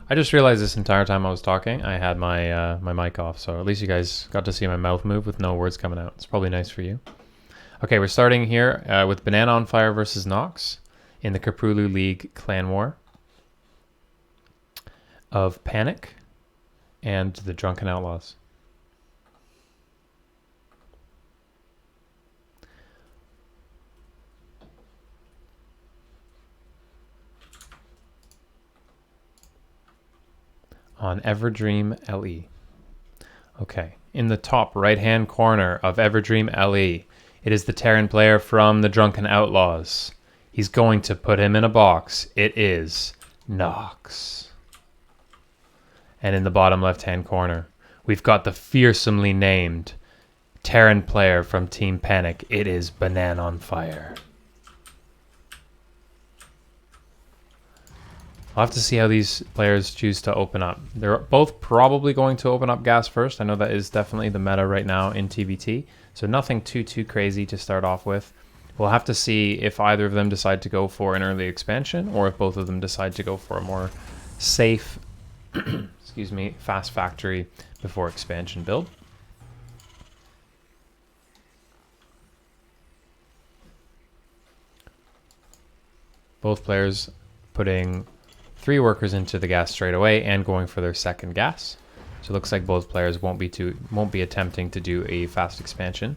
I just realized this entire time I was talking, I had my my mic off, so at least you guys got to see my mouth move with no words coming out. It's probably nice for you. Okay, we're starting here with Banana on Fire versus Nox in the Koprulu League Clanwar of Panic and the Drunken Outlaws. On Everdream LE. Okay, in the top right-hand corner of Everdream LE, it is the Terran player from the Drunken Outlaws. He's going to put him in a box. It is Nox. And in the bottom left-hand corner, we've got the fearsomely named Terran player from Team Panic. It is Banana on Fire. I'll have to see how these players choose to open up. They're both probably going to open up gas first. I know that is definitely the meta right now in TVT. So nothing too crazy to start off with. We'll have to see if either of them decide to go for an early expansion or if both of them decide to go for a more safe, excuse me, fast factory before expansion build. Both players putting 3 workers into the gas straight away and going for their second gas. So it looks like both players won't be attempting to do a fast expansion.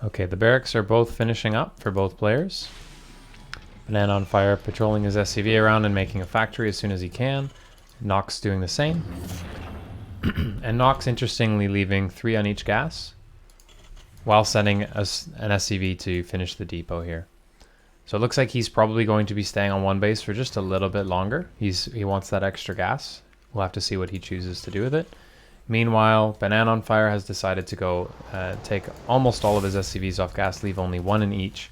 Okay, the barracks are both finishing up for both players. Banana on Fire patrolling his SCV around and making a factory as soon as he can. Nox doing the same. And Nox, interestingly, leaving 3 on each gas while sending us an SCV to finish the depot here. So it looks like he's probably going to be staying on one base for just a little bit longer. He wants that extra gas. We'll have to see what he chooses to do with it. Meanwhile, Banana on Fire has decided to go take almost all of his SCVs off gas, leave only 1 in each.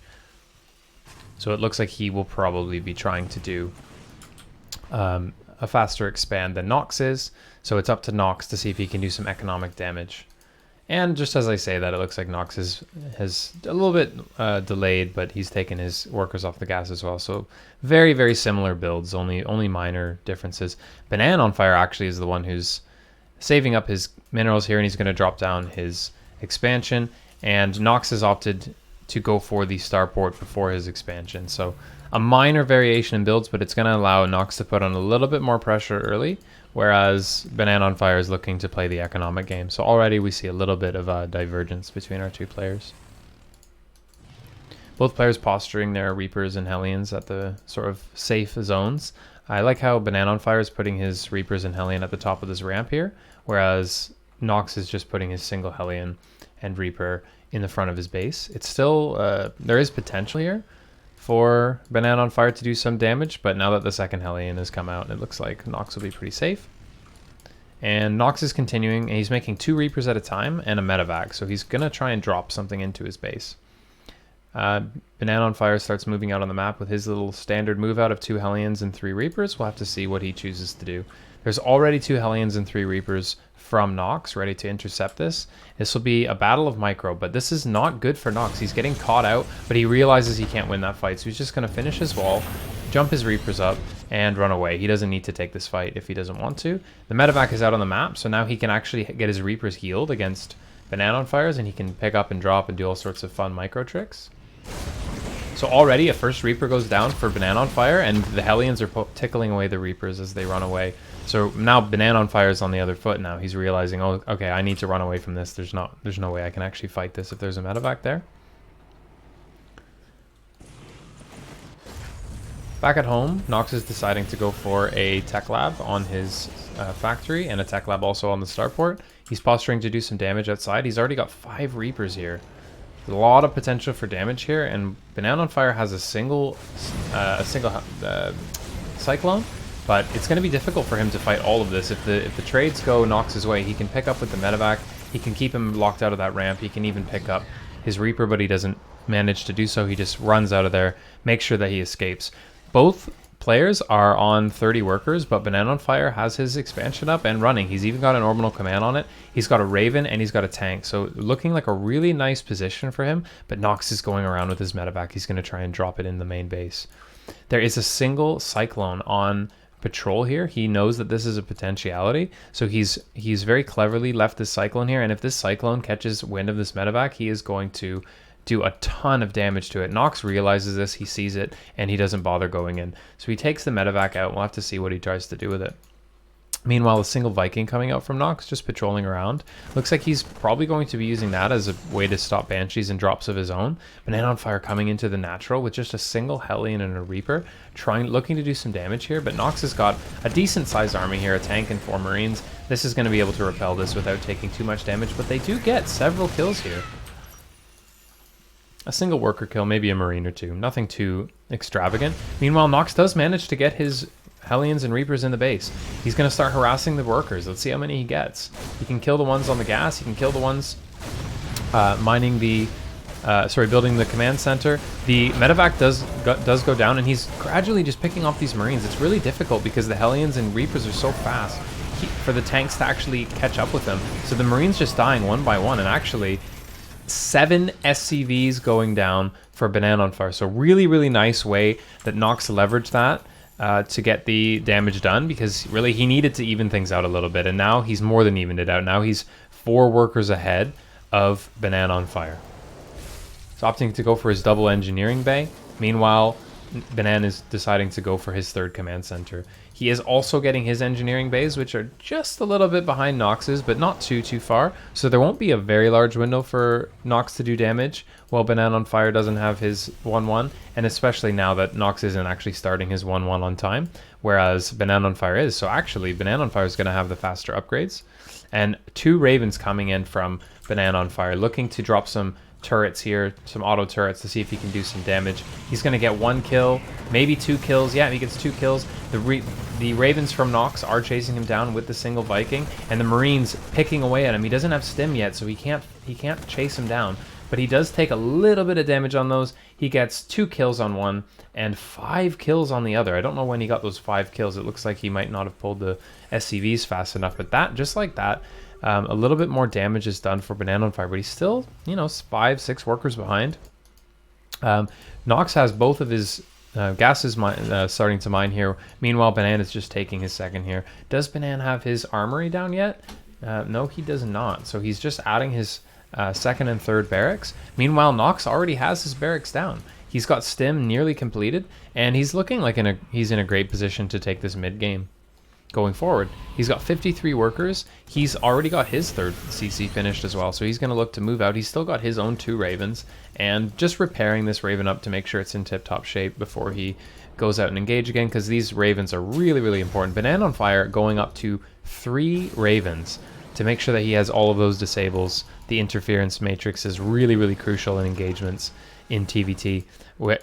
So it looks like he will probably be trying to do a faster expand than Nox is. So it's up to Nox to see if he can do some economic damage. And just as I say that, it looks like Nox has a little bit delayed, but he's taken his workers off the gas as well. So very similar builds, only minor differences. Banana on Fire actually is the one who's saving up his minerals here, and he's going to drop down his expansion, and Nox has opted to go for the starport before his expansion. So a minor variation in builds, but it's going to allow Nox to put on a little bit more pressure early, whereas Banana on Fire is looking to play the economic game. So already we see a little bit of a divergence between our 2 players. Both players posturing their Reapers and Hellions at the sort of safe zones. I like how Banana on Fire is putting his Reapers and Hellion at the top of this ramp here, whereas Nox is just putting his single Hellion and Reaper in the front of his base. It's still, there is potential here for Banana on Fire to do some damage, but now that the second Hellion has come out, it looks like Nox will be pretty safe. And Nox is continuing, and he's making 2 Reapers at a time and a medevac, so he's going to try and drop something into his base. Banana on Fire starts moving out on the map with his little standard move out of 2 Hellions and 3 Reapers. We'll have to see what he chooses to do. There's already 2 Hellions and 3 Reapers from Nox ready to intercept this. This will be a battle of micro, but this is not good for Nox. He's getting caught out, but he realizes he can't win that fight, so he's just going to finish his wall, jump his Reapers up, and run away. He doesn't need to take this fight if he doesn't want to. The medevac is out on the map, so now he can actually get his Reapers healed against Banana on Fires, and he can pick up and drop and do all sorts of fun micro tricks. So already a first Reaper goes down for Banana on Fire, and the Hellions are tickling away the Reapers as they run away. So now Banana on Fire is on the other foot now. He's realizing, oh, okay, I need to run away from this. There's no way I can actually fight this if there's a medevac there. Back at home, Nox is deciding to go for a tech lab on his factory and a tech lab also on the starport. He's posturing to do some damage outside. He's already got 5 Reapers here. A lot of potential for damage here, and Banana on Fire has a single Cyclone, but it's going to be difficult for him to fight all of this. If the trades go Nox's way, he can pick up with the medevac, he He can keep him locked out of that ramp. He can even pick up his Reaper, but he doesn't manage to do so. He just runs out of there, makes sure that he escapes. Both players are on 30 workers, but Banana on Fire has his expansion up and running. He's even got an orbital command on it. He's got a Raven and he's got a tank. So looking like a really nice position for him, but Nox is going around with his medevac. He's going to try and drop it in the main base. There is a single Cyclone on patrol here. He knows that this is a potentiality, so he's very cleverly left this Cyclone here, and if this Cyclone catches wind of this medevac, he is going to do a ton of damage to it. Nox realizes this, he sees it, and he doesn't bother going in. So he takes the medevac out. We'll have to see what he tries to do with it. Meanwhile, a single Viking coming out from Nox, just patrolling around. Looks like he's probably going to be using that as a way to stop Banshees and drops of his own. Banana on Fire coming into the natural with just a single Hellion and a Reaper, looking to do some damage here. But Nox has got a decent-sized army here, a tank and 4 Marines. This is going to be able to repel this without taking too much damage, but they do get several kills here. A single worker kill, maybe a Marine or 2. Nothing too extravagant. Meanwhile, Nox does manage to get his Hellions and Reapers in the base. He's going to start harassing the workers. Let's see how many he gets. He can kill the ones on the gas. He can kill the ones building the command center. The medevac does go down, and he's gradually just picking off these Marines. It's really difficult because the Hellions and Reapers are so fast for the tanks to actually catch up with them. So the Marines just dying one by one, and actually 7 SCVs going down for Banana on Fire. So really, really nice way that Nox leveraged that to get the damage done, because really he needed to even things out a little bit, and now he's more than evened it out. Now he's 4 workers ahead of Banana on Fire. He's opting to go for his double engineering bay. Meanwhile, Banana is deciding to go for his 3rd command center. He is also getting his engineering bays, which are just a little bit behind Nox's, but not too far. So there won't be a very large window for Nox to do damage, while Banana on Fire doesn't have his 1-1, and especially now that Nox isn't actually starting his 1-1 on time, whereas Banana on Fire is. So actually, Banana on Fire is going to have the faster upgrades. And 2 Ravens coming in from Banana on Fire, looking to drop some turrets here, some auto turrets, to see if he can do some damage. He's going to get 1 kill, maybe 2 kills. Yeah, he gets 2 kills. The Ravens from Nox are chasing him down with the single Viking, and the Marines picking away at him. He doesn't have stim yet, so he can't chase him down, but he does take a little bit of damage on those. He gets 2 kills on one and 5 kills on the other. I don't know when he got those 5 kills. It looks like he might not have pulled the SCVs fast enough, but that, just like that, a little bit more damage is done for Banana on Fire, but he's still, 5-6 workers behind. Nox has both of his gases starting to mine here. Meanwhile, Banana is just taking his 2nd here. Does Banana have his armory down yet? No, he does not. So he's just adding his 2nd and 3rd barracks. Meanwhile, Nox already has his barracks down. He's got stim nearly completed, and he's looking like he's in a great position to take this mid game. Going forward, he's got 53 workers. He's already got his 3rd CC finished as well, so he's going to look to move out. He's still got his own 2 Ravens, and just repairing this Raven up to make sure it's in tip-top shape before he goes out and engage again, because these Ravens are really, really important. Banana on Fire going up to 3 Ravens to make sure that he has all of those disables. The interference matrix is really, really crucial in engagements in TVT.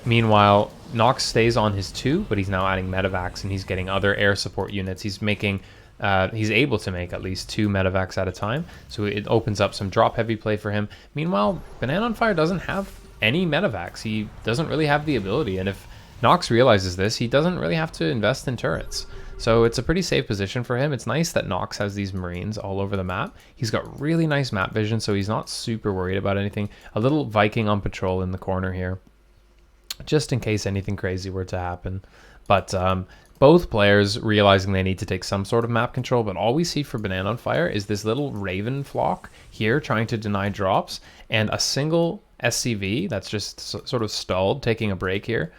Meanwhile, Nox stays on his 2, but he's now adding medevacs, and he's getting other air support units. He's able to make at least 2 medevacs at a time, so it opens up some drop heavy play for him. Meanwhile, Banana on Fire doesn't have any medevacs. He doesn't really have the ability, and if Nox realizes this, he doesn't really have to invest in turrets. So it's a pretty safe position for him. It's nice that Nox has these Marines all over the map. He's got really nice map vision, so he's not super worried about anything. A little Viking on patrol in the corner here, just in case anything crazy were to happen. But both players realizing they need to take some sort of map control, but all we see for Banana on Fire is this little Raven flock here trying to deny drops, and a single SCV that's just sort of stalled, taking a break here.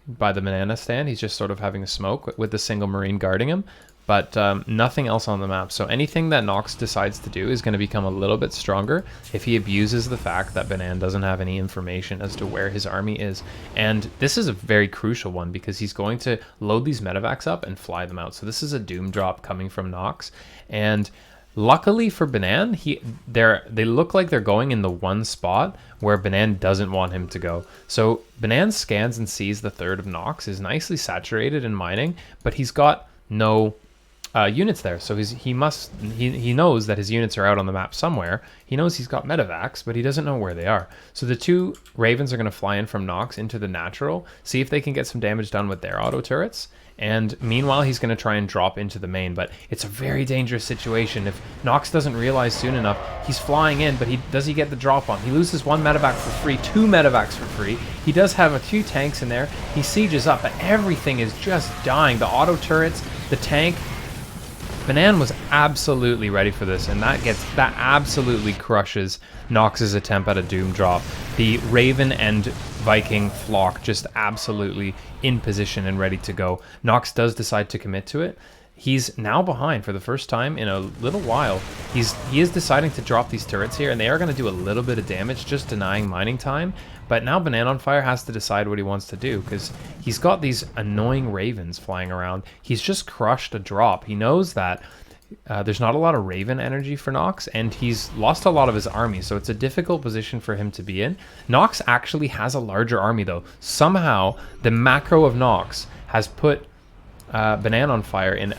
By the banana stand, he's just sort of having a smoke with the single Marine guarding him, but nothing else on the map. So anything that Nox decides to do is going to become a little bit stronger if he abuses the fact that Banana doesn't have any information as to where his army is. And this is a very crucial one, because he's going to load these medevacs up and fly them out. So this is a doom drop coming from Nox, and luckily for Banana, they look like they're going in the one spot where Banana doesn't want him to go. So Banana scans and sees the 3rd of Nox is nicely saturated in mining, but he's got no units there. So he knows that his units are out on the map somewhere. He knows he's got medevacs, but he doesn't know where they are. So the 2 Ravens are going to fly in from Nox into the natural, see if they can get some damage done with their auto turrets. And meanwhile, he's going to try and drop into the main, but it's a very dangerous situation. If Nox doesn't realize soon enough, he's flying in, but does he get the drop on? He loses 1 medevac for free, 2 medevacs for free. He does have a few tanks in there. He sieges up, but everything is just dying. The auto turrets, the tank. Banan was absolutely ready for this, and that absolutely crushes Nox's attempt at a Doom drop. The Raven and Viking flock just absolutely in position and ready to go. Nox does decide to commit to it. He's now behind for the first time in a little while. He is deciding to drop these turrets here, and they are going to do a little bit of damage, just denying mining time. But now Banan on Fire has to decide what he wants to do, because he's got these annoying Ravens flying around. He's just crushed a drop. He knows that there's not a lot of Raven energy for Nox, and he's lost a lot of his army, so it's a difficult position for him to be in. Nox actually has a larger army, though. Somehow, the macro of Nox has put Banan on Fire in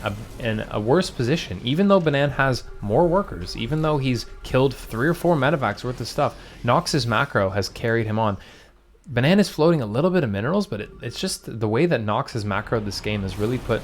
a worse position, even though Banan has more workers, even though he's killed 3 or 4 medevacs worth of stuff. Nox's macro has carried him on. Banan is floating a little bit of minerals, but it's just the way that Nox has macroed this game has really put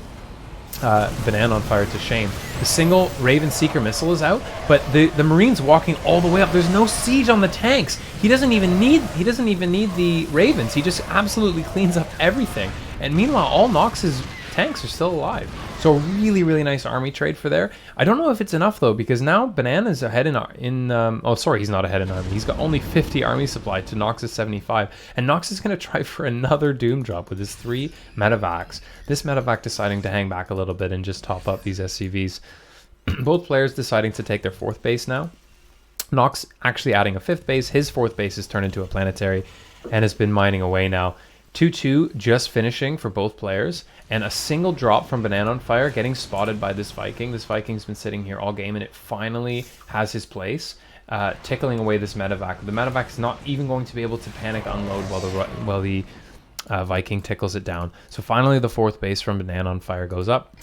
Banan on Fire to shame. The single Raven Seeker missile is out, but the Marines walking all the way up. There's no siege on the tanks. He doesn't even need the Ravens. He just absolutely cleans up everything. And meanwhile, all Nox's tanks are still alive. So really, really nice army trade for there. I don't know if it's enough though, because now Banan is ahead oh sorry, he's not ahead in army. He's got only 50 army supply to Nox's 75, and Nox is going to try for another Doom drop with his 3 medevacs. This medevac deciding to hang back a little bit and just top up these SCVs. Both players deciding to take their 4th base now. Nox actually adding a 5th base. His 4th base is turned into a planetary and has been mining away now. 2-2 just finishing for both players, and a single drop from Banan on Fire getting spotted by this Viking. This Viking's been sitting here all game, and it finally has his place, tickling away this medevac. The medevac is not even going to be able to panic unload while the Viking tickles it down. So finally the 4th base from Banan on Fire goes up,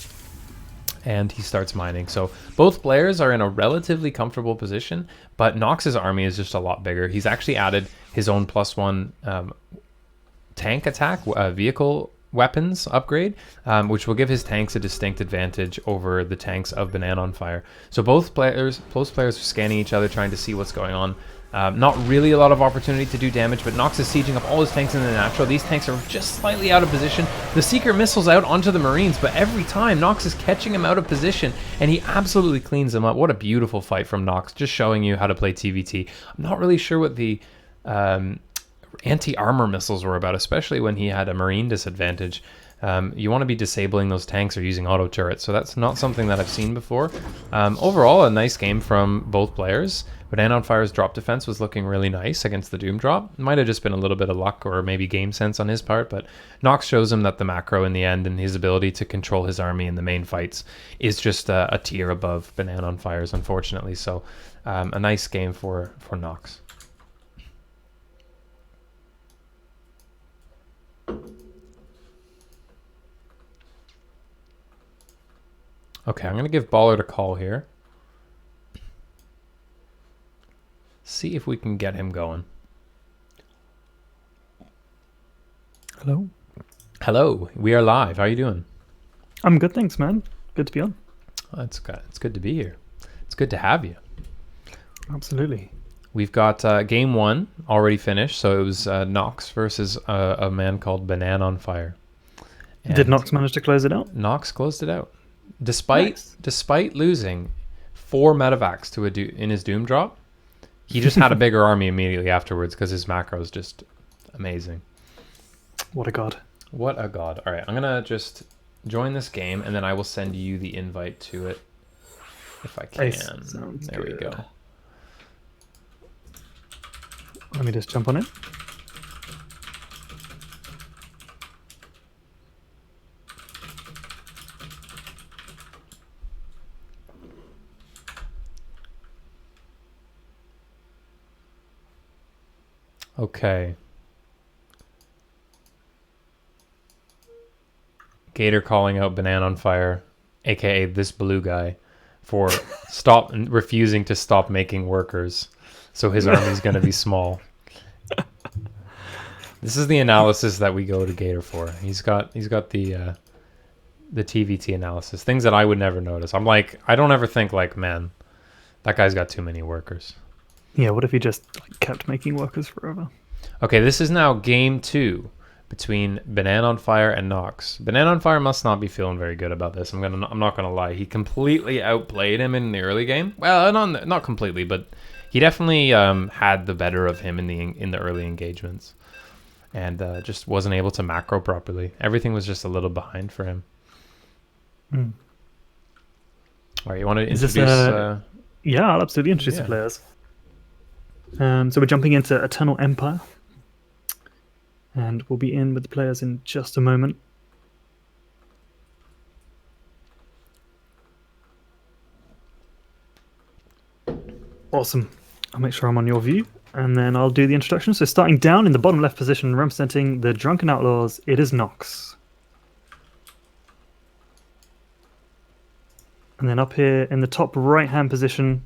and he starts mining. So both players are in a relatively comfortable position, but Nox's army is just a lot bigger. He's actually added his own +1 tank attack vehicle weapons upgrade, which will give his tanks a distinct advantage over the tanks of Banan on Fire. So both players are scanning each other, trying to see what's going on. Not really a lot of opportunity to do damage, but Nox is sieging up all his tanks in the natural. These tanks are just slightly out of position. The Seeker missiles out onto the Marines, but every time Nox is catching him out of position, and he absolutely cleans them up. What a beautiful fight from Nox, just showing you how to play TVT. I'm not really sure what the anti-armor missiles were about, especially when he had a Marine disadvantage. You want to be disabling those tanks or using auto turrets, so that's not something that I've seen before. Overall, a nice game from both players. Banan on Fire's drop defense was looking really nice against the Doom drop. Might have just been a little bit of luck or maybe game sense on his part, but Nox shows him that the macro in the end and his ability to control his army in the main fights is just a tier above Banan on Fire's, unfortunately. So a nice game for Nox. Okay, I'm going to give Ballard a call here. See if we can get him going. Hello. Hello, we are live. How are you doing? I'm good, thanks, man. Good to be on. Oh, it's good to be here. It's good to have you. Absolutely. We've got game 1 already finished, so it was Nox versus a man called Banan on Fire. And did Nox manage to close it out? Nox closed it out. Despite losing 4 medevacs in his Doom drop, he just had a bigger army immediately afterwards because his macro is just amazing. What a god. What a god. All right, I'm going to just join this game, and then I will send you the invite to it if I can. Nice. Sounds there good. we go. Let me just jump on it. Okay. Gator calling out Banan on Fire. aka this blue guy, for refusing to stop making workers. So his army's going to be small. This is the analysis that we go to Gator for. He's got the TVT analysis, things that I would never notice. I'm like, I don't ever think like, man, that guy's got too many workers. Yeah, what if he just like, kept making workers forever? Okay, this is now game 2 between Banana on Fire and Nox. Banana on Fire must not be feeling very good about this. I'm not gonna lie. He completely outplayed him in the early game. Well, not completely, but he definitely had the better of him in the early engagements, and just wasn't able to macro properly. Everything was just a little behind for him. Mm. All right, you want to Is introduce? this, yeah, I'll absolutely introduce the players. So we're jumping into Eternal Empire, and we'll be in with the players in just a moment. Awesome. I'll make sure I'm on your view, and then I'll do the introduction. So starting down in the bottom left position, representing the Drunken Outlaws, it is Nox. And then up here in the top right-hand position,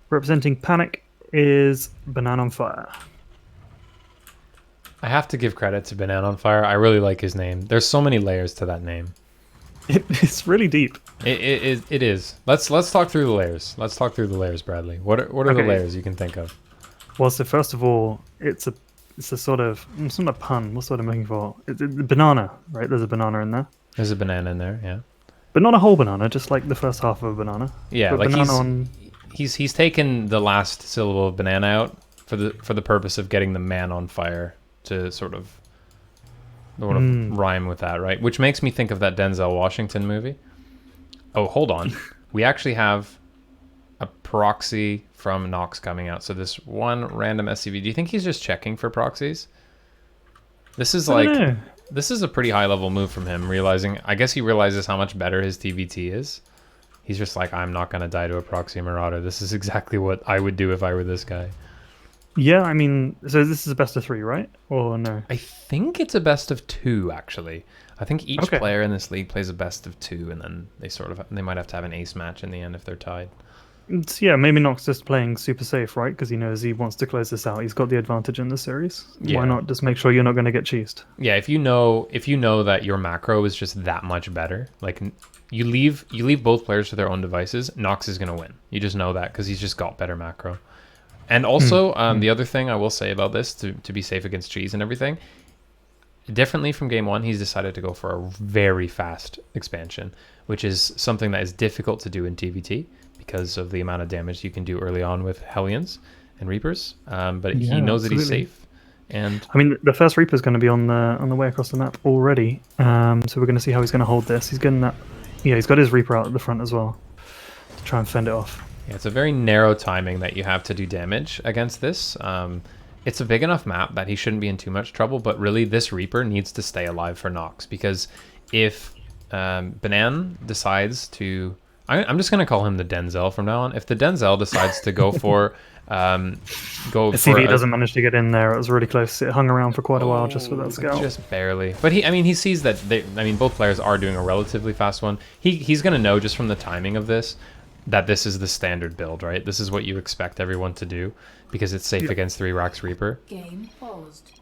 representing Panic, is Banana on Fire. I have to give credit to Banana on Fire. I really like his name. There's so many layers to that name. It's really deep. It is. Let's talk through the layers. Let's talk through the layers, Bradley. What are the layers you can think of? Well, so first of all, it's a sort of, it's not a pun. What's what I'm looking for? It's banana, right? There's a banana in there. There's a banana in there, yeah. But not a whole banana, just like the first half of a banana. Yeah, but like banana he's taken the last syllable of banana out for the purpose of getting the man on fire to sort of rhyme with that, right? Which makes me think of that Denzel Washington movie. Oh, hold on. We actually have a proxy from Nox coming out. So this one random SCV. Do you think he's just checking for proxies? This is like, this is a pretty high level move from him, I guess he realizes how much better his TVT is. He's just like, I'm not going to die to a proxy marauder. This is exactly what I would do if I were this guy. Yeah, I mean, so this is a best of 3, right? Or no? I think it's a best of 2, actually. I think each player in this league plays a best of 2, and then they might have to have an ace match in the end if they're tied. Yeah, maybe Nox just playing super safe, right? Because he knows he wants to close this out. He's got the advantage in the series. Yeah. Why not just make sure you're not going to get cheesed? Yeah, if you know that your macro is just that much better, like you leave both players to their own devices, Nox is going to win. You just know that because he's just got better macro. And also, the other thing I will say about this, to be safe against cheese and everything, differently from game 1, he's decided to go for a very fast expansion, which is something that is difficult to do in TVT because of the amount of damage you can do early on with Hellions and Reapers. But he knows that he's safe. And I mean, the first Reaper is going to be on the way across the map already. So we're going to see how he's going to hold this. He's getting that. Yeah, he's got his Reaper out at the front as well to try and fend it off. Yeah, it's a very narrow timing that you have to do damage against this. It's a big enough map that he shouldn't be in too much trouble, but really this Reaper needs to stay alive for Nox, because if Banan decides to... I'm just going to call him the Denzel from now on. If the Denzel decides to go for... CV doesn't manage to get in there. It was really close. It hung around for quite a while just with that scout. Just barely. But he sees that both players are doing a relatively fast one. He's going to know just from the timing of this that this is the standard build, right? This is what you expect everyone to do because it's safe against 3 Racks Reaper. Game paused.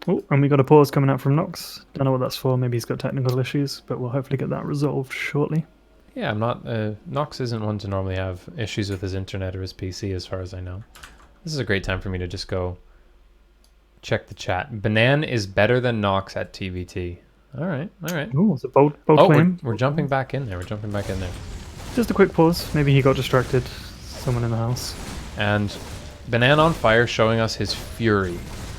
Oh, and we got a pause coming out from Nox. Don't know what that's for. Maybe he's got technical issues, but we'll hopefully get that resolved shortly. Yeah, I'm not... Nox isn't one to normally have issues with his internet or his PC, as far as I know. This is a great time for me to just go check the chat. Banan is better than Nox at TVT. All right. Oh, it's a bold claim. We're jumping back in there. Just a quick pause. Maybe he got distracted. Someone in the house. And Banan on Fire showing us his fury.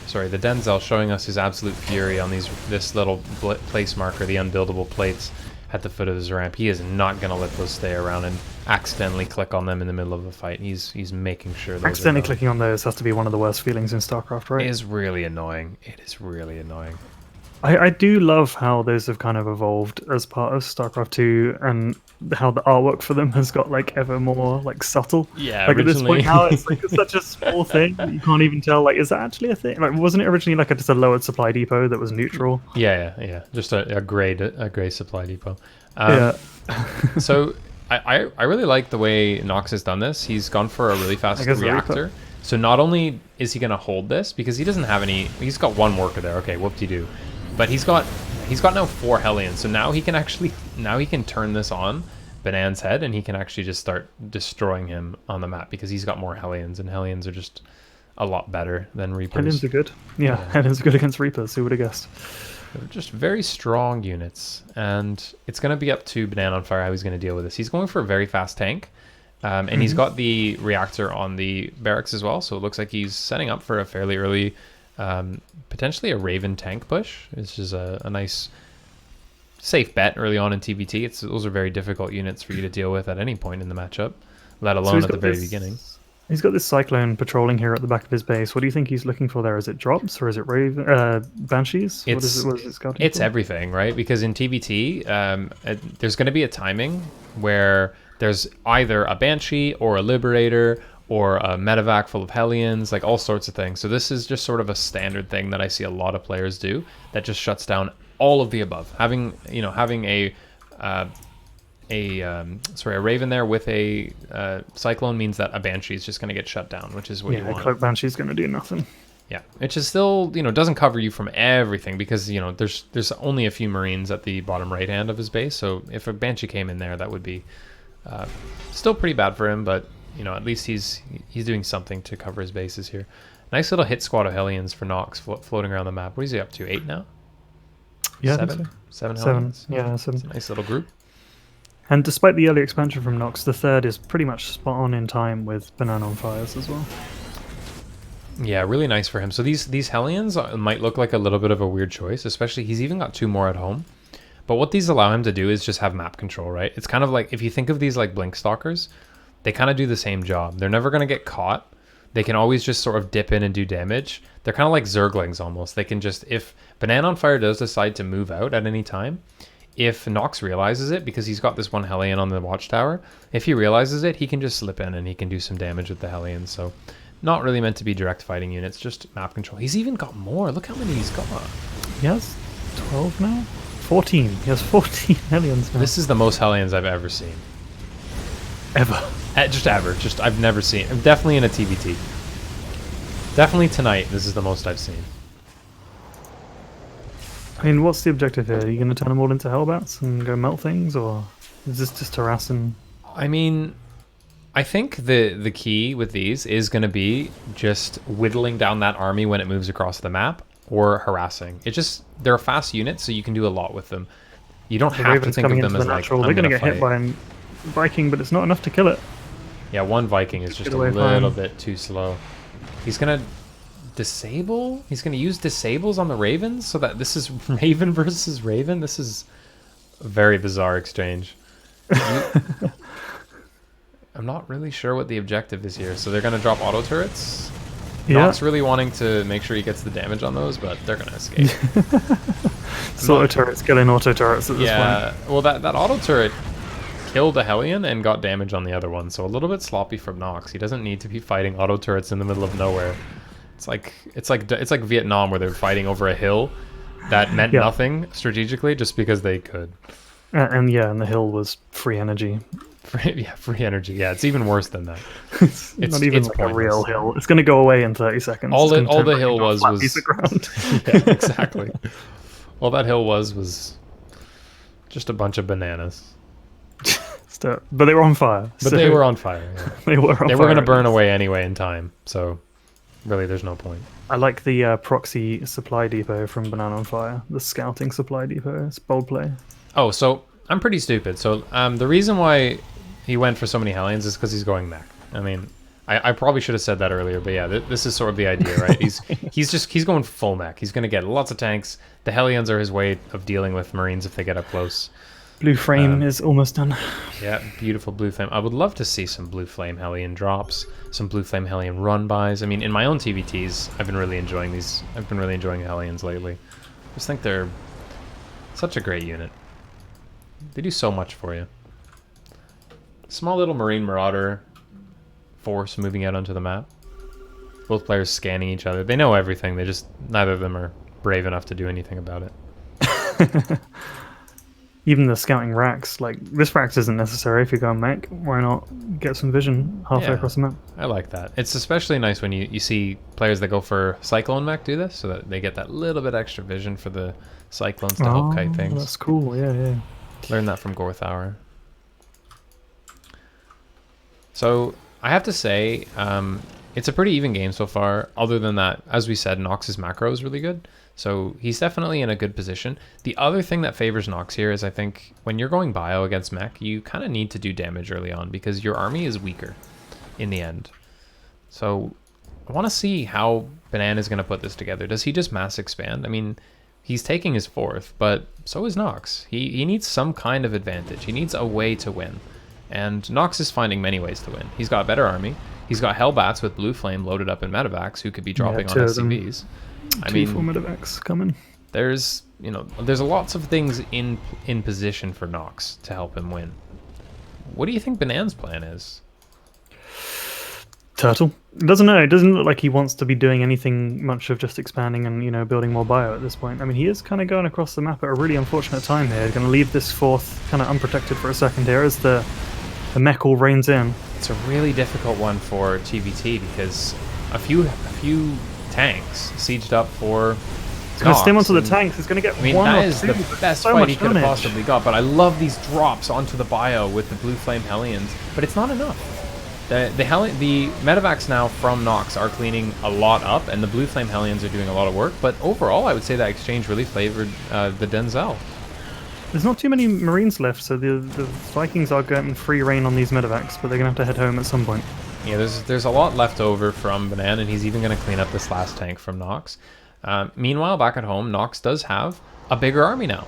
Sorry, the Denzel showing us his absolute fury on this little place marker, the unbuildable plates at the foot of his ramp. He is not going to let those stay around and accidentally click on them in the middle of a fight. He's making sure those accidentally clicking on those has to be one of the worst feelings in StarCraft, right? It is really annoying. I do love how those have kind of evolved as part of StarCraft 2 and how the artwork for them has got like ever more like subtle. Yeah, like at this point now it's like such a small thing that you can't even tell like is that actually a thing? Like wasn't it originally like just a lowered supply depot that was neutral? Yeah. Just a gray supply depot. Yeah. So I really like the way Nox has done this. He's gone for a really fast guess a reactor. So not only is he going to hold this, because he doesn't have any... He's got one worker there. Okay, whoop-de-doo. But he's got now 4 Hellions. So now he can actually... Now he can turn this on Banan's head, and he can actually just start destroying him on the map, because he's got more Hellions, and Hellions are just a lot better than Reapers. Hellions are good. Yeah, Hellions are good against Reapers. Who would have guessed? They're just very strong units, and it's going to be up to Banana on Fire how he's going to deal with this. He's going for a very fast tank, and he's got the reactor on the barracks as well, so it looks like he's setting up for a fairly early, potentially a Raven tank push, which is a nice, safe bet early on in TVT. Those are very difficult units for you to deal with at any point in the matchup, let alone at the very beginning. He's got this Cyclone patrolling here at the back of his base. What do you think he's looking for there? Is it drops or is it Banshees? What is it scouting It's for? everything, right? Because in TVT, there's going to be a timing where there's either a Banshee or a Liberator or a medevac full of Hellions, like all sorts of things. So this is just sort of a standard thing that I see a lot of players do that just shuts down all of the above. Having a Raven there with a Cyclone means that a Banshee is just going to get shut down, which is what you want. Yeah, Cloak Banshee's going to do nothing. Yeah, which is still, doesn't cover you from everything, because, there's only a few Marines at the bottom right hand of his base, so if a Banshee came in there, that would be still pretty bad for him, but, at least he's doing something to cover his bases here. Nice little hit squad of Hellions for Nox floating around the map. What is he up to, 8 now? Yeah, 7? so. 7 Hellions? Yeah, 7. It's a nice little group. And despite the early expansion from Nox, the third is pretty much spot on in time with Banana on Fires as well. Yeah, really nice for him. So these Hellions might look like a little bit of a weird choice, especially he's even got 2 more at home. But what these allow him to do is just have map control, right? It's kind of like, if you think of these like Blink Stalkers, they kind of do the same job. They're never going to get caught. They can always just sort of dip in and do damage. They're kind of like Zerglings almost. They can just, if Banana on Fire does decide to move out at any time, if Nox realizes it, because he's got this one Hellion on the watchtower, if he realizes it, he can just slip in and he can do some damage with the Hellions. So not really meant to be direct fighting units, just map control. He's even got more. Look how many he's got. He has 12 now? 14. He has 14 Hellions now. This is the most Hellions I've ever seen. Ever. Just ever. Just I've never seen. Definitely in a TVT. Definitely tonight, this is the most I've seen. I mean, what's the objective here? Are you going to turn them all into Hellbats and go melt things, or is this just harassing? I mean, I think the key with these is going to be just whittling down that army when it moves across the map, or harassing. They're a fast unit, so you can do a lot with them. You don't have to think of them as like, they're going to get hit by a Viking, but it's not enough to kill it. Yeah, one Viking is just a little bit too slow. He's going to disable? He's going to use disables on the Ravens, so that this is Raven versus Raven? This is a very bizarre exchange. I'm not really sure what the objective is here. So they're going to drop auto turrets? Yeah. Nox really wanting to make sure he gets the damage on those, but they're going to escape. Auto turrets killing auto turrets at this point. Yeah, well that auto turret killed a Hellion and got damage on the other one, so a little bit sloppy from Nox. He doesn't need to be fighting auto turrets in the middle of nowhere. It's like Vietnam, where they're fighting over a hill that meant nothing strategically just because they could. And the hill was free energy. Free energy. Yeah, it's even worse than that. It's not even like a real hill. It's going to go away in 30 seconds. All the hill was piece of ground. Yeah, exactly. All that hill was just a bunch of bananas. But they were on fire. But they were on fire. Yeah. They were going to burn away anyway in time. So really, there's no point. I like the proxy supply depot from Banana on Fire. The scouting supply depot. It's bold play. Oh, so I'm pretty stupid. So the reason why he went for so many Hellions is because he's going mech. I mean, I probably should have said that earlier, but yeah, this is sort of the idea, right? He's going full mech. He's going to get lots of tanks. The Hellions are his way of dealing with Marines if they get up close. Blue Flame is almost done. Yeah, beautiful Blue Flame. I would love to see some Blue Flame Hellion drops, some Blue Flame Hellion run-bys. I mean, in my own TVTs, I've been really enjoying these. I've been really enjoying Hellions lately. I just think they're such a great unit. They do so much for you. Small little Marine Marauder force moving out onto the map. Both players scanning each other. They know everything. Neither of them are brave enough to do anything about it. even the scouting racks, like this racks isn't necessary if you go on mech. Why not get some vision halfway Yeah. across the map? I like that. It's especially nice when you see players that go for Cyclone mech do this, so that they get that little bit extra vision for the Cyclones to help kite things. That's cool. Yeah, yeah. Learned that from Gorthauer. So I have to say, it's a pretty even game so far. Other than that, as we said, Nox's macro is really good. So he's definitely in a good position. The other thing that favors Nox here is I think when you're going bio against mech, you kind of need to do damage early on because your army is weaker in the end. So I want to see how Banana is going to put this together. Does he just mass expand? I mean, he's taking his 4th, but so is Nox. He needs some kind of advantage. He needs a way to win. And Nox is finding many ways to win. He's got a better army. He's got Hellbats with Blue Flame loaded up in medevacs who could be dropping on SCVs. I mean, 4 medevacs coming. There's lots of things in position for Nox to help him win. What do you think Banana's plan is? Turtle. It doesn't know. It doesn't look like he wants to be doing anything much of just expanding and, building more bio at this point. I mean, he is kind of going across the map at a really unfortunate time here. He's going to leave this 4th kind of unprotected for a second here as the mech all rains in. It's a really difficult one for TVT because a few tanks sieged up for He's going to stim onto the tanks. He's going to get one that or is two, the best so fight he much could have damage. possibly got. But I love these drops onto the bio with the Blue Flame Hellions. But it's not enough. The medevacs now from Nox are cleaning a lot up, and the Blue Flame Hellions are doing a lot of work. But overall, I would say that exchange really favored the Denzel. There's not too many Marines left, so the Vikings are getting free reign on these medevacs, but they're going to have to head home at some point. Yeah, there's a lot left over from Banana, and he's even going to clean up this last tank from Nox. Meanwhile, back at home, Nox does have a bigger army now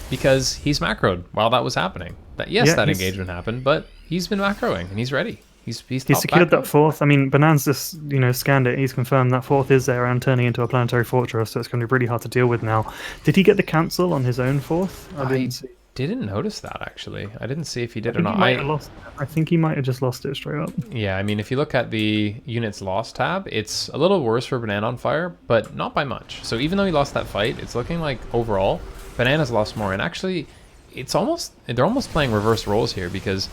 because he's macroed while that was happening. That engagement happened, but he's been macroing and he's ready. He's secured that 4th. I mean, Banana's just scanned it. He's confirmed that 4th is there and turning into a planetary fortress, so it's going to be really hard to deal with now. Did he get the cancel on his own 4th? I didn't notice that actually. I didn't see if he did or not. I think he might have just lost it straight up. Yeah, I mean, if you look at the units lost tab, it's a little worse for Banana on fire, but not by much. So even though he lost that fight, it's looking like overall Banana's lost more. And actually, they're almost playing reverse roles here because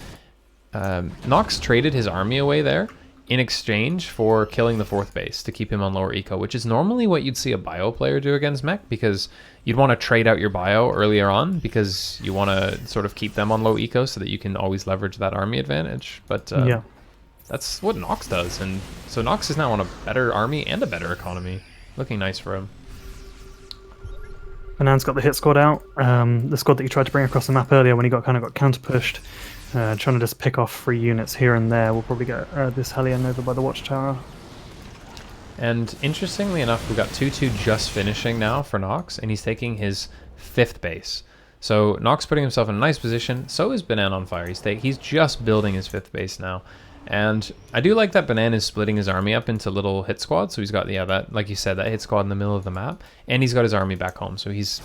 Nox traded his army away there in exchange for killing the 4th base to keep him on lower eco, which is normally what you'd see a bio player do against mech because you'd want to trade out your bio earlier on because you want to sort of keep them on low eco so that you can always leverage that army advantage. But yeah, that's what Nox does, and so Nox is now on a better army and a better economy. Looking nice for him. Banana's got the hit squad out. The squad that he tried to bring across the map earlier when he got counter pushed. Trying to just pick off 3 units here and there. We'll probably get this Hellion over by the watchtower. And interestingly enough, we've got 2-2 just finishing now for Nox, and he's taking his 5th base. So Nox putting himself in a nice position. So is Banana on fire. He's just building his 5th base now. And I do like that Banana is splitting his army up into little hit squads. So he's got, that, like you said, that hit squad in the middle of the map. And he's got his army back home. So he's,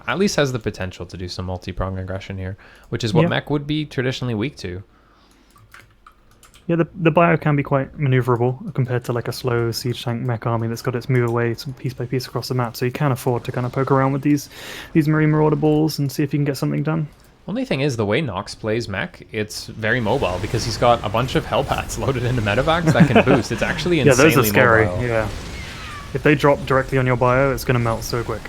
at least has the potential to do some multi-pronged aggression here, which is what mech would be traditionally weak to. Yeah, the bio can be quite maneuverable compared to like a slow siege tank mech army that's got its move away piece by piece across the map. So you can afford to kind of poke around with these Marine Marauder balls and see if you can get something done. Only thing is, the way Nox plays mech, it's very mobile because he's got a bunch of Hellbats loaded into medevacs that can boost. It's actually insanely those are scary. mobile. Yeah, if they drop directly on your bio, it's going to melt so quick.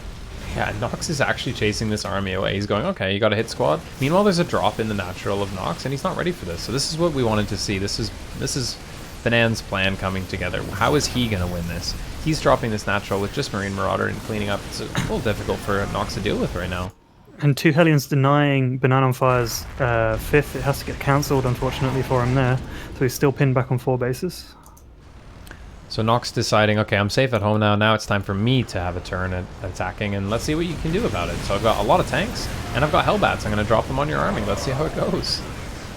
Yeah, Nox is actually chasing this army away. He's going, okay, you got a hit squad. Meanwhile, there's a drop in the natural of Nox, and he's not ready for this. So this is what we wanted to see. This is Banana's plan coming together. How is he going to win this? He's dropping this natural with just Marine Marauder and cleaning up. It's a little difficult for Nox to deal with right now. And 2 Hellions denying Banana on Fire's 5th. It has to get cancelled, unfortunately, for him there. So he's still pinned back on 4 bases. So Nox deciding, okay, I'm safe at home now. Now it's time for me to have a turn at attacking, and let's see what you can do about it. So I've got a lot of tanks, and I've got Hellbats. I'm going to drop them on your army. Let's see how it goes.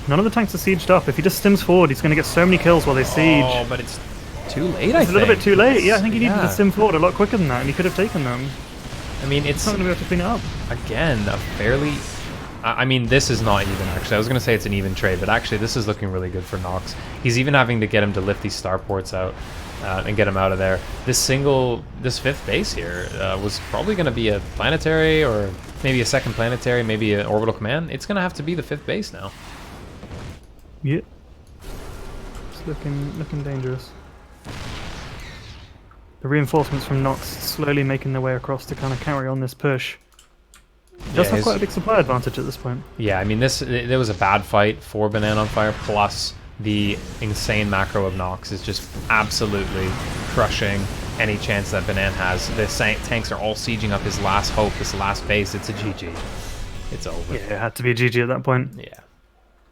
None of the tanks are sieged up. If he just stims forward, he's going to get so many kills while they siege. Oh, but it's too late, I think. It's a little bit too late. Yeah, I think he needed to stim forward a lot quicker than that, and he could have taken them. I mean, it's not going to be able to clean it up. Again, a fairly I mean, this is not even, actually. I was going to say it's an even trade, but actually this is looking really good for Nox. He's even having to get him to lift these starports out and get him out of there. This 5th base here was probably going to be a planetary or maybe a second planetary, maybe an orbital command. It's going to have to be the 5th base now. Yeah. It's looking dangerous. The reinforcements from Nox slowly making their way across to kind of carry on this push. He does have quite a big supply advantage at this point. Yeah, I mean, there was a bad fight for Banana on Fire, plus the insane macro of Nox is just absolutely crushing any chance that Banana has. The tanks are all sieging up his last hope, this last base. It's a GG. It's over. Yeah, it had to be a GG at that point. Yeah.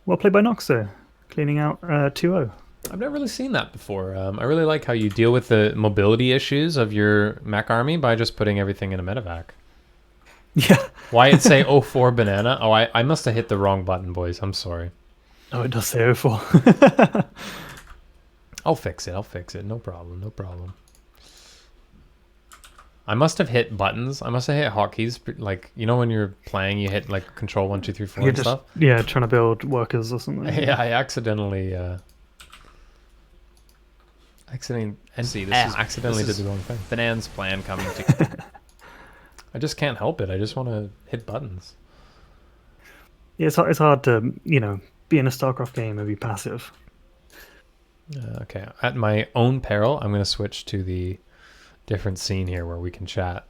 Well played by Nox, though. Cleaning out 2-0. I've never really seen that before. I really like how you deal with the mobility issues of your mech army by just putting everything in a medevac. Yeah. Why it say 04 Banana? Oh, I must have hit the wrong button, boys. I'm sorry. Oh, it does say 04. I'll fix it. No problem. No problem. I must have hit buttons. I must have hit hotkeys. Like, you know when you're playing, you hit like control 1, 2, 3, 4 You're and just, stuff? yeah, trying to build workers or something. Yeah, I accidentally... accidentally did the wrong thing. Banana's plan coming to... I just can't help it. I just want to hit buttons. Yeah, it's hard to, be in a Starcraft game and be passive. Okay, at my own peril, I'm going to switch to the different scene here where we can chat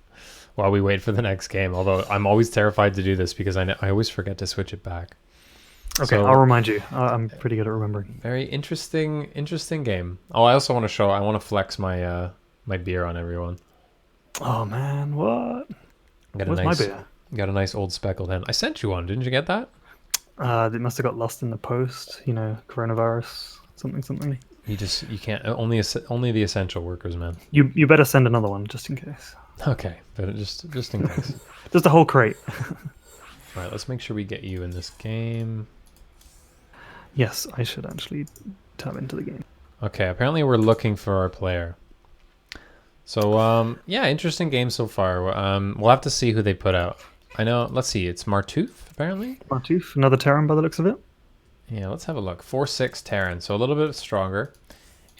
while we wait for the next game. Although I'm always terrified to do this because I always forget to switch it back. Okay, so, I'll remind you. I'm pretty good at remembering. Very interesting game. Oh, I also want to show. I want to flex my my beer on everyone. Oh man, what? Where's my beer? Got a nice old speckled hen. I sent you one. Didn't you get that? It must have got lost in the post. Coronavirus, something. You can't. Only the essential workers, man. You better send another one just in case. Okay, but just in case. Just a whole crate. All right, let's make sure we get you in this game. Yes, I should actually tab into the game. Okay, apparently we're looking for our player. So, yeah, interesting game so far. We'll have to see who they put out. I know, let's see, it's Martooth, apparently? Martooth, another Terran by the looks of it. Yeah, let's have a look. 4/6 Terran, so a little bit stronger.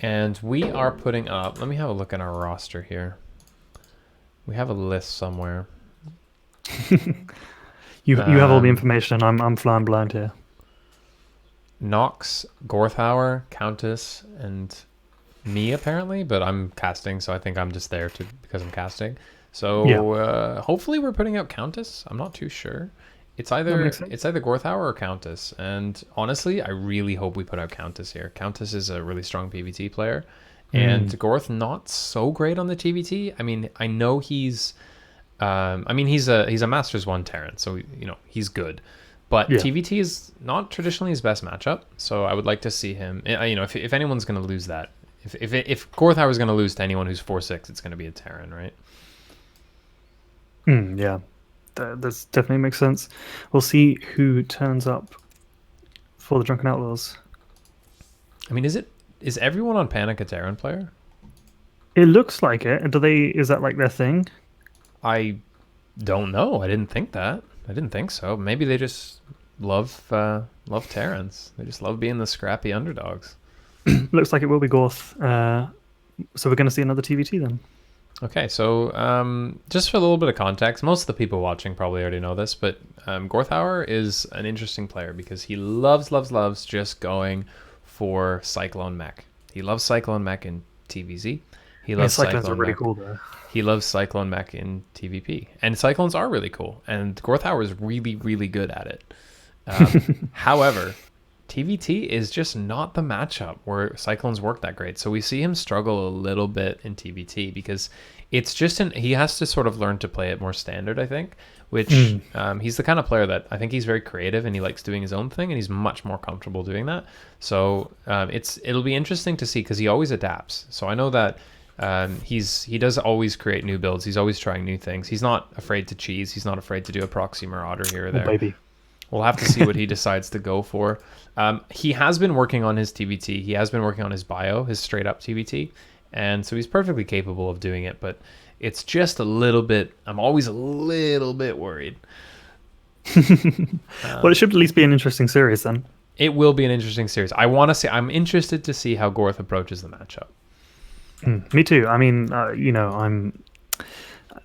And we are putting up, let me have a look at our roster here. We have a list somewhere. You have all the information, and I'm flying blind here. Nox, Gorthauer, Countess, and me apparently, but I'm casting, so I think I'm just there because I'm casting. So yeah. Hopefully we're putting out Countess. I'm not too sure. It's either Gorthauer or Countess, and honestly, I really hope we put out Countess here. Countess is a really strong PvT player, and Gorth not so great on the TvT. I mean, I know he's a Masters 1 Terran, so he's good. But yeah. TvT is not traditionally his best matchup, so I would like to see him. If anyone's going to lose that, if Gorthauer is going to lose to anyone who's 4/6, it's going to be a Terran, right? Yeah, that definitely makes sense. We'll see who turns up for the Drunken Outlaws. I mean, is everyone on Panic a Terran player? It looks like it. Is that like their thing? I don't know. I didn't think that. I didn't think so. Maybe they just love Terrans. They just love being the scrappy underdogs. Looks like it will be Gorth. So we're going to see another TvT then. Okay, so just for a little bit of context, most of the people watching probably already know this, but Gorthauer is an interesting player because he loves just going for Cyclone Mech. He loves Cyclone Mech in TVZ. He loves Cyclones are really cool though. He loves Cyclone Mech in TVP. And Cyclones are really cool. And Gorthauer is really, really good at it. However, TVT is just not the matchup where Cyclones work that great. So we see him struggle a little bit in TVT because it's just he has to sort of learn to play it more standard, I think, which he's the kind of player that I think he's very creative and he likes doing his own thing and he's much more comfortable doing that. So it'll be interesting to see because he always adapts. So I know that he does always create new builds. He's always trying new things. He's not afraid to cheese. He's not afraid to do a proxy marauder here or there. Oh, baby. We'll have to see what he decides to go for. He has been working on his TVT. He has been working on his bio, his straight up TVT. And so he's perfectly capable of doing it. But it's just a little bit, I'm always a little bit worried. Well, it should at least be an interesting series then. It will be an interesting series. I want to see. I'm interested to see how Gorth approaches the matchup. Me too. I mean, I'm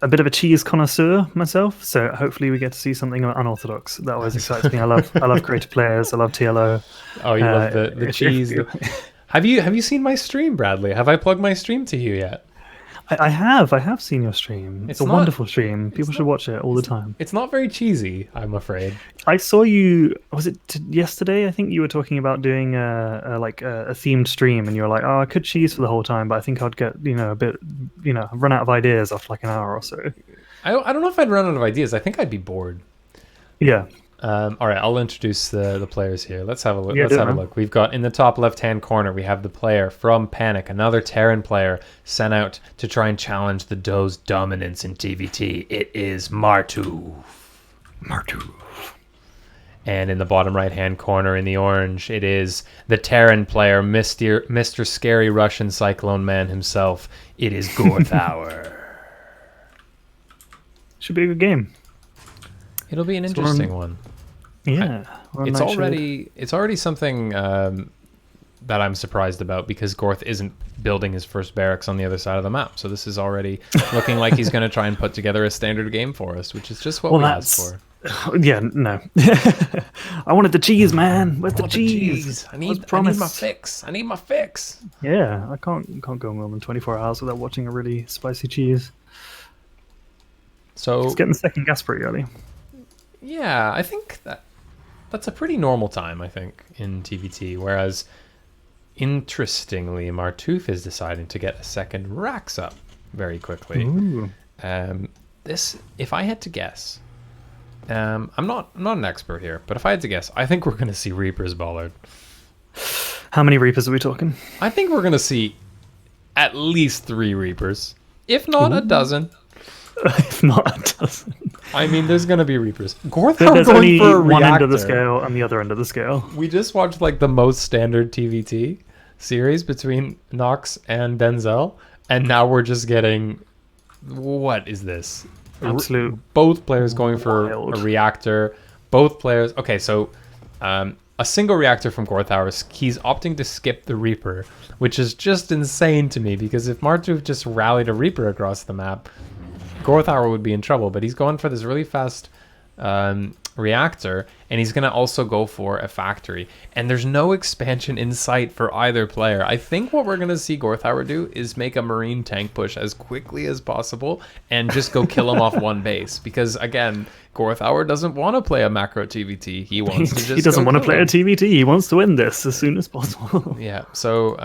a bit of a cheese connoisseur myself, so hopefully we get to see something unorthodox. That always excites me. I love creative players. I love TLO. Oh, you love the cheese. Have you seen my stream, Bradley? Have I plugged my stream to you yet? I have seen your stream. It's a wonderful stream. People should watch it all the time. It's not very cheesy, I'm afraid. I saw you. Was it yesterday? I think you were talking about doing a themed stream, and you were like, "Oh, I could cheese for the whole time, but I think I'd get a bit run out of ideas after like an hour or so." I don't know if I'd run out of ideas. I think I'd be bored. Yeah. All right, I'll introduce the players here. Let's have a look. Yeah, Let's have a look. We've got in the top left-hand corner, we have the player from Panic, another Terran player sent out to try and challenge the DOH's dominance in TVT. It is Martu. And in the bottom right-hand corner in the orange, it is the Terran player, Mr. Scary Russian Cyclone Man himself. It is Gorthauer. Should be a good game. It'll be an interesting one. Yeah. It's already something that I'm surprised about, because Gorth isn't building his first barracks on the other side of the map. So this is already looking like he's going to try and put together a standard game for us, which is just what we asked for. Yeah, no. I wanted the cheese, man. Where's the cheese? I need my fix. I need my fix. Yeah, I can't go more than 24 hours without watching a really spicy cheese. So it's getting the second gas pretty early. Yeah, I think that's a pretty normal time, I think, in TVT. Whereas, interestingly, Martooth is deciding to get a second racks up very quickly. Ooh. This, if I had to guess, I'm not an expert here, but if I had to guess, I think we're going to see Reapers Bollard. How many Reapers are we talking? I think we're going to see at least 3 Reapers, if not a dozen. If not a dozen. I mean, there's going to be Reapers. Gorthauer There's going only for a one reactor. end of the scale and the other end of the scale. We just watched like the most standard TVT series between Nox and Denzel, and now we're just getting, what is this? Absolute Both players going for wild. a reactor. Both players. Okay, so a single reactor from Gorthauer. He's opting to skip the Reaper, which is just insane to me, because if Martooth just rallied a Reaper across the map, Gorthauer would be in trouble. But he's going for this really fast reactor, and he's going to also go for a factory. And there's no expansion in sight for either player. I think what we're going to see Gorthauer do is make a Marine tank push as quickly as possible and just go kill him off one base. Because, again, Gorthauer doesn't want to play a macro TVT. He wants to just he doesn't want to play him. a TVT. He wants to win this as soon as possible. Yeah, so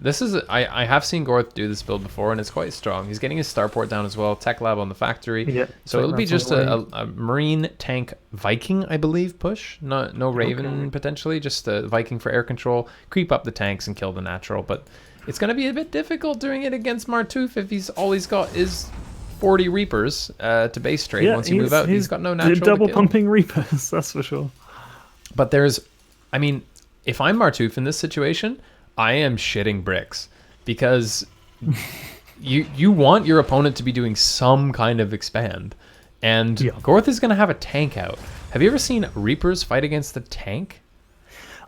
this is... I have seen Gorth do this build before, and it's quite strong. He's getting his starport down as well. Tech lab on the factory. Yeah, so it'll be just a Marine tank Viking, I believe, push. No Raven, potentially. Just a Viking for air control. Creep up the tanks and kill the natural. But it's going to be a bit difficult doing it against Martooth if all he's got is 40 Reapers to base trade once you move out. He's got no natural double pumping Reapers, that's for sure. But I mean, if I'm Martooth in this situation, I am shitting bricks, because you want your opponent to be doing some kind of expand, and Gorth is going to have a tank out. Have you ever seen Reapers fight against the tank?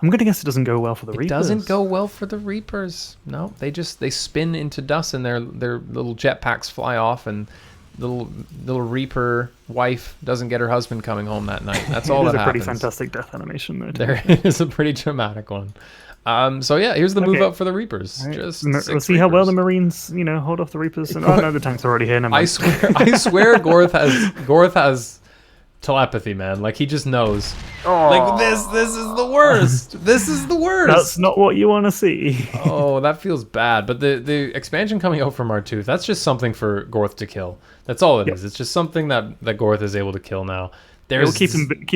I'm going to guess it doesn't go well for the Reapers. It doesn't go well for the Reapers. No, they spin into dust, and their little jetpacks fly off, and little Reaper wife doesn't get her husband coming home that night. That's all that happens. It's a pretty fantastic death animation, though. There is a pretty dramatic one. So yeah, here's the move up for the Reapers. Right. Just we'll see how well the Marines, hold off the Reapers. And, no, the tank's already here. I swear, Gorth has telepathy, man. Like, he just knows. Like, this is the worst. This is the worst. That's not what you want to see. Oh, that feels bad. But the expansion coming out from Martooth, that's just something for Gorth to kill. That's all it is. It's just something that Gorth is able to kill now. It'll keep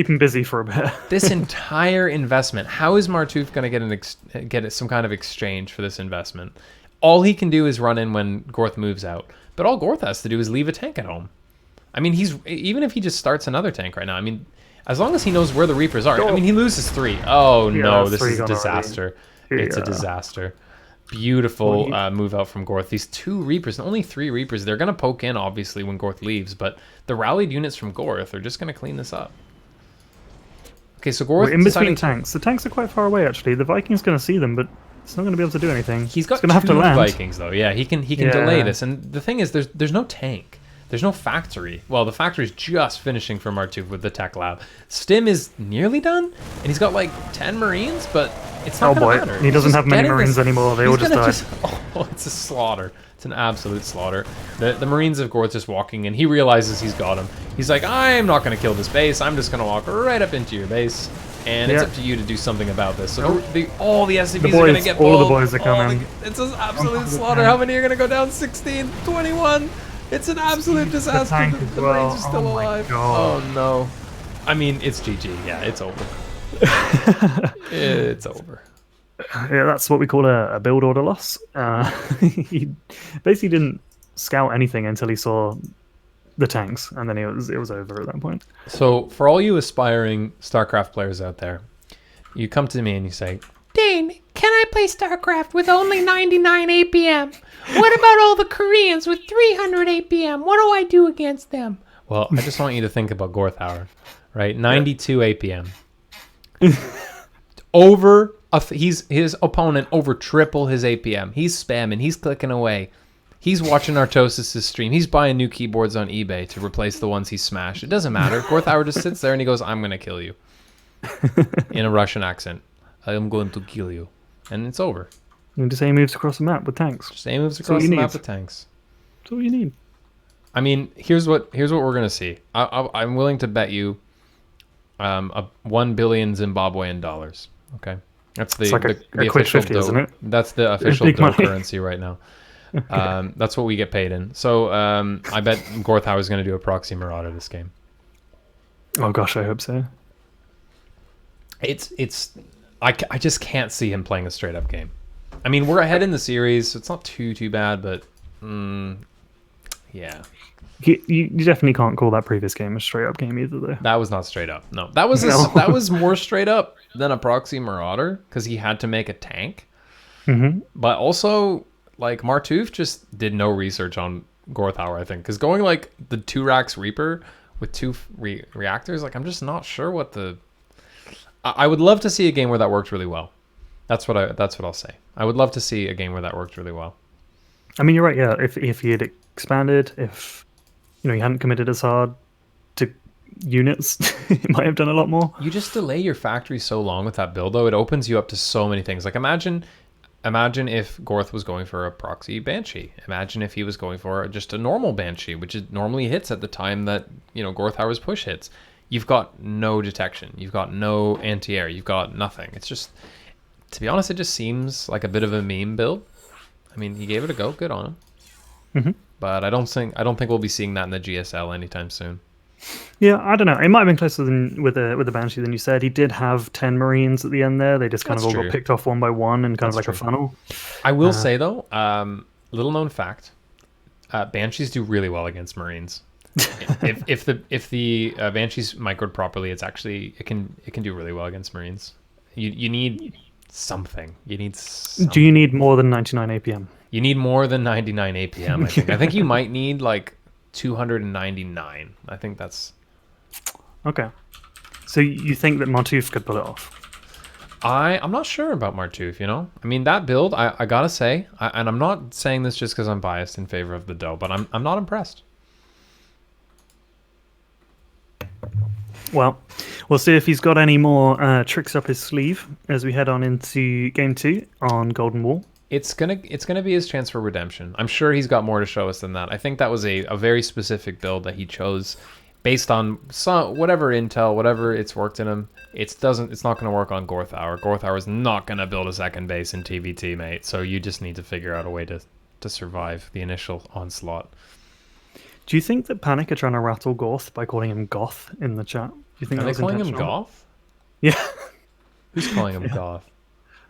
him busy for a bit. This entire investment, how is Martooth going to get some kind of exchange for this investment? All he can do is run in when Gorth moves out. But all Gorth has to do is leave a tank at home. I mean, even if he just starts another tank right now, I mean, as long as he knows where the Reapers are. I mean, he loses 3. Oh, no, this is a disaster. It's a disaster. Beautiful move out from Gorth. These 2 Reapers, and only 3 Reapers. They're going to poke in, obviously, when Gorth leaves, but the rallied units from Gorth are just going to clean this up. Okay, so We're Gorth in between deciding tanks. The tanks are quite far away, actually. The Viking's going to see them, but it's not going to be able to do anything. he's got going to have to two land. Vikings though. Yeah, he can Yeah. delay this. And the thing is, there's no tank. There's no factory. Well, the factory's just finishing for Martuf with the tech lab. Stim is nearly done, and he's got like 10 Marines, but it's not gonna matter. He He's doesn't just have many getting Marines this- anymore. They he's all just gonna died. Oh, it's a slaughter. It's an absolute slaughter. The Marines of Gorth just walking in. He realizes he's got him. He's like, I'm not gonna kill this base. I'm just gonna walk right up into your base. And it's Yeah. up to you to do something about this. So all the SCVs The are going to boys- get all the pulled. boys are coming. It's an absolute the slaughter. tank. How many are going to go down? 16, 21. It's an absolute disaster. tank The as Marines well. are still Oh my alive. God. Oh no. I mean, it's GG. Yeah, it's over. It's over. Yeah, that's what we call a build order loss. He basically didn't scout anything until he saw the tanks, and then it was over at that point. So, for all you aspiring StarCraft players out there, you come to me and you say, Dane, can I play StarCraft with only 99 APM? What about all the Koreans with 300 APM? What do I do against them? well, I just want you to think about Gorthauer, right? 92 APM. His opponent over triple his APM. He's spamming. He's clicking away. He's watching Artosis' stream. He's buying new keyboards on eBay to replace the ones he smashed. It doesn't matter. Gorthauer just sits there and he goes, I'm going to kill you. In a Russian accent. I am going to kill you. And it's over. You just say he moves across the map with tanks. Just aim moves all across you the map need. with tanks. That's all you need. I mean, here's what we're going to see. I'm willing to bet you 1 billion Zimbabwean dollars. Okay? That's the, It's like the a quick official 50, DOH. isn't it? That's the official big DOH money. currency right now. That's what we get paid in. So I bet Gorthauer is going to do a proxy Marauder this game. Oh gosh, I hope so. I just can't see him playing a straight up game. I mean, we're ahead in the series, so it's not too bad, but yeah, You definitely can't call that previous game a straight up game either, though. that was not straight up. No, that was No. that was more straight up than a proxy Marauder because he had to make a tank. Mm-hmm. But also, like, Martuf just did no research on Gorthauer, I think, because going like the 2-Rax Reaper with 2 reactors, like, I'm just not sure what the. I would love to see a game where that worked really well. That's what I'll say. I would love to see a game where that worked really well. I mean, you're right. Yeah, if he had expanded, if he hadn't committed as hard to units, he might have done a lot more. You just delay your factory so long with that build, though. It opens you up to so many things. Like, imagine if Gorth was going for a proxy Banshee. Imagine if he was going for just a normal Banshee, which is normally hits at the time that Gorthauer's push hits. You've got no detection. You've got no anti-air. You've got nothing. It's just, to be honest, it just seems like a bit of a meme build. I mean, he gave it a go. Good on him. Mm-hmm. But I don't think we'll be seeing that in the GSL anytime soon. Yeah, I don't know. It might have been closer than with the Banshee than you said. He did have 10 Marines at the end there. They just kind That's of all true. got picked off one by one and kind of That's like true. a funnel. I will say though, little known fact: Banshees do really well against Marines. if the Banshees microed properly, it can do really well against Marines. You need something. Do you need more than 99 APM? You need more than 99 APM. I think. I think you might need like 299. I think that's. Okay. So you think that Martuf could pull it off? I'm not sure about Martuf, I mean, that build, I gotta say, and I'm not saying this just because I'm biased in favor of the DOH, but I'm not impressed. Well, we'll see if he's got any more tricks up his sleeve as we head on into Game 2 on Golden Wall. It's gonna be his chance for redemption. I'm sure he's got more to show us than that. I think that was a very specific build that he chose based on whatever intel, whatever it's worked in him. It's not going to work on Gorthauer. Gorthauer is not going to build a second base in TVT, mate. So you just need to figure out a way to survive the initial onslaught. Do you think that Panic are trying to rattle Gorth by calling him Goth in the chat? Do you think Are that they was calling him intentional? Goth? Yeah. Who's calling him Goth?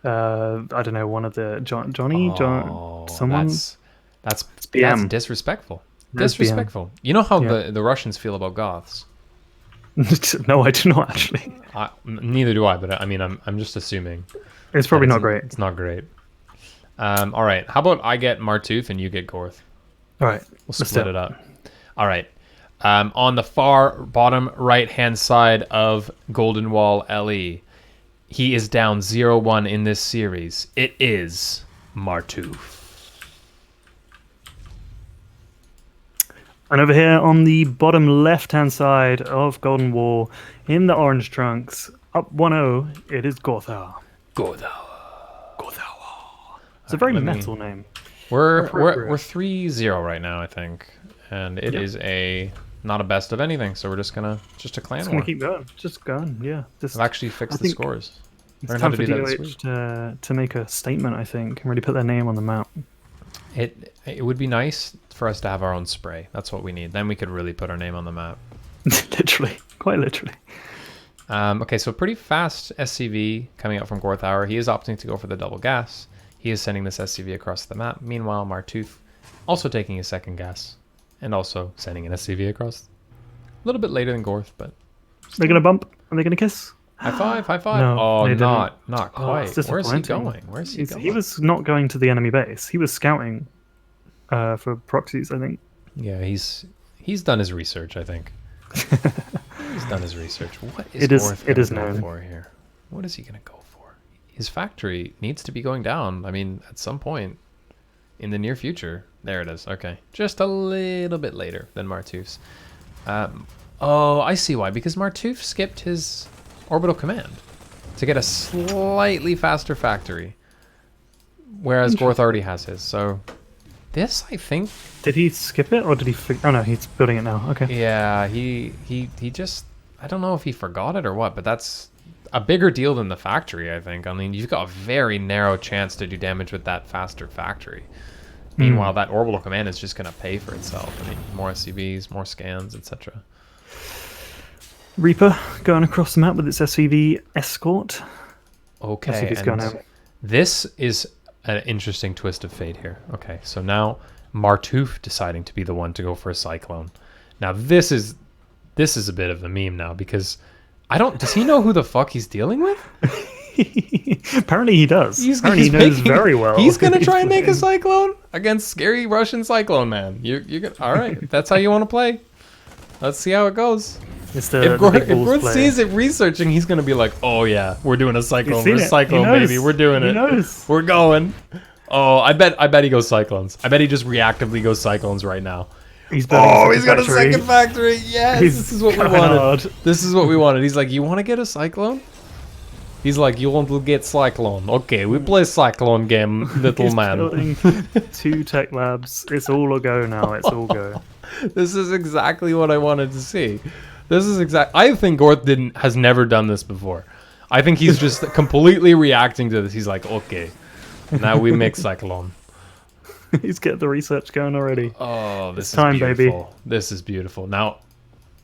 I don't know, one of the Johnny, Oh, someone. that's BM. disrespectful. That's Disrespectful. You know how Yeah. the Russians feel about Goths? No, I do not actually. Neither do I, but I mean, I'm just assuming. It's probably that not great. It's not great. All right. How about I get Martuf and you get Gorth? All right, We'll let's split do it up. All right. On the far bottom right-hand side of Golden Wall LE, he is down 0-1 in this series. It is Martouf. And over here on the bottom left-hand side of Golden Wall, in the orange trunks, up 1-0, it is Gorthar. Gorthar. It's a very let me- metal name. We're Appropriate. 3-0 right now, I think, and it is a not a best of anything. So we're just a clan Just war. gonna keep going. Just going, yeah. Just, I've actually fixed I the think scores. it's Learn how time to for do that this week. DOH to make a statement, I think, and really put their name on the map. It would be nice for us to have our own spray. That's what we need. Then we could really put our name on the map. Literally, quite literally. Okay, so pretty fast SCV coming out from Gorthauer. He is opting to go for the double gas. He is sending this SCV across the map. Meanwhile, Martouf also taking his second gas and also sending an SCV across. A little bit later than Gorth, but They're gonna bump. Are they gonna kiss? high five, high five. No, Oh, they didn't. not Oh, quite. it's Where's he disappointing. going? Where's he going? He was not going to the enemy base. He was scouting for proxies, I think. Yeah, he's done his research, I think. He's done his research. What is It is- Gorth it is gonna go known. for here? What is he gonna go for? His factory needs to be going down. I mean, at some point in the near future. There it is. Okay, just a little bit later than Martouf's. Oh, I see why. Because Martouf skipped his orbital command to get a slightly faster factory, whereas Gorth already has his. So this, I think, Did he skip it, or did he? Oh no, he's building it now. Okay. yeah, he just, I don't know if he forgot it or what, but that's a bigger deal than the factory, I think. I mean, you've got a very narrow chance to do damage with that faster factory. Meanwhile, that orbital command is just going to pay for itself. I mean, more SCVs, more scans, etc. Reaper going across the map with its SCV escort. Okay, Let's see if he's and gone out. this is an interesting twist of fate here. Okay, so now Martouf deciding to be the one to go for a cyclone. Now this is a bit of a meme now, because does he know who the fuck he's dealing with? Apparently he does. Apparently he knows very well. He's gonna try and make a playing. cyclone against scary Russian cyclone man. You're gonna, all right. If that's how you want to play. Let's see how it goes. It's the If Gorth big balls play. sees it researching, he's gonna be like, "Oh yeah, we're doing a cyclone. seen We're it. cyclone, He knows. baby. We're doing He it. knows. We're going." Oh, I bet he goes cyclones. I bet he just reactively goes cyclones right now. He's building Oh, a he's got a factory. second factory. Yes, He's this is what we going wanted. hard. This is what we wanted. He's like, "You want to get a cyclone?" He's like, "You want to get cyclone? Okay, we play cyclone game, little He's man." building 2 tech labs. It's all a go now. It's all go. This is exactly what I wanted to see. This is I think Gorth has never done this before. I think he's just completely reacting to this. He's like, "Okay, now we make cyclone." He's getting the research going already. Oh, this It's is time, baby. beautiful. This is beautiful. Now,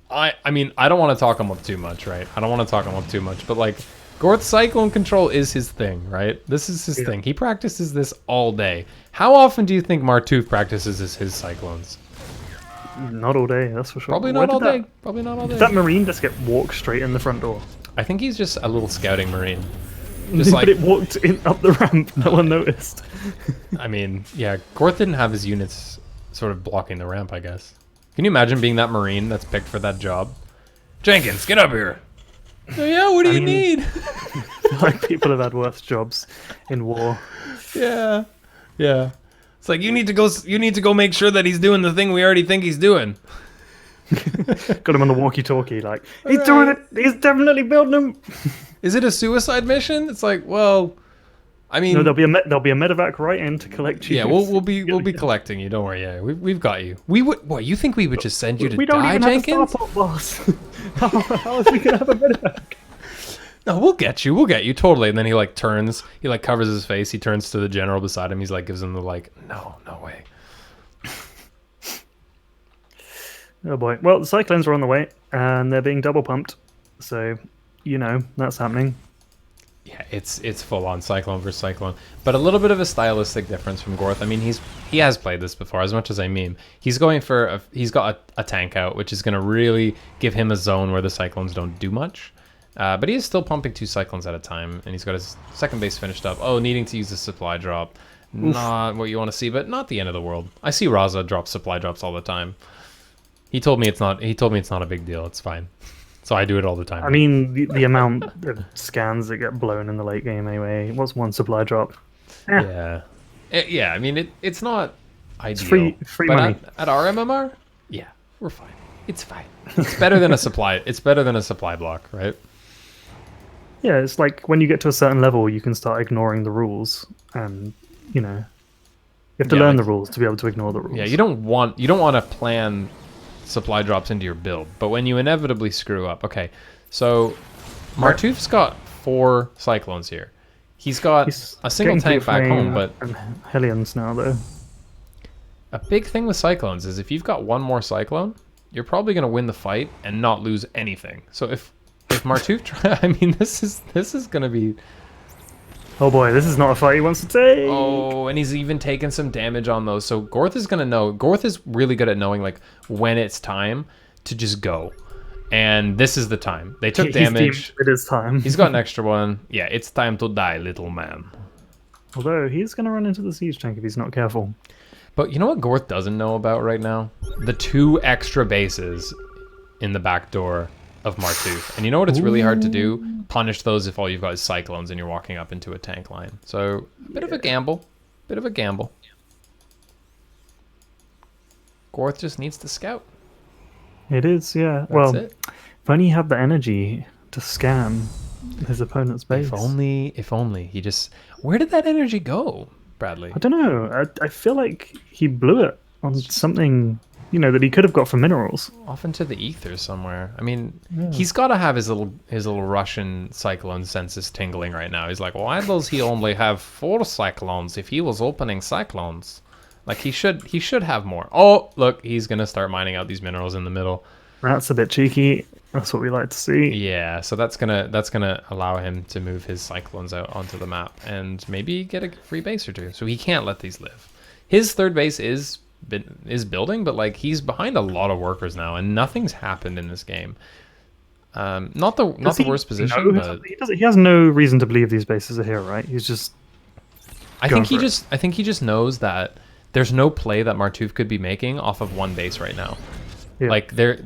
I mean, I don't want to talk him up too much, right? I don't want to talk him up too much, but like, Gorth's cyclone control is his thing, right? This is his thing. He practices this all day. How often do you think Martouf practices his cyclones? Not all day, that's for sure. Probably Where not did all that- day. Probably not all day. Did that Marine just get walked straight in the front door? I think he's just a little scouting marine. But Just like, it walked up the ramp. No one noticed. I mean, yeah, Gorth didn't have his units sort of blocking the ramp, I guess. Can you imagine being that marine that's picked for that job? Jenkins, get up here. Oh, yeah, what do you mean- need? Like, people have had worse jobs in war. Yeah, yeah. It's like, you need to go make sure that he's doing the thing we already think he's doing. Got him on the walkie-talkie, like, he's doing it! He's definitely building them! Is it a suicide mission? It's like, well, I mean, No, there'll be a medevac right in to collect you. yeah, we'll be collecting you. Don't worry. Yeah, we've got you. We would. What, you think we would just send you to We don't die, even Jenkins? have a starport, boss. How is we gonna have a medevac? No, we'll get you. We'll get you totally. And then he like turns. He like covers his face. He turns to the general beside him. He's like, gives him the like, no way. Oh boy. Well, the cyclones are on the way, and they're being double pumped. So, you know, that's happening. Yeah, it's full on cyclone versus cyclone, but a little bit of a stylistic difference from Gorth. I mean, he has played this before. As much as I meme, he's going for he's got a tank out, which is going to really give him a zone where the cyclones don't do much. But he is still pumping 2 cyclones at a time, and he's got his second base finished up. Oh, needing to use a supply drop, not what you want to see, but not the end of the world. I see Raza drop supply drops all the time. He told me it's not. He told me it's not a big deal. It's fine. So I do it all the time. I mean, the amount of scans that get blown in the late game anyway. What's one supply drop? Yeah, yeah. I mean, it's not ideal. Free but money. at our MMR, yeah, we're fine. It's fine. It's better than a supply. It's better than a supply block, right? Yeah, it's like when you get to a certain level, you can start ignoring the rules, and you have to learn the rules to be able to ignore the rules. Yeah, you don't want to plan supply drops into your build, but when you inevitably screw up, okay. So Martouf's got 4 cyclones here. He's got a single tank back home, but and Hellions now though. a big thing with cyclones is if you've got one more cyclone, you're probably going to win the fight and not lose anything. So if Martouf I mean, this is going to be... Oh boy, this is not a fight he wants to take. Oh, and he's even taken some damage on those. So Gorth is going to know. Gorth is really good at knowing like when it's time to just go. And this is the time. They took damage. It is time. He's got an extra one. Yeah, it's time to die, little man. Although he's going to run into the siege tank if he's not careful. But you know what Gorth doesn't know about right now? The 2 extra bases in the back door of Martouf. And you know what it's really hard to do? Punish those if all you've got is cyclones and you're walking up into a tank line. So, a bit of a gamble. Bit of a gamble. Gorth just needs to scout. It is, yeah. That's it. If only he had the energy to scan his opponent's base. If only. He just... Where did that energy go, Bradley? I don't know. I feel like he blew it on something... that he could have got from minerals. Off into the ether somewhere. I mean, he's got to have his little Russian cyclone senses tingling right now. He's like, why does he only have 4 cyclones if he was opening cyclones? Like, he should have more. Oh, look, he's going to start mining out these minerals in the middle. That's a bit cheeky. That's what we like to see. Yeah, so that's gonna allow him to move his cyclones out onto the map and maybe get a free base or 2. So he can't let these live. His 3rd base is building, but like he's behind a lot of workers now, and nothing's happened in this game. Not the worst position, but he has no reason to believe these bases are here, right? He's just. I think he just knows that there's no play that Martouf could be making off of 1 base right now. Yeah.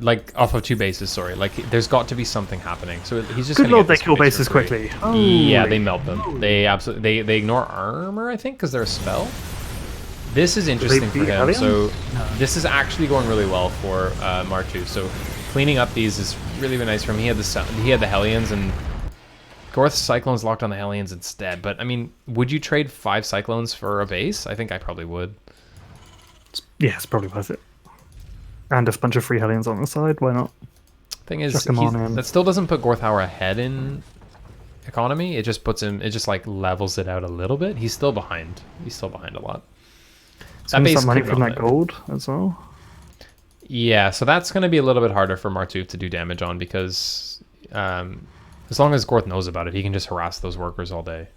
Like off of 2 bases. Sorry, like there's got to be something happening. So he's just. Good gonna lord, get they kill bases quickly. Yeah, they melt them. They absolutely they ignore armor, I think, because they're a spell. This is interesting for him. So this is actually going really well for Martouf. So cleaning up these is really nice for him. He had the Hellions, and Gorth's Cyclones locked on the Hellions instead. But I mean, would you trade 5 Cyclones for a base? I think I probably would. Yeah, it's probably worth it. And a bunch of free Hellions on the side. Why not? Thing is, that still doesn't put Gorthauer ahead in economy. It just puts him. It just like levels it out a little bit. He's still behind. He's still behind a lot. That base money from that gold as well. Yeah, so that's going to be a little bit harder for Martouf to do damage on because as long as Gorth knows about it, he can just harass those workers all day.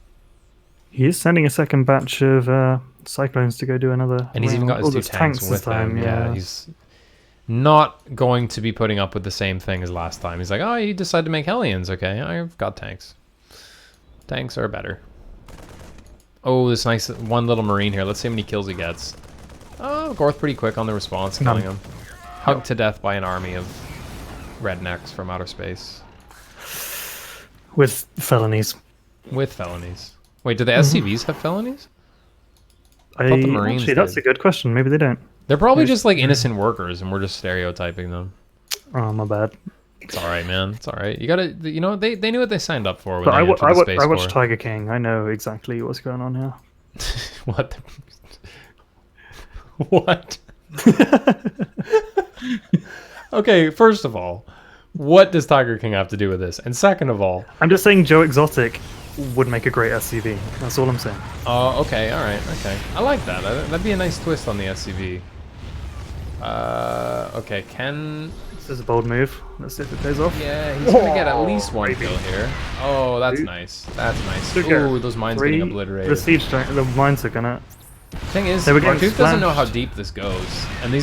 He is sending a second batch of Cyclones to go do another. And he's even got his 2 tanks with him. Yeah, he's not going to be putting up with the same thing as last time. He's like, oh, you decided to make Hellions. Okay, I've got tanks. Tanks are better. Oh, this nice 1 little Marine here. Let's see how many kills he gets. Oh, Gorth pretty quick on the response, killing him. Hugged to death by an army of rednecks from outer space. With felonies. With felonies. Wait, do the SCVs have felonies? I thought the Marines actually, that's did. a good question. Maybe they don't. They're probably just like innocent workers, and we're just stereotyping them. Oh, my bad. It's all right, man. It's all right. You gotta, they knew what they signed up for when But they entered the Space I watched Corps. Tiger King. I know exactly what's going on here. What? What? Okay, first of all, what does Tiger King have to do with this? And second of all, I'm just saying Joe Exotic would make a great SCV. That's all I'm saying. oh, okay, all right, okay. I like that. That'd be a nice twist on the SCV. Okay, Ken. This is a bold move. Let's see if it pays off. Yeah, he's gonna get at least 1 kill here. Oh, that's nice. That's nice. Ooh, those mines getting obliterated. The siege tank, the mines are gonna. Thing is, They were getting Martouf doesn't know how splashed. deep this goes, and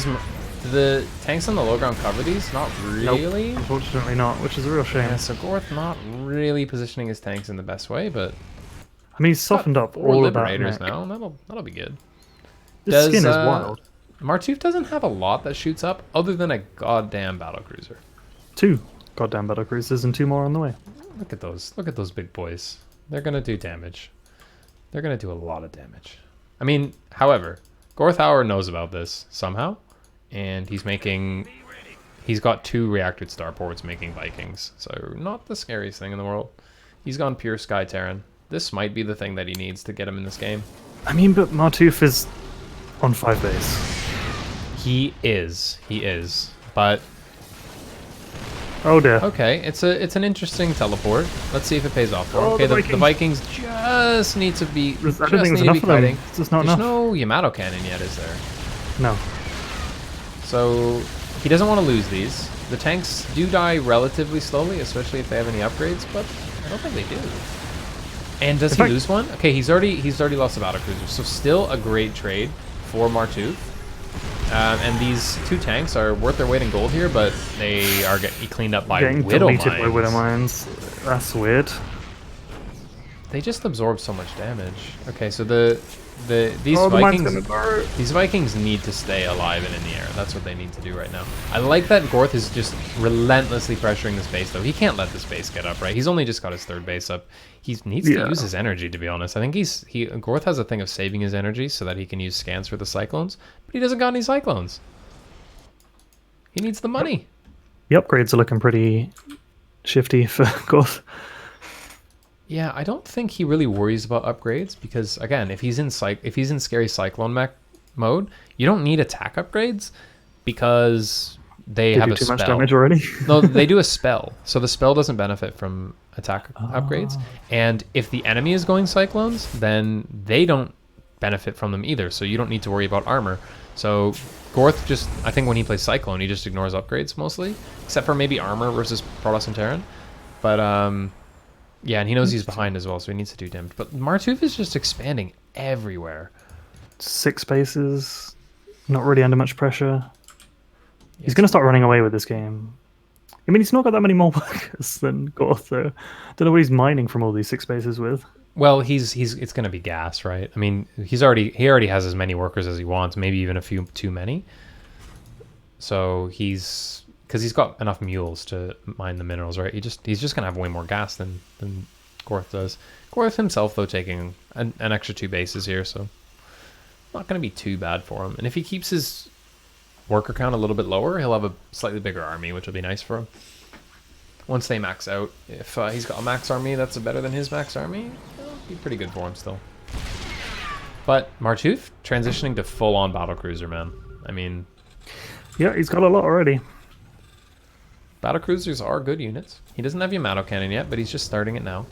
the tanks on the low ground cover these. Not really. Nope, unfortunately not, which is a real shame. Yeah, so Gorth not really positioning his tanks in the best way, but I mean, he's softened up 4 all of that liberators neck. now. That'll be good. This skin is wild. Martuf doesn't have a lot that shoots up other than a goddamn battlecruiser. 2 goddamn battlecruisers and 2 more on the way. Look at those. Look at those big boys. They're going to do damage. They're going to do a lot of damage. I mean, however, Gorthauer knows about this somehow, and he's got 2 reactored starports making Vikings, so not the scariest thing in the world. He's gone pure Sky Terran. This might be the thing that he needs to get him in this game. I mean, but Martuf is on 5 base. He is, but Oh dear. okay, it's an interesting teleport. Let's see if it pays off for him. Oh, Okay, the the Vikings just need to be I don't think there's enough of them. It's just not There's enough. no Yamato cannon yet, is there? No. So he doesn't want to lose these. The tanks do die relatively slowly, especially if they have any upgrades, but I don't think they do. And does he lose one? Okay, he's already lost a battlecruiser, so still a great trade for Martuf. And these 2 tanks are worth their weight in gold here, but they are getting cleaned up by Getting Widow deleted by Mines. Widow Mines. That's weird. They just absorb so much damage. Okay, so these Oh, the mine's gonna Vikings burn. these Vikings need to stay alive and in the air. That's what they need to do right now. I like that Gorth is just relentlessly pressuring this base though. He can't let this base get up, right? He's only just got his 3rd base up. He needs to use his energy, to be honest. I think Gorth has a thing of saving his energy so that he can use scans for the cyclones, but he doesn't got any cyclones. He needs the money. The upgrades are looking pretty shifty for Goth. Yeah, I don't think he really worries about upgrades because again, if he's in scary cyclone mech mode, you don't need attack upgrades because they have do a too spell. much damage already. No, they do a spell, so the spell doesn't benefit from attack upgrades. And if the enemy is going cyclones, then they don't benefit from them either. So you don't need to worry about armor. So Gorth just, I think when he plays cyclone, he just ignores upgrades mostly, except for maybe armor versus Protoss and Terran. But yeah, and he knows he's behind as well, so he needs to do damage. But Martuf is just expanding everywhere. 6 bases, not really under much pressure. He's going to start running away with this game. I mean, he's not got that many more workers than Goth, though. Don't know what he's mining from all these 6 bases with. Well, it's going to be gas, right? I mean, he already has as many workers as he wants, maybe even a few too many. So because he's got enough mules to mine the minerals, right? He's just gonna have way more gas than Gorth does. Gorth himself, though, taking an extra 2 bases here, so not gonna be too bad for him. And if he keeps his worker count a little bit lower, he'll have a slightly bigger army, which will be nice for him. Once they max out, if he's got a max army that's better than his max army, it'll be pretty good for him still. But Martuf transitioning to full-on battlecruiser, man. I mean, Yeah, he's got a lot already. battlecruisers are good units. He doesn't have Yamato cannon yet, but he's just starting it now.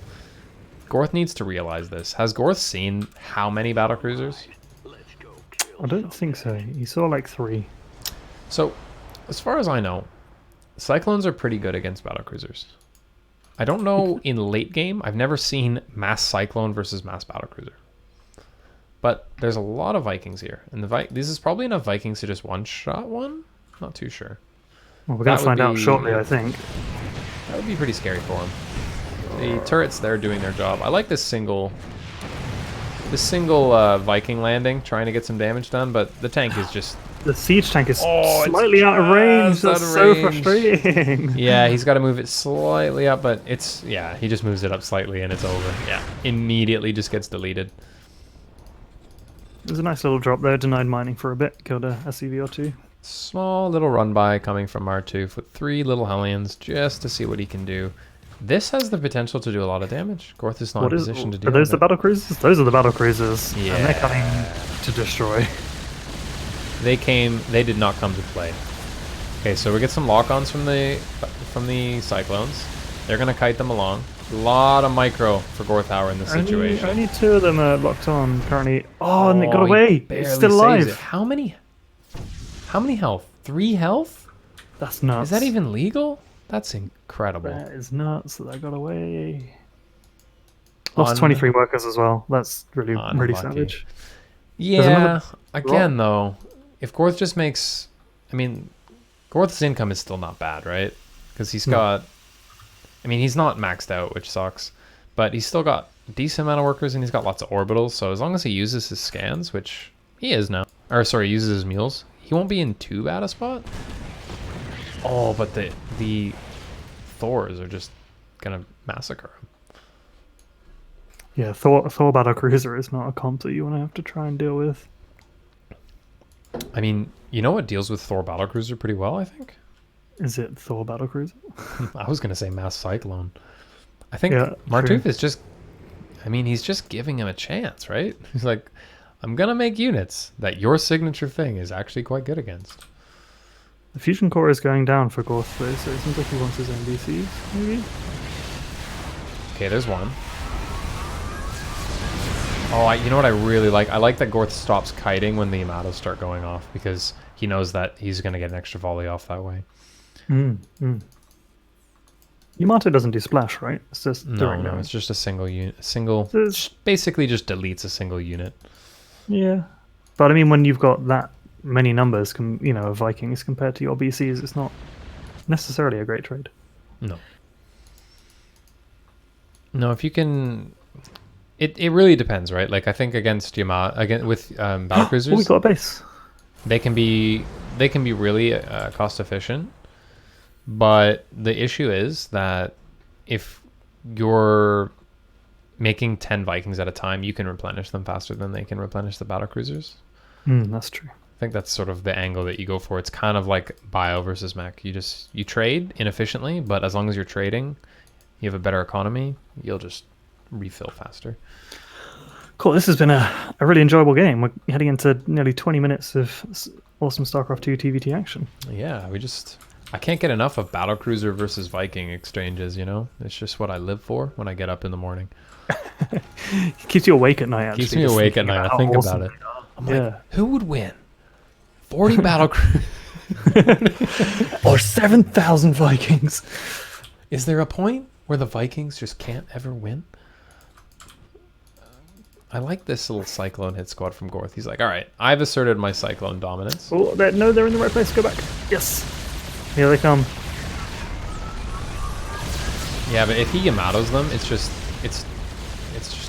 Gorth needs to realize this. Has Gorth seen how many battlecruisers? I don't think so. He saw like 3. So, as far as I know, Cyclones are pretty good against battlecruisers. I don't know in late game. I've never seen mass Cyclone versus mass battlecruiser. But there's a lot of Vikings here, and this is probably enough Vikings to just one-shot one. Not too sure. Well, we're going That to would find out be- shortly, I think. That would be pretty scary for him. The turrets there doing their job. I like this single Viking landing, trying to get some damage done, but the tank is just... The siege tank is Oh, it's slightly out of range. just out That's of so range. frustrating. Yeah, he's got to move it slightly up, but he just moves it up slightly and it's over. Yeah, immediately just gets deleted. There's a nice little drop there. Denied mining for a bit. Killed a SCV or 2. Small little run by coming from Martuf with 3 little Hellions just to see what he can do. This has the potential to do a lot of damage. Gorth is not in position to do Are those the it. battle cruisers? Those are the battle cruisers. Yeah. And they're coming to destroy. They did not come to play. Okay, so we get some lock-ons from the Cyclones. They're gonna kite them along. A lot of micro for Gorthauer in this situation. Only 2 of them are locked on currently. Oh, and it got he away. barely It's still saves alive. it. How many health? 3 health? That's nuts. Is that even legal? That's incredible. That is nuts that got away. Lost Un- 23 workers as well. That's really Unlucky. savage. Yeah, another again though, if Gorth just makes... I mean, Gorth's income is still not bad, right? Because he's got... I mean, he's not maxed out, which sucks. But he's still got a decent amount of workers and he's got lots of orbitals. So as long as he uses his scans, which he is now... Or sorry, uses his mules. he won't be in too bad a spot. Oh, but the Thors are just gonna massacre him. Yeah, Thor Battlecruiser is not a comp that you want to have to try and deal with. I mean, you know what deals with Thor Battlecruiser pretty well, I think? Is it Thor Battlecruiser? I was going to say Mass Cyclone. I think Yeah, Martouf true. is just... I mean, he's just giving him a chance, right? He's like, I'm going to make units that your signature thing is actually quite good against. The Fusion Core is going down for Gorth though, so it seems like he wants his own DCs, maybe? Okay, there's one. Oh, you know what I really like? I like that Gorth stops kiting when the Yamatos start going off, because he knows that he's going to get an extra volley off that way. Yamato doesn't do splash, right? It's just No, direct no, damage. it's just a single unit. Basically just deletes a single unit. Yeah. But I mean, when you've got that many numbers, of Vikings compared to your BCs, it's not necessarily a great trade. No. No, if you can... It really depends, right? Like, I think against Yamato, with battlecruisers, Oh, we got a base. they can be really cost efficient. But the issue is that if you're making 10 Vikings at a time, you can replenish them faster than they can replenish the battlecruisers. That's true. I think that's sort of the angle that you go for. It's kind of like bio versus mech. You trade inefficiently, but as long as you're trading, you have a better economy, you'll just refill faster. Cool. This has been a really enjoyable game. We're heading into nearly 20 minutes of awesome StarCraft 2 TVT action. Yeah, I can't get enough of battlecruiser versus Viking exchanges, It's just what I live for when I get up in the morning. It keeps you awake at night, actually. Keeps me just awake at thinking night. I how think awesome about it. they are. I'm Yeah. like, who would win? 40 battlecruisers? Or 7,000 Vikings. Is there a point where the Vikings just can't ever win? I like this little Cyclone hit squad from Gorth. He's like, all right, I've asserted my Cyclone dominance. Oh, no, they're in the right place. Go back. Yes. Here they come. Yeah, but if he Yamatos them, it's just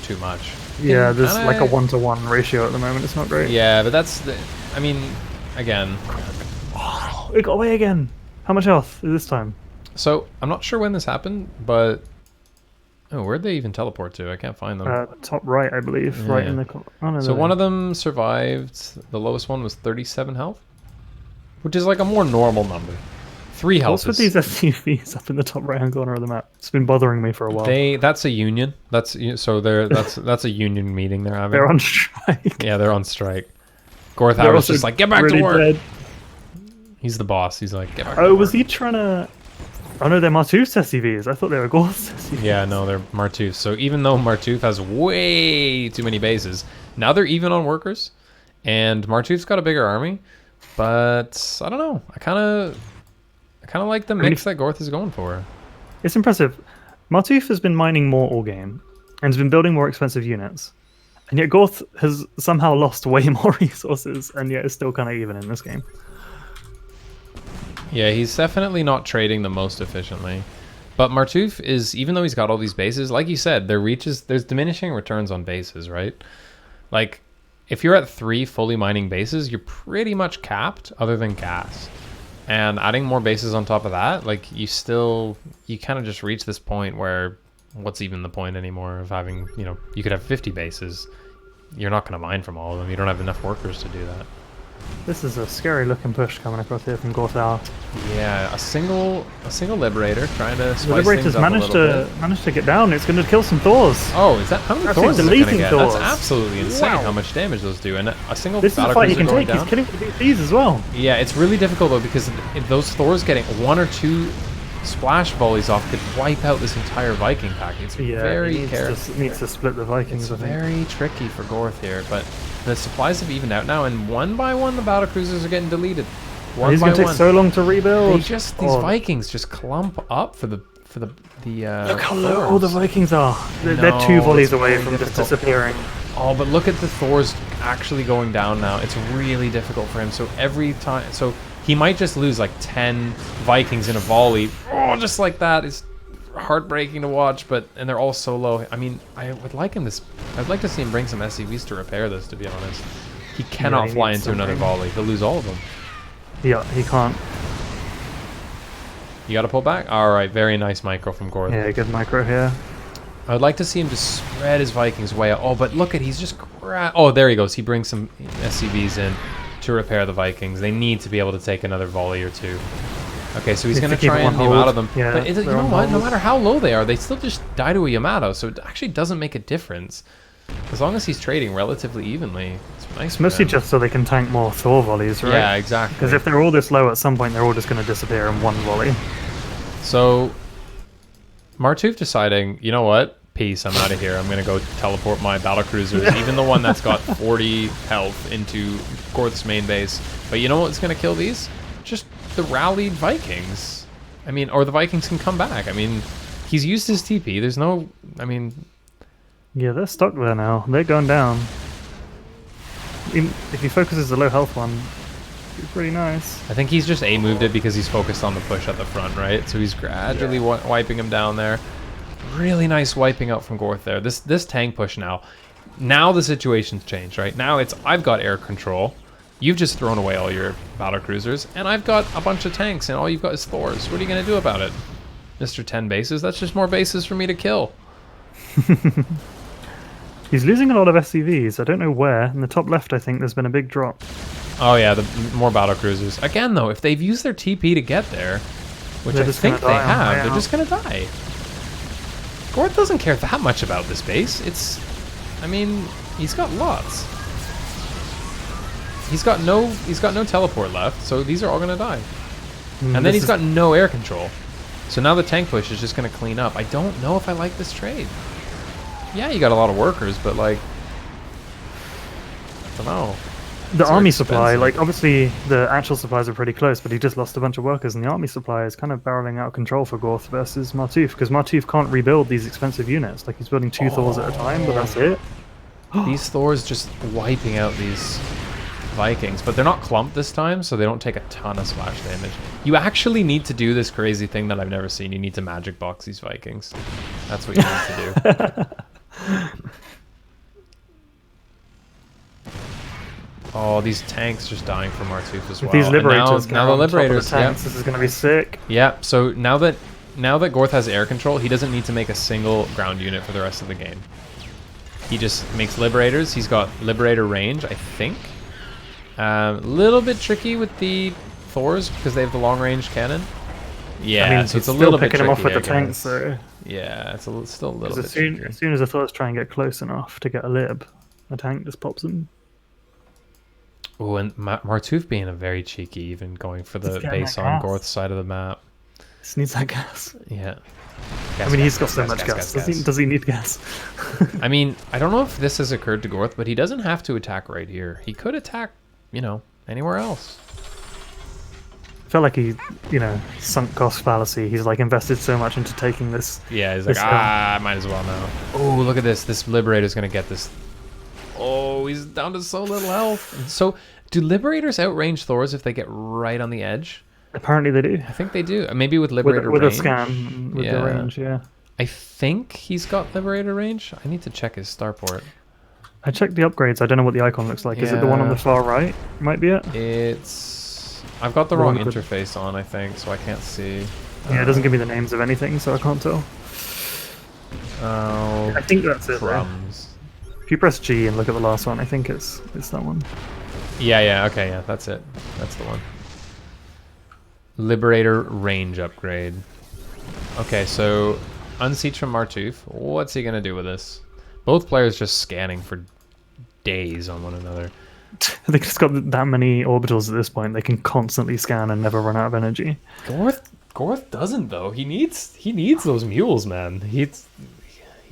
too much. Yeah, there's kinda- like a 1-to-1 ratio at the moment. It's not great. Yeah, but I mean, again, It got away again. How much health is this time? so I'm not sure when this happened, but where'd they even teleport to? I can't find them. Top right, I believe. Yeah, right yeah. in the... Oh, no, So one of them survived. The lowest one was 37 health, which is like a more normal number. 3 health. What's with these SUVs up in the top right-hand corner of the map? It's been bothering me for a while. That's a union. That's a union meeting they're having. They're on strike. Yeah, they're on strike. Gorth They're was also just like, get back really to work. dead. He's the boss. He's like, get back. Oh, to was work. he trying to... Oh no, they're Martouf's SUVs. I thought they were Gorth's SUVs. Yeah, no, they're Martouf. So even though Martouf has way too many bases, now they're even on workers, and Martouf's got a bigger army. But I don't know. I kind of like the mix that Gorth is going for. It's impressive. Martouf has been mining more all game, and has been building more expensive units. And yet Gorth has somehow lost way more resources, and yet is still kind of even in this game. Yeah, he's definitely not trading the most efficiently. But Martouf is, even though he's got all these bases, like you said, there's diminishing returns on bases, right? Like, if you're at 3 fully mining bases, you're pretty much capped other than gas. And adding more bases on top of that, like, you kind of just reach this point where what's even the point anymore of having, you could have 50 bases. You're not going to mine from all of them. You don't have enough workers to do that. This is a scary looking push coming across here from Gorthal. Yeah, a single Liberator trying to The spice Liberator's things up managed a little bit. managed to get down. It's going to kill some Thors. Oh, is that how many That's Thors is it deleting gonna get? Thors. That's absolutely insane Wow. how much damage those do. And a single This is a fight he battlecruiser can going take. down. He's killing these as well. Yeah, it's really difficult though because if those Thors getting 1 or 2 splash volleys off could wipe out this entire Viking pack. It's Yeah, very he needs to split the Vikings. It's I think. very tricky for Gorth here, but the supplies have evened out now, and one by one the battlecruisers are getting deleted. One He's by going to take one. so long to rebuild. These Oh, Vikings just clump up for the Look how low Thors. all the Vikings are. They're 2 No, volleys it's away really from just difficult. disappearing. Oh, but look at the Thors actually going down now. It's really difficult for him. So every time, he might just lose like 10 Vikings in a volley. Oh, just like that. It's heartbreaking to watch, and they're all so low. I mean, I'd like to see him bring some SCVs to repair this, to be honest. He cannot he fly needs into another something. volley. He'll lose all of them. Yeah, he can't. You got to pull back? Alright, very nice micro from Gorth. Yeah, good micro here. I would like to see him just spread his Vikings way out. Oh, but look at, he's just... Oh, there he goes. He brings some SCVs in to repair the Vikings. They need to be able to take another volley or two. Okay, so he's going to try and Yamato them. Yeah, but you know what? No matter how low they are, they still just die to a Yamato, so it actually doesn't make a difference. As long as he's trading relatively evenly, it's nice. It's mostly just so they can tank more Thor volleys, right? Yeah, exactly. Because if they're all this low, at some point they're all just going to disappear in one volley. So, Martuf deciding, you know what? Peace, I'm out of here. I'm going to go teleport my battlecruisers, even the one that's got 40 health, into Gorth's main base. But you know what's going to kill these? Just the rallied Vikings. I mean, or the Vikings can come back. I mean, he's used his TP. There's no... I mean... Yeah, they're stuck there now. They're going down. If he focuses the low health one, it'd be pretty nice. I think he's just A-moved it because he's focused on the push at the front, right? So he's gradually wiping him down there. Really nice wiping out from Gorth there. This tank push now. Now the situation's changed, right? Now it's, I've got air control. You've just thrown away all your battlecruisers, and I've got a bunch of tanks, and all you've got is Thors. What are you going to do about it? Mr. 10 bases? That's just more bases for me to kill. He's losing a lot of SCVs. I don't know where. In the top left, I think there's been a big drop. Oh yeah, the more battlecruisers. Again, though, if they've used their TP to get there, which I think they have, they're just going to die. Gorth doesn't care that much about this base. It's... I mean, he's got lots. He's got no teleport left, so these are all going to die. And then he's got no air control. So now the tank push is just going to clean up. I don't know if I like this trade. Yeah, you got a lot of workers, but like... I don't know. The army supply, like, obviously the actual supplies are pretty close, but he just lost a bunch of workers, and the army supply is kind of barreling out of control for Gorth versus Martuf, because Martuf can't rebuild these expensive units. Like, he's building 2 Thors at a time, but that's it. These Thors just wiping out these Vikings, but they're not clumped this time, so they don't take a ton of splash damage. You actually need to do this crazy thing that I've never seen. You need to magic box these Vikings. That's what you need to do. Oh, these tanks just dying from Martuf as well. These Liberators, now the Liberators, tanks, this is going to be sick. Yeah, so now that Gorth has air control, he doesn't need to make a single ground unit for the rest of the game. He just makes Liberators. He's got Liberator range, I think. A little bit tricky with the Thors because they have the long range cannon. Yeah, I mean, so it's a little bit picking tricky, him off with I the tanks, guess. though. Yeah, it's still a little bit tricky. As soon as the Thors try and get close enough to get a lib, the tank just pops him. Oh, and Martuf being a very cheeky, even going for the base on Gorth's side of the map. Just needs that gas. Yeah. I mean, he's got so much gas. Does he need gas? I mean, I don't know if this has occurred to Gorth, but he doesn't have to attack right here. He could attack, you know, anywhere else. I felt like he, you know, sunk cost fallacy. He's like invested so much into taking this. Yeah, he's like, I might as well now. Oh, look at this. This Liberator's going to get this. Oh, he's down to so little health. So, do Liberators outrange Thors if they get right on the edge? Apparently they do. I think they do. Maybe with Liberator range. With a scan, with the range, yeah. I think he's got Liberator range. I need to check his starport. I checked the upgrades. I don't know what the icon looks like. Is it the one on the far right? Might be it? It's... I've got the wrong interface on, I think, so I can't see. Yeah, it doesn't give me the names of anything, so I can't tell. Oh, I think that's it. Crumbs. If you press G and look at the last one, I think it's that one. Yeah, okay, yeah, that's it. That's the one. Liberator range upgrade. Okay, so unsiege from Martuf. What's he gonna do with this? Both players just scanning for days on one another. They just got that many orbitals at this point. They can constantly scan and never run out of energy. Gorth doesn't though. He needs those mules, man. He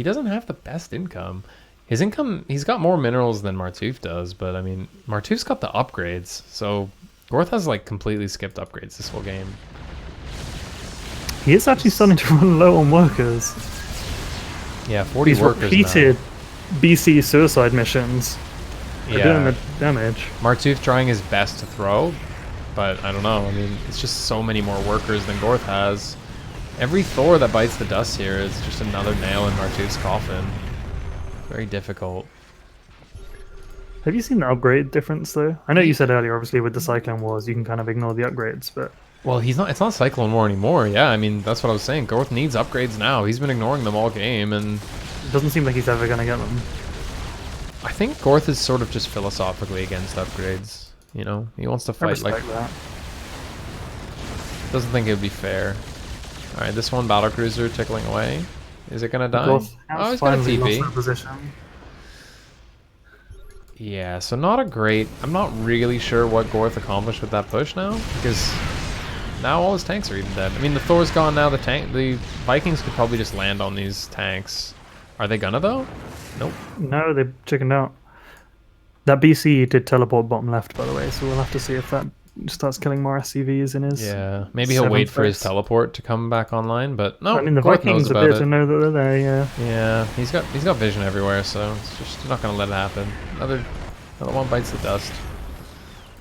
doesn't have the best income. His income, he's got more minerals than Martuf does, but I mean, Martuf's got the upgrades, so Gorth has like completely skipped upgrades this whole game. He is actually starting to run low on workers. Yeah, 40 He's workers repeated now. BC suicide missions. They're doing the damage. Martuf trying his best to throw, but I don't know. I mean, it's just so many more workers than Gorth has. Every Thor that bites the dust here is just another nail in Martuf's coffin. Very difficult. Have you seen the upgrade difference though? I know you said earlier, obviously, with the Cyclone Wars, you can kind of ignore the upgrades, but Well, he's not. It's not Cyclone War anymore. Yeah, I mean that's what I was saying. Gorth needs upgrades now. He's been ignoring them all game, and it doesn't seem like he's ever going to get them. I think Gorth is sort of just philosophically against upgrades. You know, he wants to I fight like. respect that. Doesn't think it would be fair. All right, this one battlecruiser tickling away. Is it gonna die? Gorth Oh, has he's got a finally lost TP. their position. Yeah, so not a great... I'm not really sure what Gorth accomplished with that push now, because now all his tanks are even dead. I mean, the Thor's gone now, the Vikings could probably just land on these tanks. Are they gonna, though? Nope. No, they chickened out. That BC did teleport bottom left, by the way, so we'll have to see if that starts killing more SCVs in his... Yeah, maybe he'll wait for his phase. teleport to come back online, but no, I mean, the Gorth knows Vikings about appear it. to know that they're there, yeah. Yeah, he's got vision everywhere, so it's just not gonna let it happen. Another one bites the dust.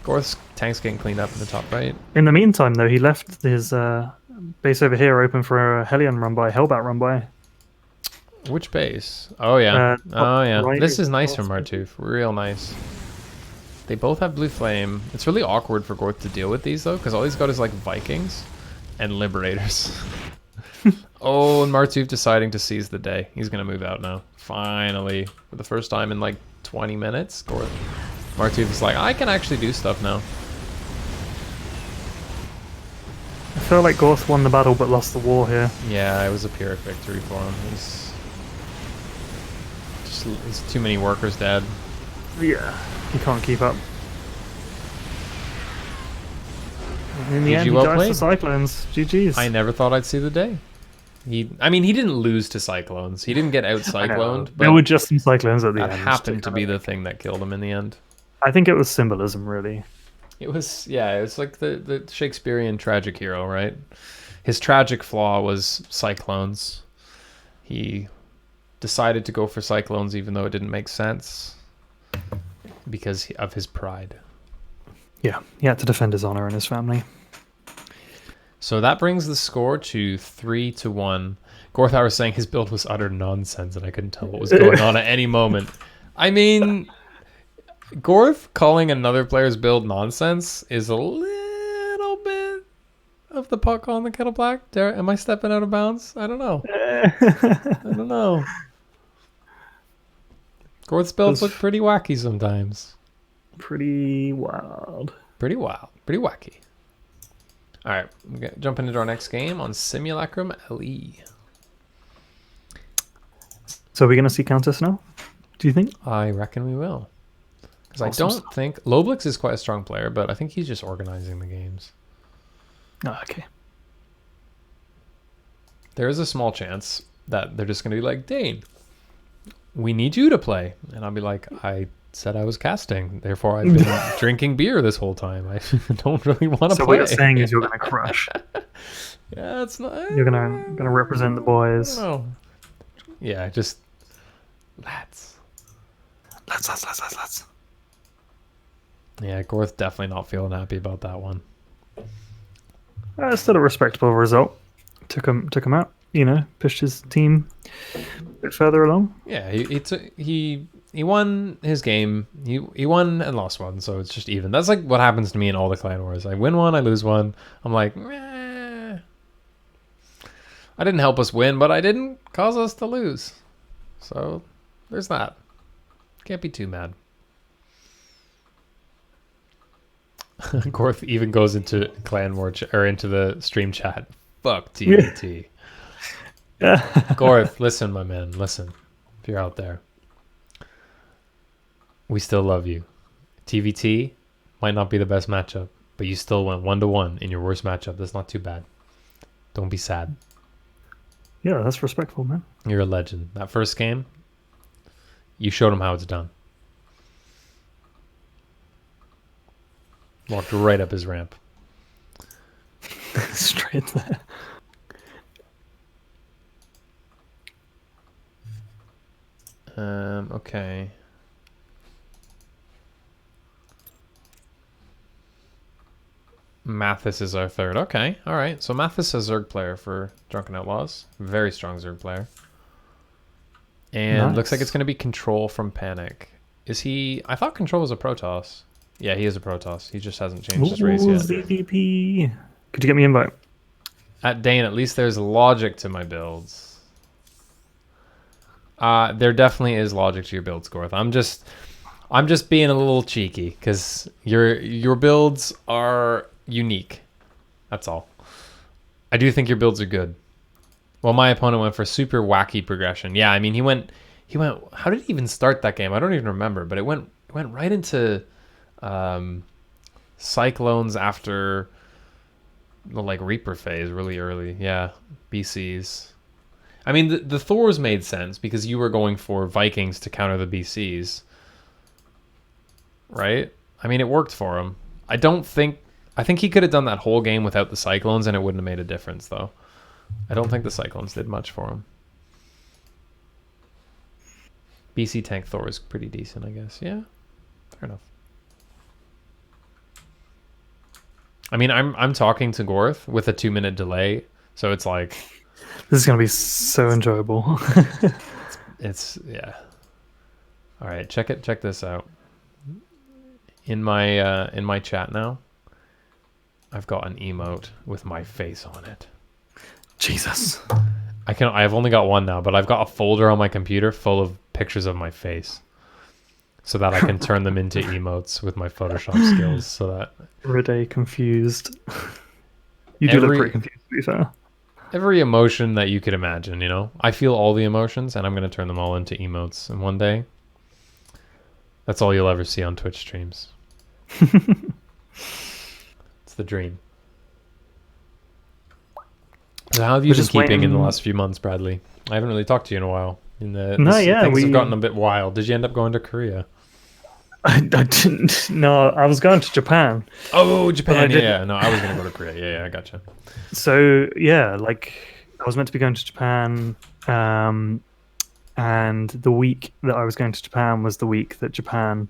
Gorth's tank's getting cleaned up in the top right. In the meantime, though, he left his base over here open for a Hellion run by, Hellbat run by. Which base? Oh yeah. Oh yeah. right This is is nice from awesome. Martooth. Real nice. They both have blue flame. It's really awkward for Gorth to deal with these though, because all he's got is like Vikings and Liberators. Oh, and Martooth deciding to seize the day. He's gonna move out now. Finally, for the first time in like 20 minutes, Gorth. Martooth is like, I can actually do stuff now. I feel like Gorth won the battle but lost the war here. Yeah, it was a Pyrrhic victory for him. He's too many workers dead. Yeah. He can't keep up. And in the GG end, he well dies played. to Cyclones. GG's. I never thought I'd see the day. I mean, he didn't lose to Cyclones. He didn't get out cycloned, but there were just some Cyclones at the that end. happened to be the thing that killed him in the end. I think it was symbolism, really. It was, yeah, it was like the Shakespearean tragic hero, right? His tragic flaw was cyclones. He decided to go for cyclones even though it didn't make sense because of his pride. Yeah, he had to defend his honor and his family. So that brings the score to 3-1. Gorthauer was saying his build was utter nonsense and I couldn't tell what was going on at any moment. I mean, Gorth calling another player's build nonsense is a little bit of the puck on the kettle black. Am I stepping out of bounds? I don't know. I don't know. Gorth's builds look pretty wacky sometimes. Pretty wild. Pretty wild. Pretty wacky. All right, we're jumping into our next game on Simulacrum LE. So are we going to see Countess now? Do you think? I reckon we will. Because Awesome I don't think... Loblix is quite a strong player, but I think he's just organizing the games. Oh, okay. There is a small chance that they're just going to be like, Dane, we need you to play. And I'll be like, I said I was casting. Therefore, I've been drinking beer this whole time. I don't really want to So play. what you're saying is you're going to crush. Yeah, it's not... You're gonna represent the boys. No. Yeah, just... Lads. Let's. Yeah, Gorth definitely not feeling happy about that one. Still a respectable result. Took him out. You know, pushed his team a bit further along. Yeah, he won his game. He won and lost one, so it's just even. That's like what happens to me in all the clan wars. I win one, I lose one. I'm like, meh. I didn't help us win, but I didn't cause us to lose. So there's that. Can't be too mad. Gorth even goes into clan war or into the stream chat. Fuck TBT. Gorth, listen, my man, listen. If you're out there, we still love you. TVT might not be the best matchup, but you still went 1-1 in your worst matchup. That's not too bad. Don't be sad. Yeah, that's respectful, man. You're a legend. That first game, you showed him how it's done. Walked right up his ramp. Straight there. Okay. Mathis is our third. Okay, all right. So Mathis is a Zerg player for Drunken Outlaws. Very strong Zerg player. And looks like Nice. it's going to be control from Panic. Is he? I thought Control was a Protoss. Yeah, he is a Protoss. He just hasn't changed his race yet. ZVP. Could you get me an invite? At Dane, at least there's logic to my builds. There definitely is logic to your builds, Gorth. I'm just being a little cheeky because your builds are unique. That's all. I do think your builds are good. Well, my opponent went for super wacky progression. Yeah, I mean, he went. How did he even start that game? I don't even remember. But it went right into Cyclones after the like Reaper phase, really early. Yeah, BCs. I mean, the Thors made sense because you were going for Vikings to counter the BCs, right? I mean, it worked for him. I think he could have done that whole game without the Cyclones, and it wouldn't have made a difference, though. I don't think the Cyclones did much for him. BC tank Thor is pretty decent, I guess. Yeah, fair enough. I mean, I'm talking to Gorth with a 2-minute delay, so it's like this is gonna be so enjoyable. it's yeah. All right, check this out. In my chat now, I've got an emote with my face on it. Jesus. I've only got one now, but I've got a folder on my computer full of pictures of my face so that I can turn them into emotes with my Photoshop skills so that Rede confused. You do look pretty confused, to be fair. Every emotion that you could imagine, you know? I feel all the emotions and I'm going to turn them all into emotes. And one day, that's all you'll ever see on Twitch streams. It's the dream. So how have you been keeping in the last few months, Bradley? I haven't really talked to you in a while. Things have gotten a bit wild. Did you end up going to Korea? I didn't. No, I was going to Japan. Oh, Japan. Yeah. No, I was going to go to Korea. Yeah, I gotcha. So, yeah, like, I was meant to be going to Japan, and the week that I was going to Japan was the week that Japan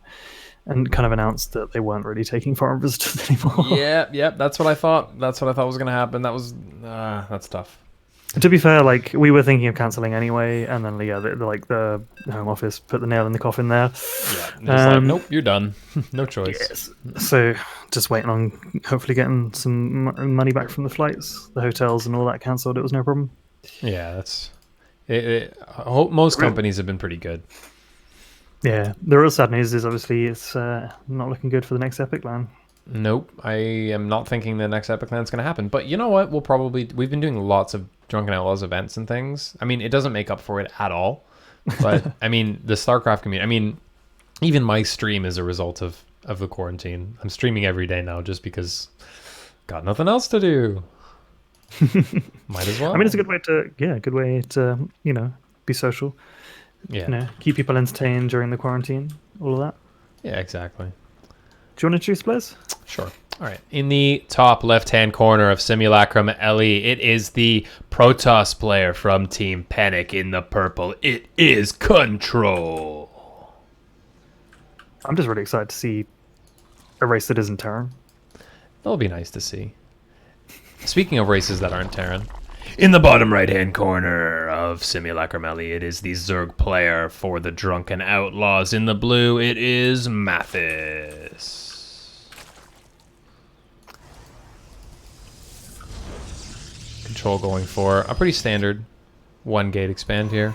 and kind of announced that they weren't really taking foreign visitors anymore. Yeah, that's what I thought. That's what I thought was going to happen. That's tough. To be fair, like, we were thinking of cancelling anyway, and then the Home Office put the nail in the coffin there. Yeah, like, nope, you're done. No choice. Yes. So just waiting on hopefully getting some money back from the flights, the hotels, and all that cancelled. It was no problem. Yeah, that's it. I hope most companies have been pretty good. Yeah, the real sad news is obviously it's not looking good for the next Epic LAN. Nope, I am not thinking the next Epic LAN's going to happen. But you know what? We've been doing lots of Drunken Outlaws events and things. I mean, it doesn't make up for it at all. But I mean, the Starcraft community. I mean, even my stream is a result of the quarantine. I'm streaming every day now just because got nothing else to do. Might as well. I mean, it's a good way to be social. Yeah. Keep people entertained during the quarantine. All of that. Yeah, exactly. Do you want to introduce players? Sure. All right. In the top left-hand corner of Simulacrum Ellie, it is the Protoss player from Team Panic. In the purple, it is Control. I'm just really excited to see a race that isn't Terran. That'll be nice to see. Speaking of races that aren't Terran, in the bottom right-hand corner of Simulacrum Ellie, it is the Zerg player for the Drunken Outlaws. In the blue, it is Mathis. Control going for a pretty standard 1-gate expand here.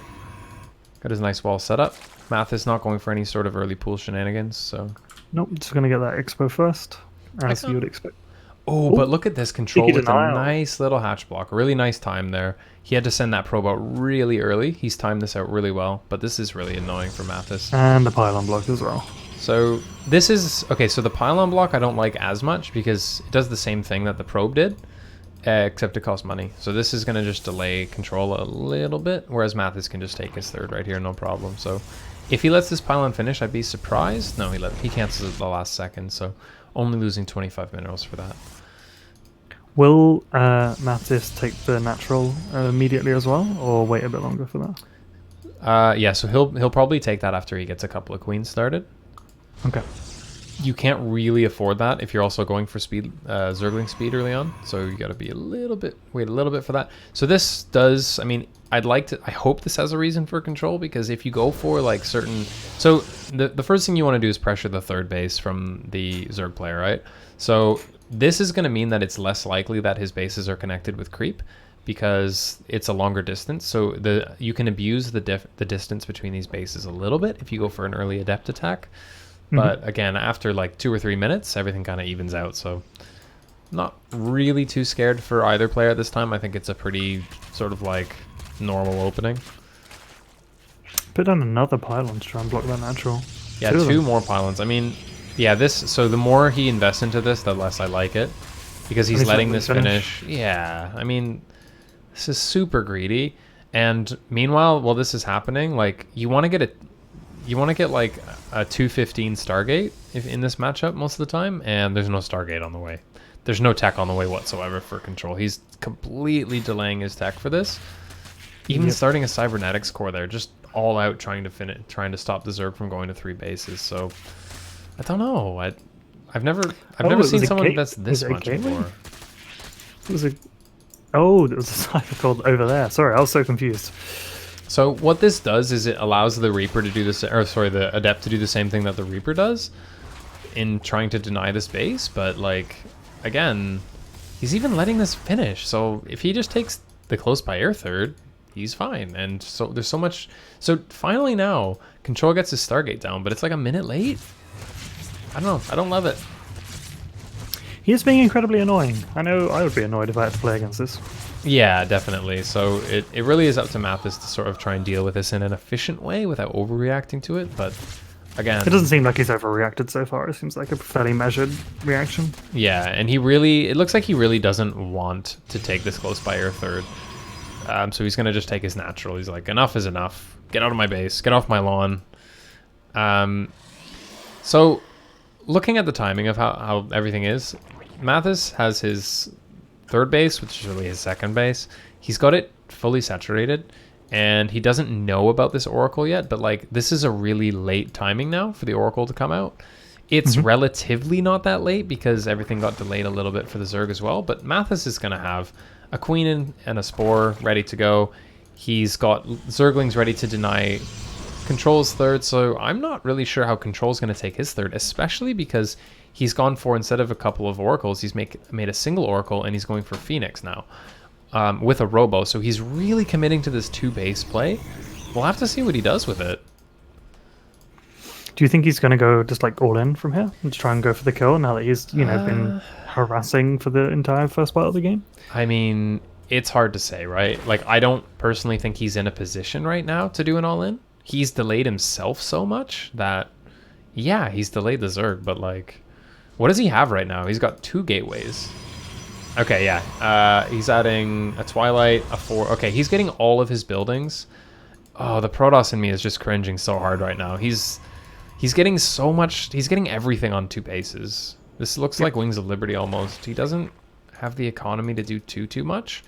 Got his nice wall set up. Mathis not going for any sort of early pool shenanigans, so... Nope, just going to get that expo first, as you would expect. Oh, but look at this Control with a nice little hatch block. Really nice time there. He had to send that probe out really early. He's timed this out really well, but this is really annoying for Mathis. And the pylon block as well. So this is... Okay, so the pylon block I don't like as much because it does the same thing that the probe did, except it costs money. So this is going to just delay Control a little bit, whereas Mathis can just take his third right here, no problem. So if he lets this pylon finish, I'd be surprised. No, he cancels it at the last second, so only losing 25 minerals for that. Will Mathis take the natural immediately as well, or wait a bit longer for that? Yeah, so he'll probably take that after he gets a couple of queens started. Okay. you can't really afford that if you're also going for speed, Zergling speed early on. So you got to be wait a little bit for that. So this does, I mean, I hope this has a reason for control, because if you go for like certain, so the first thing you want to do is pressure the third base from the Zerg player, right? So this is going to mean that it's less likely that his bases are connected with creep, because it's a longer distance. So you can abuse the distance between these bases a little bit if you go for an early adept attack. But again, after like 2 or 3 minutes, everything kind of evens out. So not really too scared for either player this time. I think it's a pretty sort of like normal opening. Put down another pylon to try and block that natural. Yeah, two more pylons. I mean, yeah, so the more he invests into this, the less I like it, because he's letting this finish. Yeah, I mean, this is super greedy. And meanwhile, while this is happening, like you want to get like a 215 Stargate in this matchup most of the time, and there's no Stargate on the way. There's no tech on the way whatsoever for control. He's completely delaying his tech for this. Even starting a cybernetics core there, just all out trying to stop the Zerg from going to 3 bases. So I don't know. I've never seen someone that's this much before. It was there was a cypher called over there. Sorry, I was so confused. So what this does is it allows the Reaper to do this, or sorry, the Adept to do the same thing that the Reaper does in trying to deny this base. But like, again, he's even letting this finish. So if he just takes the close by air third, he's fine. And so there's so much. So finally now, Control gets his Stargate down, but it's like a minute late. I don't know. I don't love it. He is being incredibly annoying. I know I would be annoyed if I had to play against this. Yeah, definitely. So it really is up to Mathis to sort of try and deal with this in an efficient way without overreacting to it. But again, it doesn't seem like he's overreacted so far. It seems like a fairly measured reaction. Yeah, and it looks like he really doesn't want to take this close by air third. So he's going to just take his natural. He's like, enough is enough. Get out of my base. Get off my lawn. So looking at the timing of how everything is, Mathis has his third base, which is really his second base. He's got it fully saturated, and he doesn't know about this Oracle yet, but like this is a really late timing now for the Oracle to come out. It's relatively not that late because everything got delayed a little bit for the Zerg as well, but Mathis is going to have a Queen and a Spore ready to go. He's got Zerglings ready to deny Control's third, so I'm not really sure how Control's going to take his third, especially because he's gone for, instead of a couple of Oracles, he's made a single Oracle, and he's going for Phoenix now with a Robo. So he's really committing to this 2-base play. We'll have to see what he does with it. Do you think he's going to go just like all in from here and try and go for the kill now that he's been harassing for the entire first part of the game? I mean, it's hard to say, right? Like, I don't personally think he's in a position right now to do an all-in. He's delayed himself so much that, yeah, he's delayed the Zerg, but like, what does he have right now? He's got 2 gateways. Okay, yeah. He's adding a Twilight, a 4. Okay, he's getting all of his buildings. Oh, the Protoss in me is just cringing so hard right now. He's getting so much. He's getting everything on 2 bases. This looks like Wings of Liberty almost. He doesn't have the economy to do too much.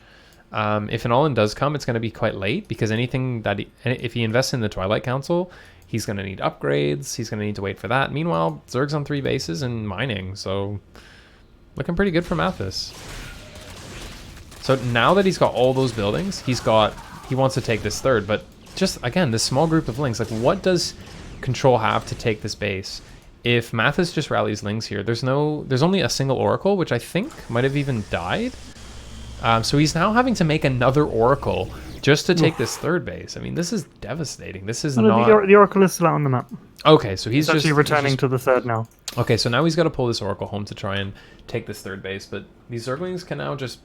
If an all-in does come, it's going to be quite late, because anything that if he invests in the Twilight Council, he's going to need upgrades. He's going to need to wait for that. Meanwhile, Zerg's on 3 bases and mining, so looking pretty good for Mathis. So now that he's got all those buildings, he wants to take this third, but just again, this small group of Lings, like what does Control have to take this base? If Mathis just rallies Lings here, there's only a single Oracle, which I think might have even died. So he's now having to make another Oracle just to take this third base. I mean, this is devastating. This is not... The Oracle is still out on the map. Okay, so he's actually returning to the third now. Okay, so now he's got to pull this Oracle home to try and take this third base, but these Zerglings can now just...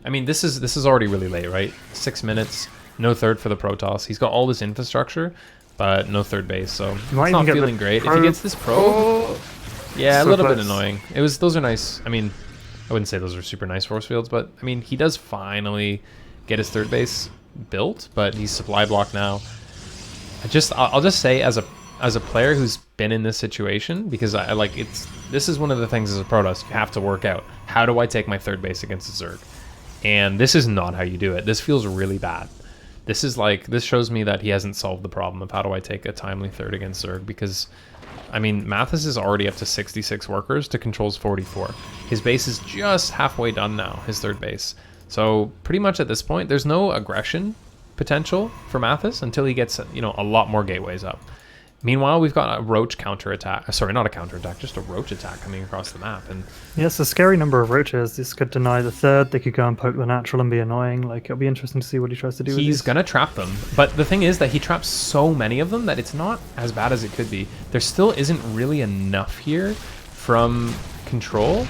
I mean, this is already really late, right? 6 minutes, no third for the Protoss. He's got all this infrastructure, but no third base, so it's not feeling great. If he gets this probe... Yeah, a little bit annoying. Those are nice. I mean, I wouldn't say those are super nice force fields, but I mean, he does finally get his third base built, but he's supply blocked now. I'll just say, as a player who's been in this situation, because this is one of the things as a Protoss you have to work out. How do I take my third base against a Zerg? And this is not how you do it. This feels really bad. this is like, this shows me that he hasn't solved the problem of how do I take a timely third against Zerg, because I mean, Mathis is already up to 66 workers to Control's 44. His base is just halfway done now, his third base. So pretty much at this point, there's no aggression potential for Mathis until he gets, you know, a lot more gateways up. Meanwhile, we've got a roach counterattack. Sorry, not a counterattack, just a roach attack coming across the map. And yes, a scary number of roaches. This could deny the third. They could go and poke the natural and be annoying. Like, it'll be interesting to see what he tries to do with these. he's gonna trap them. But the thing is that he traps so many of them that it's not as bad as it could be. There still isn't really enough here from Control.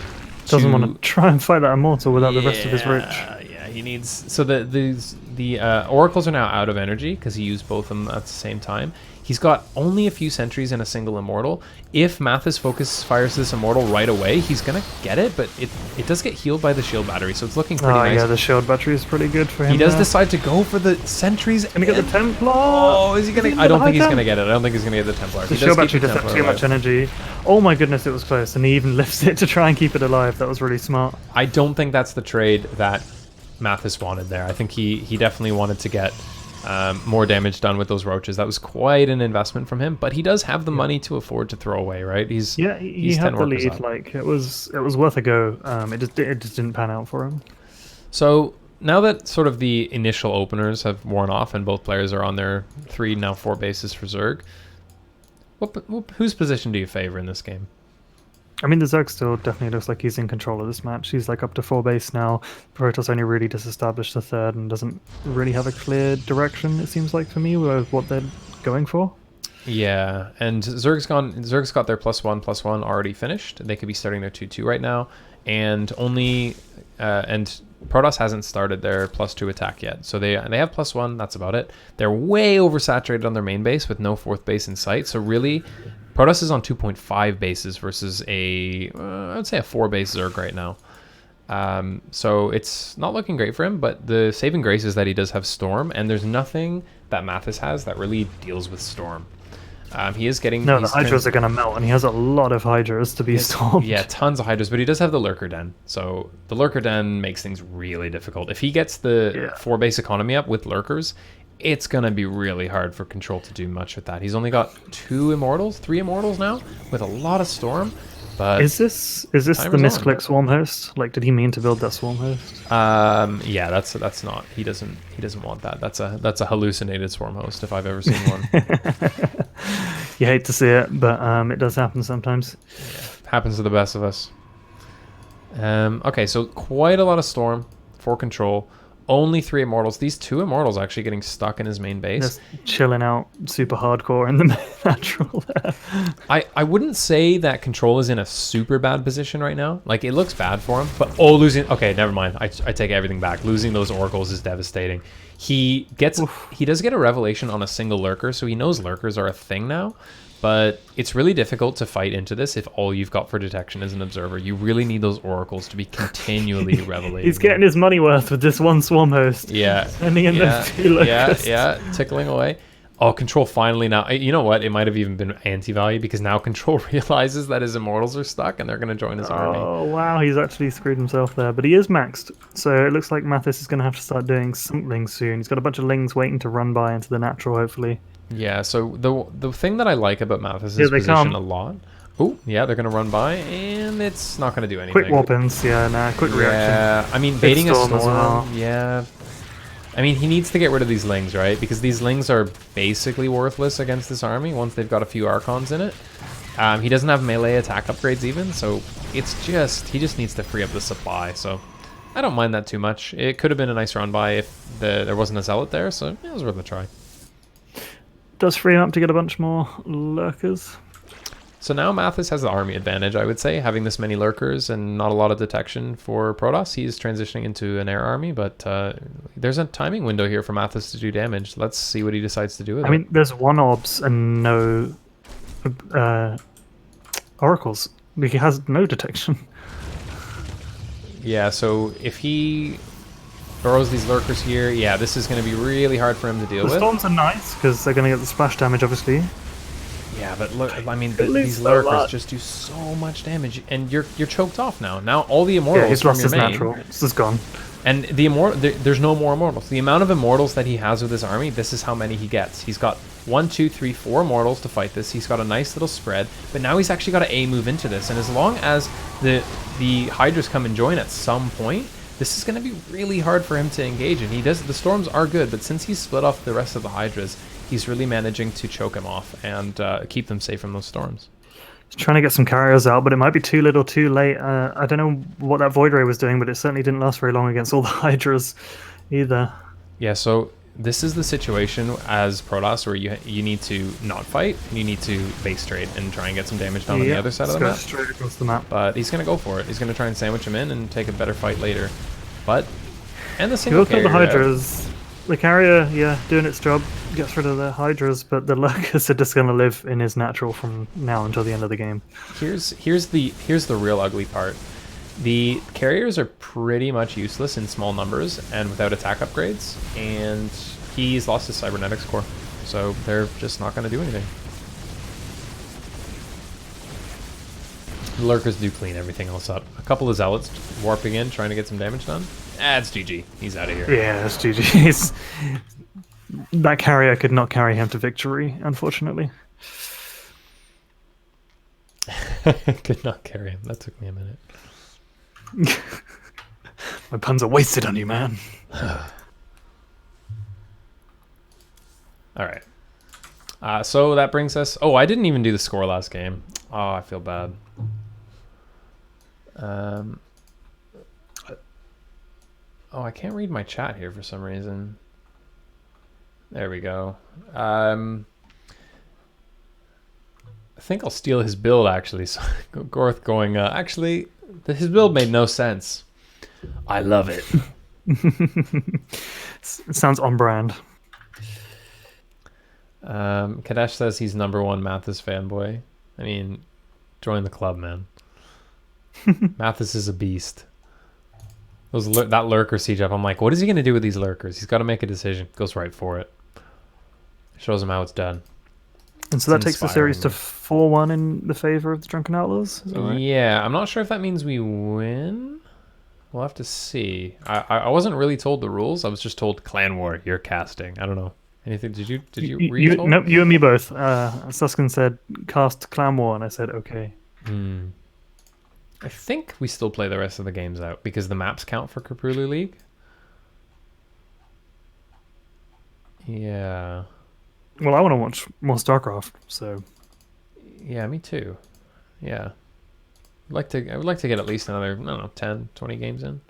Doesn't want to try and fight that Immortal without the rest of his roach. Yeah, he needs... So the Oracles are now out of energy because he used both of them at the same time. He's got only a few sentries and a single Immortal. If Mathis fires this Immortal right away, he's going to get it, but it does get healed by the shield battery, so it's looking pretty nice. Yeah, the shield battery is pretty good for him. He does decide to go for the sentries. Gonna get the Templar! Oh, is he going to... I don't think he's going to get it. I don't think he's going to get the Templar. The shield battery does have too much energy. Oh my goodness, it was close, and he even lifts it to try and keep it alive. That was really smart. I don't think that's the trade that Mathis wanted there. I think he definitely wanted to get more damage done with those roaches. That was quite an investment from him, but he does have the money to afford to throw away, right? He had the lead. Like it was worth a go. It just didn't pan out for him. So now that sort of the initial openers have worn off and both players are on their 3, now 4 bases for Zerg, whose position do you favor in this game? I mean, the Zerg still definitely looks like he's in control of this match. He's like up to 4 base now. Protoss only really disestablished the third and doesn't really have a clear direction, it seems like, for me, with what they're going for. Yeah, and Zerg's got their +1/+1 already finished. They could be starting their 2/2 right now, and Protoss hasn't started their +2 attack yet. So they have +1, that's about it. They're way oversaturated on their main base with no 4th base in sight. So really, Protoss is on 2.5 bases versus I would say a 4 base Zerg right now. So it's not looking great for him, but the saving grace is that he does have Storm, and there's nothing that Mathis has that really deals with Storm. He is getting... No, the Hydras are going to melt, and he has a lot of Hydras to be stormed. Yeah, tons of Hydras, but he does have the Lurker Den. So the Lurker Den makes things really difficult. If he gets the 4 base economy up with Lurkers, it's going to be really hard for Control to do much with that. He's only got 3 Immortals now, with a lot of Storm. But is this the misclick Swarm Host? Like, did he mean to build that Swarm Host? Yeah, that's not. He doesn't want that. That's a hallucinated Swarm Host if I've ever seen one. You hate to see it, but it does happen sometimes. Yeah, happens to the best of us. Okay, so quite a lot of Storm for Control. Only 3 Immortals. These 2 Immortals actually getting stuck in his main base. Just chilling out super hardcore in the natural there. I wouldn't say that Control is in a super bad position right now. Like, it looks bad for him, but losing... Okay, never mind. I take everything back. Losing those Oracles is devastating. He does get a revelation on a single Lurker, so he knows Lurkers are a thing now. But it's really difficult to fight into this if all you've got for detection is an Observer. You really need those Oracles to be continually revelating. He's getting his money worth with this one Swarm Host. Yeah. Sending in those 2 Lurkers. Yeah, tickling away. Oh, Control finally now... You know what? It might have even been anti-value because now Control realizes that his Immortals are stuck and they're going to join his army. Oh, wow. He's actually screwed himself there. But he is maxed. So it looks like Mathis is going to have to start doing something soon. He's got a bunch of Lings waiting to run by into the natural, hopefully. Yeah, so the thing that I like about Mathis' position a lot... Oh, yeah, they're going to run by, and it's not going to do anything. Quick Warpins, quick reaction. Yeah, I mean, baiting a Storm, as well. Yeah. I mean, he needs to get rid of these Lings, right? Because these Lings are basically worthless against this army once they've got a few Archons in it. He doesn't have melee attack upgrades even, so it's just... He just needs to free up the supply, so... I don't mind that too much. It could have been a nice run by if there wasn't a Zealot there, so it was worth a try. Does free him up to get a bunch more Lurkers. So now Mathis has the army advantage, I would say, having this many Lurkers and not a lot of detection for Protoss. He's transitioning into an air army, but there's a timing window here for Mathis to do damage. Let's see what he decides to do with it. I mean, there's 1 Orbs and no Oracles. He has no detection. Yeah, so if he throws these Lurkers here, yeah, this is going to be really hard for him to deal with. The Storms are nice, because they're going to get the splash damage, obviously. Yeah, but look, I mean, these Lurkers just do so much damage, and you're choked off now. Now all the Immortals he's from lost your his main... natural. This is gone. And there's no more immortals. The amount of immortals that he has with his army, this is how many he gets. He's got 1, 2, 3, 4 immortals to fight this. He's got a nice little spread, but now he's actually got to move into this. And as long as the Hydras come and join at some point, this is going to be really hard for him to engage in. The storms are good, but since he's split off the rest of the Hydras, he's really managing to choke him off and keep them safe from those storms. Trying to get some carriers out, but it might be too little too late. I don't know what that Void Ray was doing, but it certainly didn't last very long against all the Hydras either. Yeah, so this is the situation as Protoss where you need to not fight, and you need to base trade and try and get some damage done on the other side of the map. Straight across the map. But he's going to go for it. He's going to try and sandwich him in and take a better fight later. And the He single will kill the carrier, Hydras. The carrier, yeah, doing its job, gets rid of the Hydras, but the Lurkers are just going to live in his natural from now until the end of the game. Here's the real ugly part. The carriers are pretty much useless in small numbers and without attack upgrades, and he's lost his cybernetics core, so they're just not going to do anything. The Lurkers do clean everything else up. A couple of Zealots warping in, trying to get some damage done. It's GG. He's out of here. Yeah, that's GG. That carrier could not carry him to victory, unfortunately. Could not carry him. That took me a minute. My puns are wasted on you, man. All right. So that brings us... Oh, I didn't even do the score last game. Oh, I feel bad. Oh, I can't read my chat here for some reason. There we go. I think I'll steal his build, actually. So Gorth going, actually, his build made no sense. I love it. It sounds on brand. Kadesh says he's #1 Mathis fanboy. I mean, join the club, man. Mathis is a beast. That lurker siege up, I'm like, what is he going to do with these lurkers? He's got to make a decision. Goes right for it. Shows him how it's done. And so that takes the series to 4-1 in the favor of the Drunken Outlaws? Is that right? Yeah, I'm not sure if that means we win. We'll have to see. I wasn't really told the rules. I was just told Clanwar, you're casting. I don't know. Anything? Did you read? Nope, you and me both. Suskin said cast Clanwar, and I said okay. I think we still play the rest of the games out because the maps count for Koprulu League. Yeah. Well, I want to watch more Starcraft, so... Yeah, me too. Yeah. I would like to get at least another, I don't know, 10, 20 games in.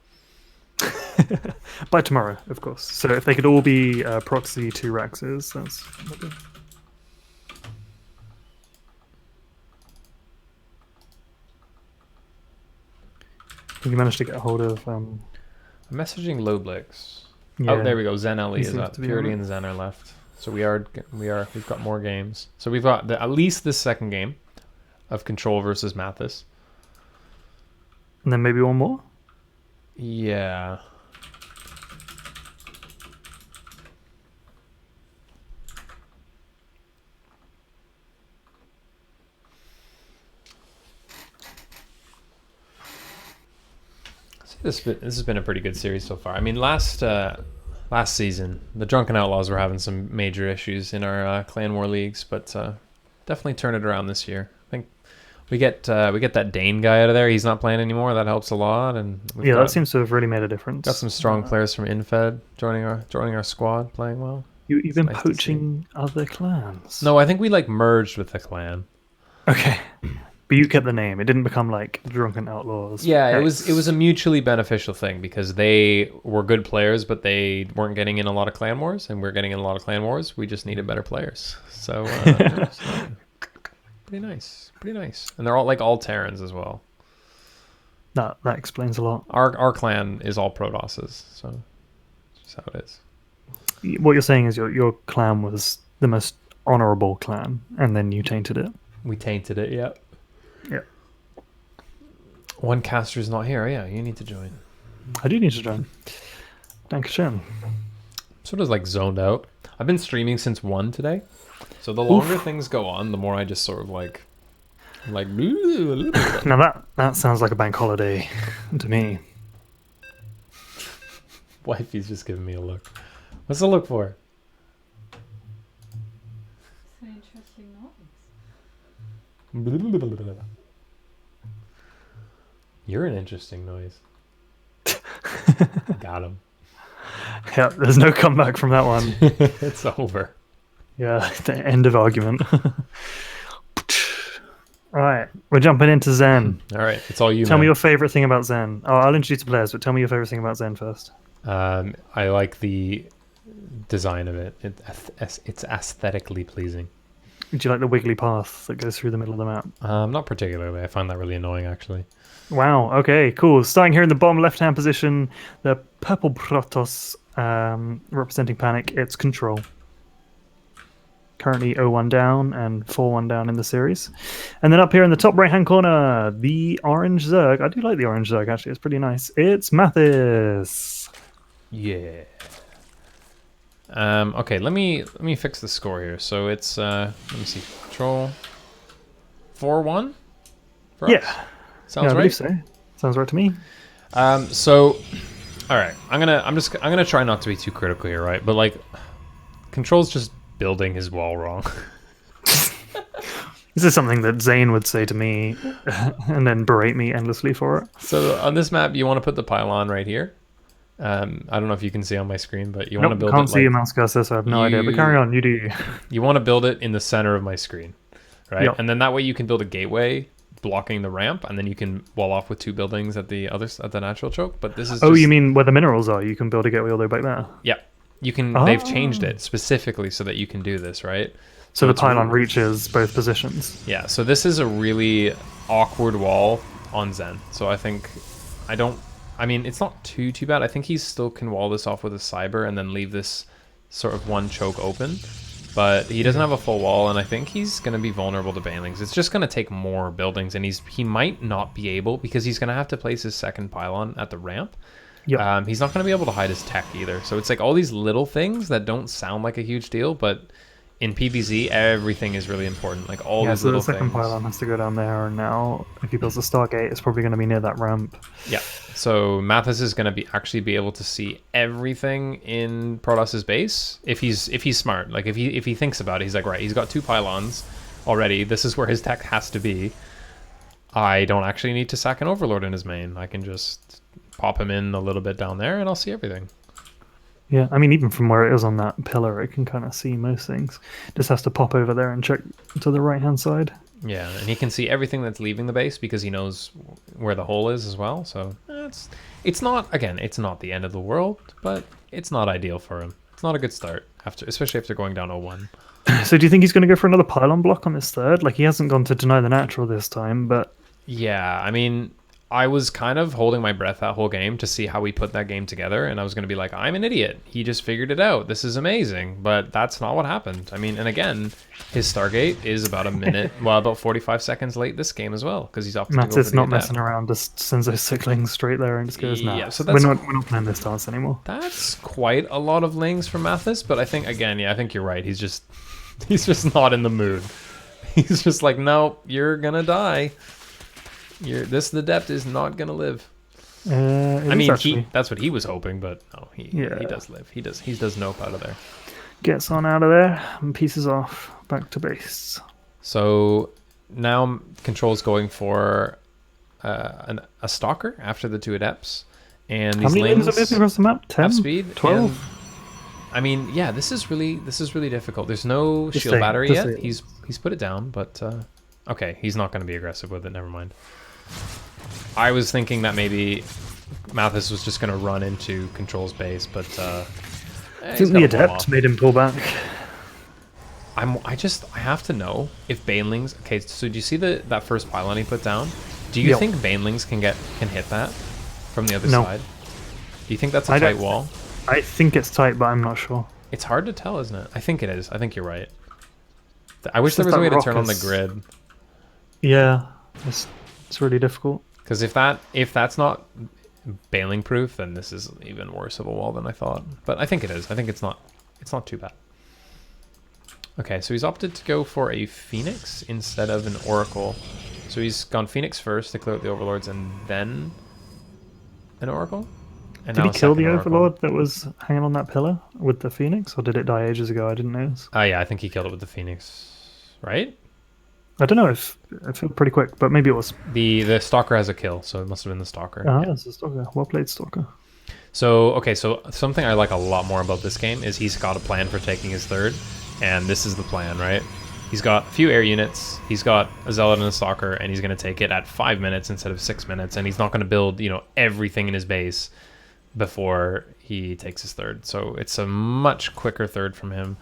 By tomorrow, of course. So if they could all be proxy 2 Raxes, that's... Did you manage to get a hold of... I'm messaging Loblix. Yeah. Oh, there we go. Zen Ellie He is seems up. to be Purity alright. and Zen are left. So we've got more games. So we've got at least this second game of Control versus Mathis. And then maybe one more? Yeah. This has been a pretty good series so far. I mean, last season, the Drunken Outlaws were having some major issues in our Clan War leagues, but definitely turn it around this year. I think we get that Dane guy out of there. He's not playing anymore. That helps a lot. And that seems to have really made a difference. Got some strong players from Infed joining our squad, playing well. You've been poaching other clans. No, I think we merged with the clan. Okay. But you kept the name. It didn't become like Drunken Outlaws. Yeah, it was a mutually beneficial thing because they were good players, but they weren't getting in a lot of clan wars, and we're getting in a lot of clan wars. We just needed better players. So pretty nice. And they're all Terrans as well. That explains a lot. Our clan is all Protosses, so that's just how it is. What you're saying is your clan was the most honorable clan, and then you tainted it. We tainted it, yeah. Yeah. One caster's not here. Yeah, you need to join. I do need to join. Dankeschön. Sort of zoned out. I've been streaming since 1 today. So the longer things go on, the more I just sort of Now that sounds like a bank holiday to me. Wifey's just giving me a look. What's the look for? It's an interesting noise. You're an interesting noise. Got him. Yeah, there's no comeback from that one. It's over. Yeah, the end of argument. Alright, we're jumping into Zen. All right, it's all you. Tell me man. your favorite thing about Zen. Oh, I'll introduce the players, but tell me your favorite thing about Zen first. I like the design of it. It's aesthetically pleasing. Do you like the wiggly path that goes through the middle of the map? Not particularly. I find that really annoying, actually. Wow, okay, cool. Starting here in the bottom left-hand position, the purple Protoss representing Panic, it's Control. Currently 0-1 down and 4-1 down in the series. And then up here in the top right-hand corner, the orange Zerg. I do like the orange Zerg, actually. It's pretty nice. It's Mathis. Yeah. Okay, let me fix the score here. So it's let me see. Control 4-1 for us? Yeah. Sounds I right. believe so. Sounds right to me. So all right, I'm gonna try not to be too critical here, right? But like, Control's just building his wall wrong. This is something that Zane would say to me and then berate me endlessly for it. So on this map, you want to put the pylon right here. I don't know if you can see on my screen, but you want to build can't it see your mouse cursor, so I have no idea. But carry on, you do. You want to build it in the center of my screen, right? Yep. And then that way you can build a gateway blocking the ramp, and then you can wall off with 2 buildings at the natural choke. But this is Oh, just, you mean where the minerals are? You can build a gateway all the way back there. yeah. You can. Oh. They've changed it specifically so that you can do this, right? So the it's pylon reaches both positions. Yeah. So this is a really awkward wall on Zen. So I think I mean, it's not too bad. I think he still can wall this off with a cyber and then leave this sort of one choke open. But he doesn't have a full wall, and I think he's going to be vulnerable to banelings. It's just going to take more buildings, and he might not be able, because he's going to have to place his second pylon at the ramp. Yep. He's not going to be able to hide his tech either. So it's like all these little things that don't sound like a huge deal, but in PvZ, everything is really important. Like all these so little the second things. pylon has to go down there, and now if he builds a Stargate, it's probably going to be near that ramp. Yeah. So Mathis is going to actually be able to see everything in Protoss's base if he's smart. Like if he thinks about it, he's like, right, he's got 2 pylons already. This is where his tech has to be. I don't actually need to sack an Overlord in his main. I can just pop him in a little bit down there, and I'll see everything. Yeah, I mean, even from where it is on that pillar, it can kind of see most things. Just has to pop over there and check to the right-hand side. Yeah, and he can see everything that's leaving the base because he knows where the hole is as well. So it's not the end of the world, but it's not ideal for him. It's not a good start, especially after going down 0-1. So do you think he's going to go for another pylon block on this third? Like, he hasn't gone to deny the natural this time, but... Yeah, I mean, I was kind of holding my breath that whole game to see how we put that game together, and I was going to be like, I'm an idiot. He just figured it out. This is amazing. But that's not what happened. I mean, and again, his Stargate is about a minute, well, about 45 seconds late this game as well, because he's opted to go for Matt's the not adept. messing around, just sends those sicklings straight there and just goes, nah, Yeah, so we're that's- not playing this dance anymore. That's quite a lot of lings from Mathis, but I think, again, I think you're right. He's just not in the mood. He's just like, no, you're going to die. The Adept is not gonna live. I mean, that's what he was hoping, but no, he does live. He does nope out of there. Gets on out of there and pieces off back to base. So now Control's going for a Stalker after the 2 Adepts, and How these many lanes are lanes moving across the map? 10? have speed. 12? And, I mean, yeah, this is really difficult. There's no Just shield saying, battery just yet. saying. He's put it down, but okay, he's not going to be aggressive with it. Never mind. I was thinking that maybe Mathis was just going to run into Control's base, but I think the Adept made him pull back. I have to know if Banelings. Okay, so do you see that first pylon he put down? Do you Yep. think Banelings can hit that from the other No. side? Do you think that's a I tight don't- wall? I think it's tight, but I'm not sure. It's hard to tell, isn't it? I think it is. I think you're right. I wish It's there was just a way that to turn on rock the is- grid, Yeah, it's really difficult. because if that's not Baneling proof, then this is even worse of a wall than I thought. But I think it is. I think it's not too bad. Okay, so he's opted to go for a Phoenix instead of an Oracle. So he's gone Phoenix first to clear out the Overlords and then an Oracle? And Did now he a kill second the Oracle. Overlord that was hanging on that pillar with the Phoenix, or did it die ages ago? I didn't notice. Yeah, I think he killed it with the Phoenix, right? I don't know if I feel pretty quick, but maybe it was. The Stalker has a kill, so it must have been the Stalker. Ah, Yeah. it's a Stalker. Well played, Stalker. So, okay, so something I like a lot more about this game is he's got a plan for taking his third, and this is the plan, right? He's got a few air units, he's got a Zealot and a Stalker, and he's going to take it at 5 minutes instead of 6 minutes, and he's not going to build, you know, everything in his base before he takes his third. So it's a much quicker third from him.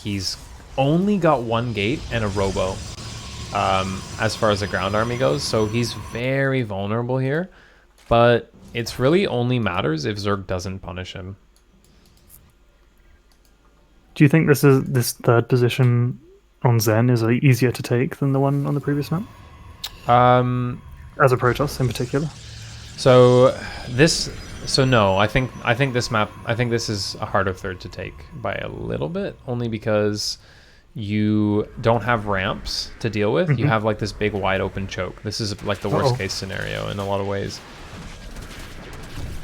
He's only got 1 gate and a robo as far as the ground army goes, so he's very vulnerable here, but it's really only matters if Zerg doesn't punish him. Do you think this third position on Zen is easier to take than the one on the previous map? As a Protoss in particular? No, I think this map, I think this is a harder third to take by a little bit, only because you don't have ramps to deal with. You have like this big wide open choke. This is like the worst case scenario in a lot of ways.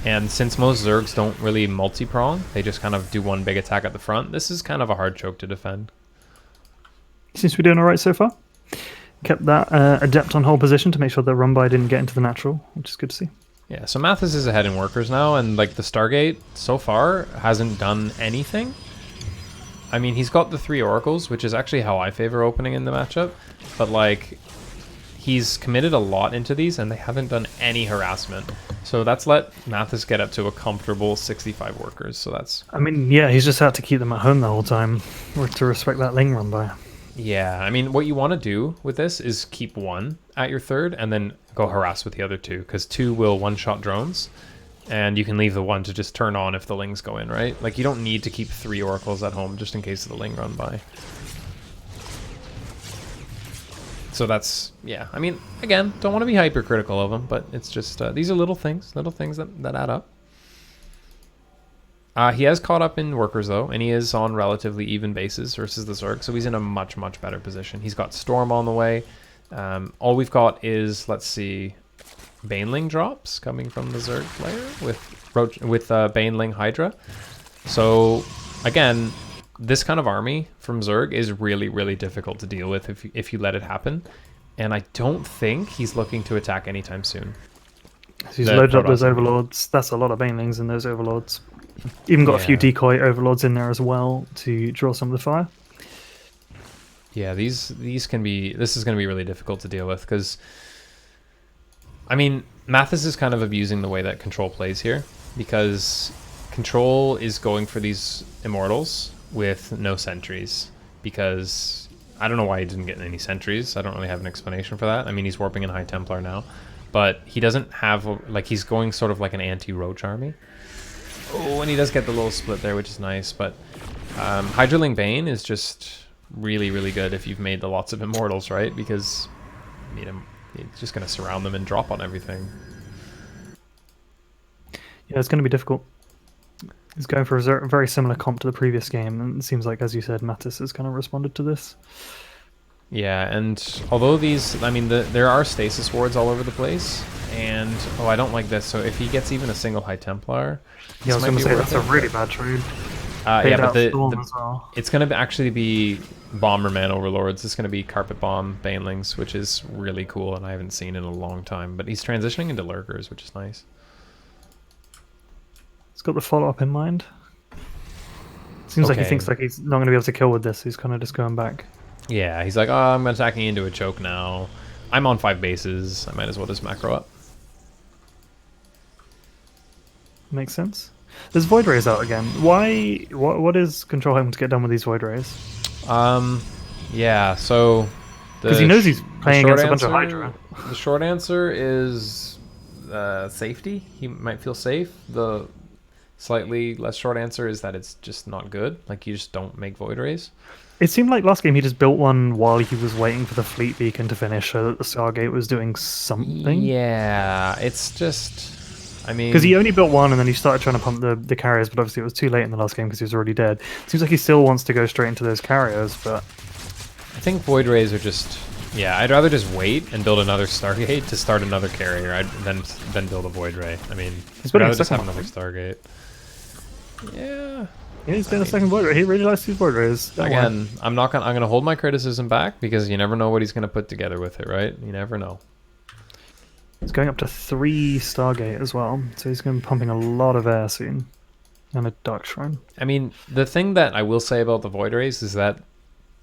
And since most Zergs don't really multi-prong, they just kind of do one big attack at the front, this is kind of a hard choke to defend. Seems to be doing alright so far. Kept that adept on hold position to make sure that Rumbai didn't get into the natural, which is good to see. Yeah, so Mathis is ahead in workers now, and like the Stargate so far hasn't done anything. I mean, he's got the 3 oracles, which is actually how I favor opening in the matchup, but like he's committed a lot into these, and they haven't done any harassment. So that's let Mathis get up to a comfortable 65 workers. So that's... I mean, yeah, he's just had to keep them at home the whole time, or to respect that Ling Rumbai. Yeah, I mean, what you want to do with this is keep 1 at your third, and then go harass with the other 2, because 2 will one-shot drones, and you can leave the 1 to just turn on if the Lings go in, right? Like, you don't need to keep 3 oracles at home just in case of the Ling run by. So that's, yeah, I mean, again, don't want to be hypercritical of them, but it's just, these are little things that add up. He has caught up in workers, though, and he is on relatively even bases versus the Zerg, so he's in a much, much better position. He's got Storm on the way. All we've got is, let's see, Baneling drops coming from the Zerg player with Baneling Hydra. So, again, this kind of army from Zerg is really, really difficult to deal with if you let it happen. And I don't think he's looking to attack anytime soon. So he's loaded up those overlords. That's a lot of banelings in those overlords. Even got a few decoy overlords in there as well to draw some of the fire. Yeah, this is going to be really difficult to deal with because, I mean, Mathis is kind of abusing the way that Control plays here because Control is going for these Immortals with no sentries because I don't know why he didn't get any sentries. I don't really have an explanation for that. I mean, he's warping in High Templar now, but he doesn't have, like, he's going sort of like an anti-roach army. Oh, and he does get the little split there, which is nice, but Hydraling Bane is just really, really good if you've made the lots of Immortals, right? Because you know, it's just going to surround them and drop on everything. Yeah, it's going to be difficult. He's going for a very similar comp to the previous game, and it seems like, as you said, Mattis has kind of responded to this. Yeah, and although these, I mean, there are stasis wards all over the place, and, oh, I don't like this, so if he gets even a single High Templar... Yeah, I was going to say, that's a really bad trade. Yeah, but it's going to actually be Bomberman Overlords. It's going to be Carpet Bomb Banelings, which is really cool, and I haven't seen in a long time, but he's transitioning into Lurkers, which is nice. He's got the follow-up in mind. Seems like he thinks like he's not going to be able to kill with this. He's kind of just going back. Yeah, he's like, oh, I'm attacking into a choke now. I'm on 5 bases. I might as well just macro up. Makes sense. There's Void Rays out again. Why? What is Control hoping to get done with these Void Rays? Yeah, so... Because he knows he's playing against a bunch of Hydra. The short answer is safety. He might feel safe. The slightly less short answer is that it's just not good. Like, you just don't make Void Rays. It seemed like last game he just built one while he was waiting for the Fleet Beacon to finish so that the Stargate was doing something. Yeah, it's just... I mean... Because he only built one and then he started trying to pump the carriers, but obviously it was too late in the last game because he was already dead. Seems like he still wants to go straight into those carriers, but... I think Void Rays are just Yeah, I'd rather just wait and build another Stargate to start another carrier than build a Void Ray. I mean, He's I'd building rather a just have second another one. Stargate. Yeah. Yeah, he's doing a second Void Ray. He really likes these Void Rays. Don't worry. Again, I'm gonna hold my criticism back because you never know what he's gonna put together with it, right? You never know. He's going up to 3 Stargate as well, so he's going to be pumping a lot of air soon. And a Dark Shrine. I mean, the thing that I will say about the Void Rays is that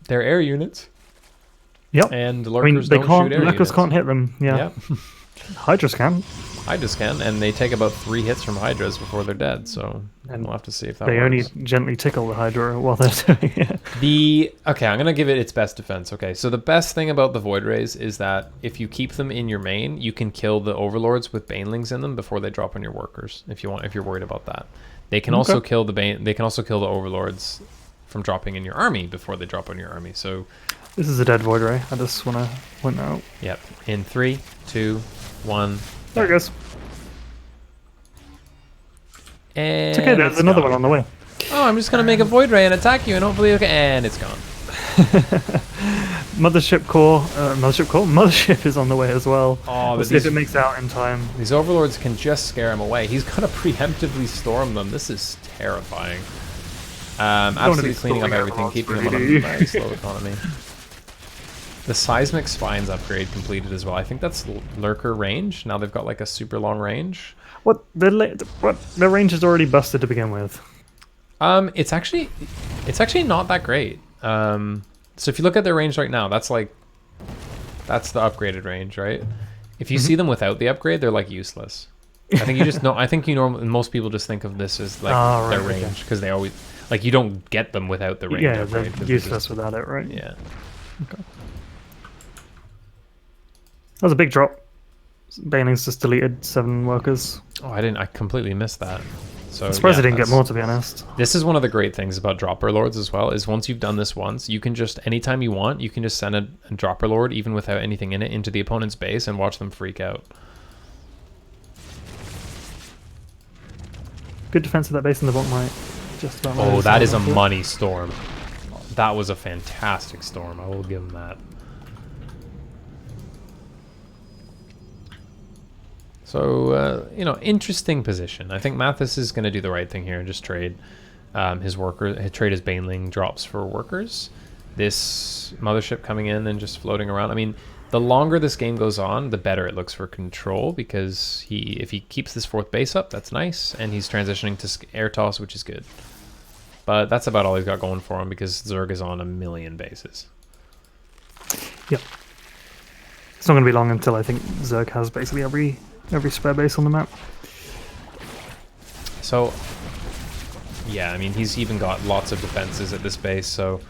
they're air units. Yep. And I lurkers mean, they don't can't. shoot air Lurkers units. can't hit them. Yeah. Yep. Hydras can. Hydras can, and they take about 3 hits from Hydras before they're dead, so And we'll have to see if that They works. only gently tickle the Hydra while they're doing it. Okay, I'm gonna give it its best defense. Okay, so the best thing about the Void Rays is that if you keep them in your main, you can kill the Overlords with Banelings in them before they drop on your workers. If you're worried about that, they can also kill They can also kill the Overlords from dropping in your army before they drop on your army. So, This is a dead Void Ray. I just want to point that out. yep. In 3, 2, 1. There it goes. And It's okay, there's it's another gone. one on the way. Oh, I'm just gonna make a Void Ray and attack you, and hopefully, and it's gone. Mothership is on the way as well. Oh, We'll but see if these- it makes out in time. These Overlords can just scare him away. He's gonna preemptively storm them. This is terrifying. Absolutely cleaning up storming everything, Overlords, keeping them on a really. very slow economy. The Seismic Spines upgrade completed as well. I think that's Lurker range. Now they've got like a super long range. What the range is already busted to begin with. It's actually not that great. So if you look at their range right now, that's the upgraded range, right? If you see them without the upgrade, they're like useless. I think you just know. I think most people just think of this as like their right, range because they always like you don't get them without the range Yeah, upgrade. they're 'cause they're useless just- without it, right? yeah. That was a big drop. Banelings just deleted 7 workers. Oh, I completely missed that. So I'm surprised yeah, they didn't get that's- more, to be honest. This is one of the great things about Dropper Lords as well, is once you've done this once, you can just, anytime you want, you can just send a Dropper Lord, even without anything in it, into the opponent's base and watch them freak out. Good defense of that base in the bottom right. Just about Oh, right. that is a money storm. That was a fantastic storm. I will give him that. So, interesting position. I think Mathis is going to do the right thing here and just trade trade his Baneling drops for workers. This Mothership coming in and just floating around. I mean, the longer this game goes on, the better it looks for Control, because if he keeps this 4th base up, that's nice, and he's transitioning to Air Toss, which is good. But that's about all he's got going for him, because Zerg is on a million bases. Yep. It's not going to be long until I think Zerg has basically every spare base on the map. So, yeah, I mean, he's even got lots of defenses at this base, so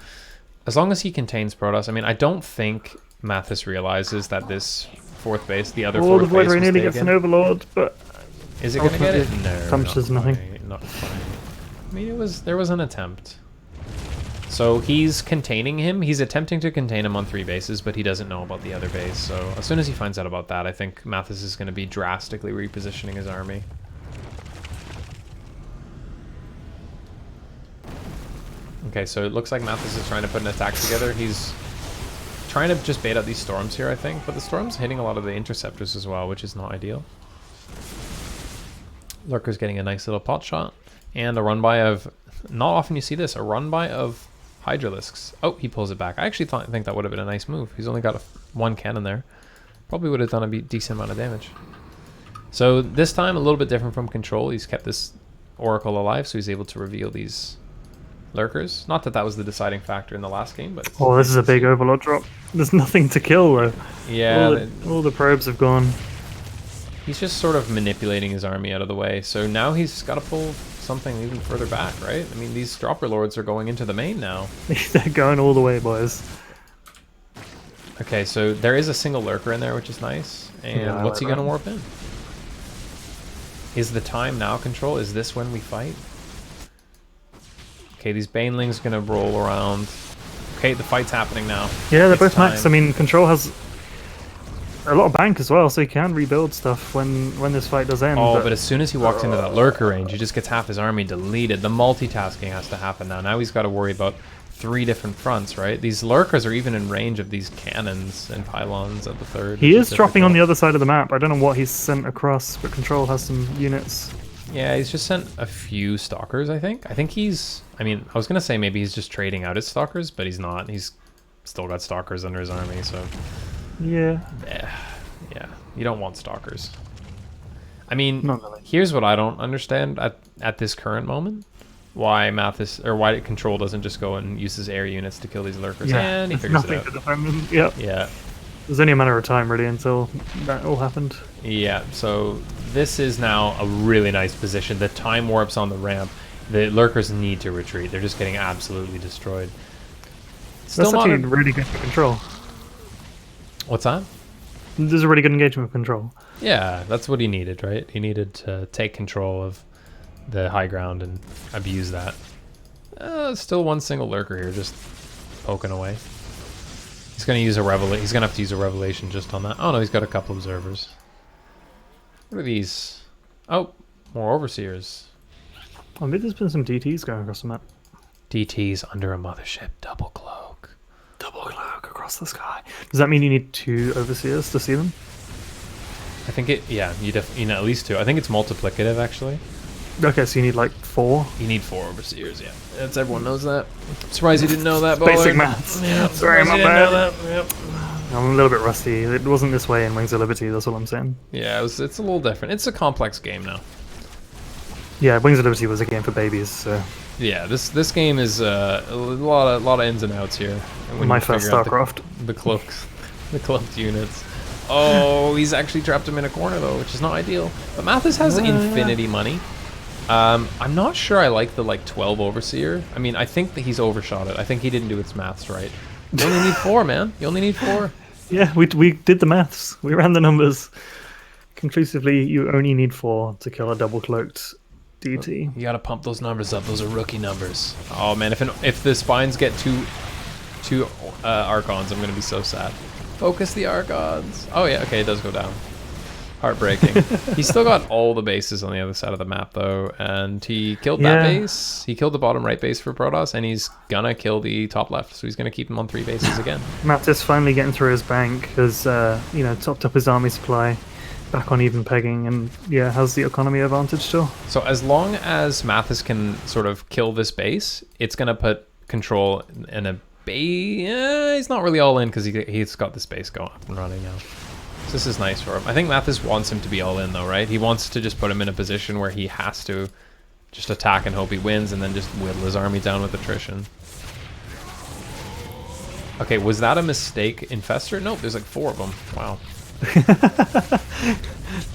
as long as he contains Protoss, I mean, I don't think Mathis realizes that this 4th base, the other 4th The base Void was Ray nearly gets an taken. Overlord, but Is it going to get it? ultimately No, accomplishes not nothing. quite, not quite. I mean, there was an attempt. So he's containing him. He's attempting to contain him on 3 bases, but he doesn't know about the other base. So as soon as he finds out about that, I think Mathis is going to be drastically repositioning his army. Okay, so it looks like Mathis is trying to put an attack together. He's trying to just bait out these storms here, I think. But the storm's hitting a lot of the interceptors as well, which is not ideal. Lurker's getting a nice little pot shot. And a run-by of... Not often you see this. A run-by of Hydralisks. Oh, he pulls it back. I actually think that would have been a nice move. He's only got 1 cannon there. Probably would have done a decent amount of damage. So this time, a little bit different from Control. He's kept this Oracle alive, so he's able to reveal these Lurkers. Not that that was the deciding factor in the last game, but... Oh, this is a big Overlord drop. There's nothing to kill, though. Yeah, All the probes have gone. he's just sort of manipulating his army out of the way. So now he's got to pull something even further back, right? I mean, these Dropper Lords are going into the main now. They're going all the way, boys. Okay, so there is a single Lurker in there, which is nice. And Yeah, what's he right, going to right. warp in? Is the time now Control? Is this when we fight? Okay, these Banelings going to roll around. Okay, the fight's happening now. Yeah, they're It's both max. I time. mean, Control has a lot of bank as well, so he can rebuild stuff when this fight does end. Oh, but as soon as he walks into that Lurker range, he just gets half his army deleted. The multitasking has to happen now. Now he's got to worry about 3 different fronts, right? These lurkers are even in range of these cannons and pylons at the 3rd. He is dropping on the other side of the map. I don't know what he's sent across, but Control has some units. Yeah, he's just sent a few stalkers, I think. I think he's... I mean, I was going to say maybe he's just trading out his stalkers, but he's not. He's still got stalkers under his army, so... Yeah. Yeah, you don't want stalkers. I mean, Not really. here's what I don't understand at this current moment. Why why Control doesn't just go and use his air units to kill these lurkers. Yeah, And he figures it nothing out. to defend them. Yep. Yeah. There's only a matter of time, really, until that all happened. Yeah, so this is now a really nice position. The time warp's on the ramp. The lurkers need to retreat. They're just getting absolutely destroyed. Still That's not actually really good for Control. What's that? This is a really good engagement with Control. Yeah, that's what he needed, right? He needed to take control of the high ground and abuse that. Still one single lurker here, just poking away. He's gonna use a He's gonna have to use a revelation just on that. Oh no, he's got a couple observers. What are these? Oh, more overseers. Oh, maybe there's been some DTs going across the map. DTs under a mothership, double cloak. Double cloak across the sky. Does that mean you need 2 overseers to see them? I think it. Yeah, you need at least 2. I think it's multiplicative actually. Okay, so you need like 4. You need 4 overseers. Yeah, that's everyone knows that. I'm surprised you didn't know that. Basic Ballard. maths. Yeah, Sorry, surprised my you didn't bad. know that. Yep. I'm a little bit rusty. It wasn't this way in Wings of Liberty, that's all I'm saying. Yeah, it's a little different. It's a complex game now. Yeah, Wings of Liberty was a game for babies, so... Yeah, this game is a lot of ins and outs here. And when My you first figure out Starcraft. the cloaks, the cloaked units. Oh, he's actually trapped him in a corner though, which is not ideal. But Mathis has infinity money. I'm not sure I like the 12 overseer. I mean, I think that he's overshot it. I think he didn't do its maths right. You only need 4, man. You only need 4. Yeah, we did the maths. We ran the numbers. Conclusively, you only need 4 to kill a double-cloaked DT. You gotta pump those numbers up. Those are rookie numbers. Oh man, if the spines get two Archons, I'm gonna be so sad. Focus the Archons. Oh yeah, okay, it does go down. Heartbreaking. He's still got all the bases on the other side of the map though, and he killed that base. He killed the bottom right base for Protoss, and he's gonna kill the top left. So he's gonna keep him on 3 bases again. Mathis finally getting through his bank, has topped up his army supply, back on even pegging, and yeah, has the economy advantage still. So as long as Mathis can sort of kill this base, it's gonna put Control in a base. He's not really all in because he's got this base going up and running now. So this is nice for him. I think Mathis wants him to be all in though, right? He wants to just put him in a position where he has to just attack and hope he wins, and then just whittle his army down with attrition. Okay, was that a mistake, Infestor? Nope, there's like 4 of them. Wow.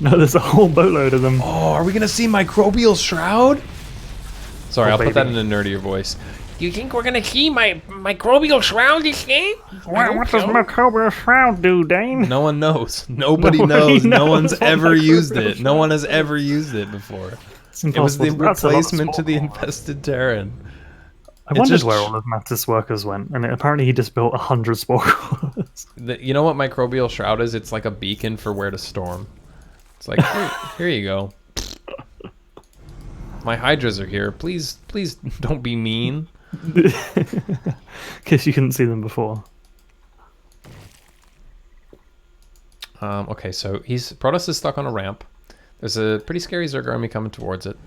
No, there's a whole boatload of them. Oh, are we gonna see Microbial Shroud? Sorry, I'll put that baby. in a nerdier voice. You think we're gonna see my microbial shroud this game? What does Microbial Shroud do, Dane? No one knows. Nobody Nobody knows. No knows one's what ever used Microbial it. No one has ever used it before. It's It was the impossible. That's a lot of replacement to the sport. infested Terran. I It's wondered just- where all of Mathis' workers went, and apparently he just built 100 spore cores. You know what Microbial Shroud is? It's like a beacon for where to storm. It's like, here you go. My Hydras are here. Please don't be mean. In case you couldn't see them before. Okay, so Protoss is stuck on a ramp. There's a pretty scary Zerg army coming towards it.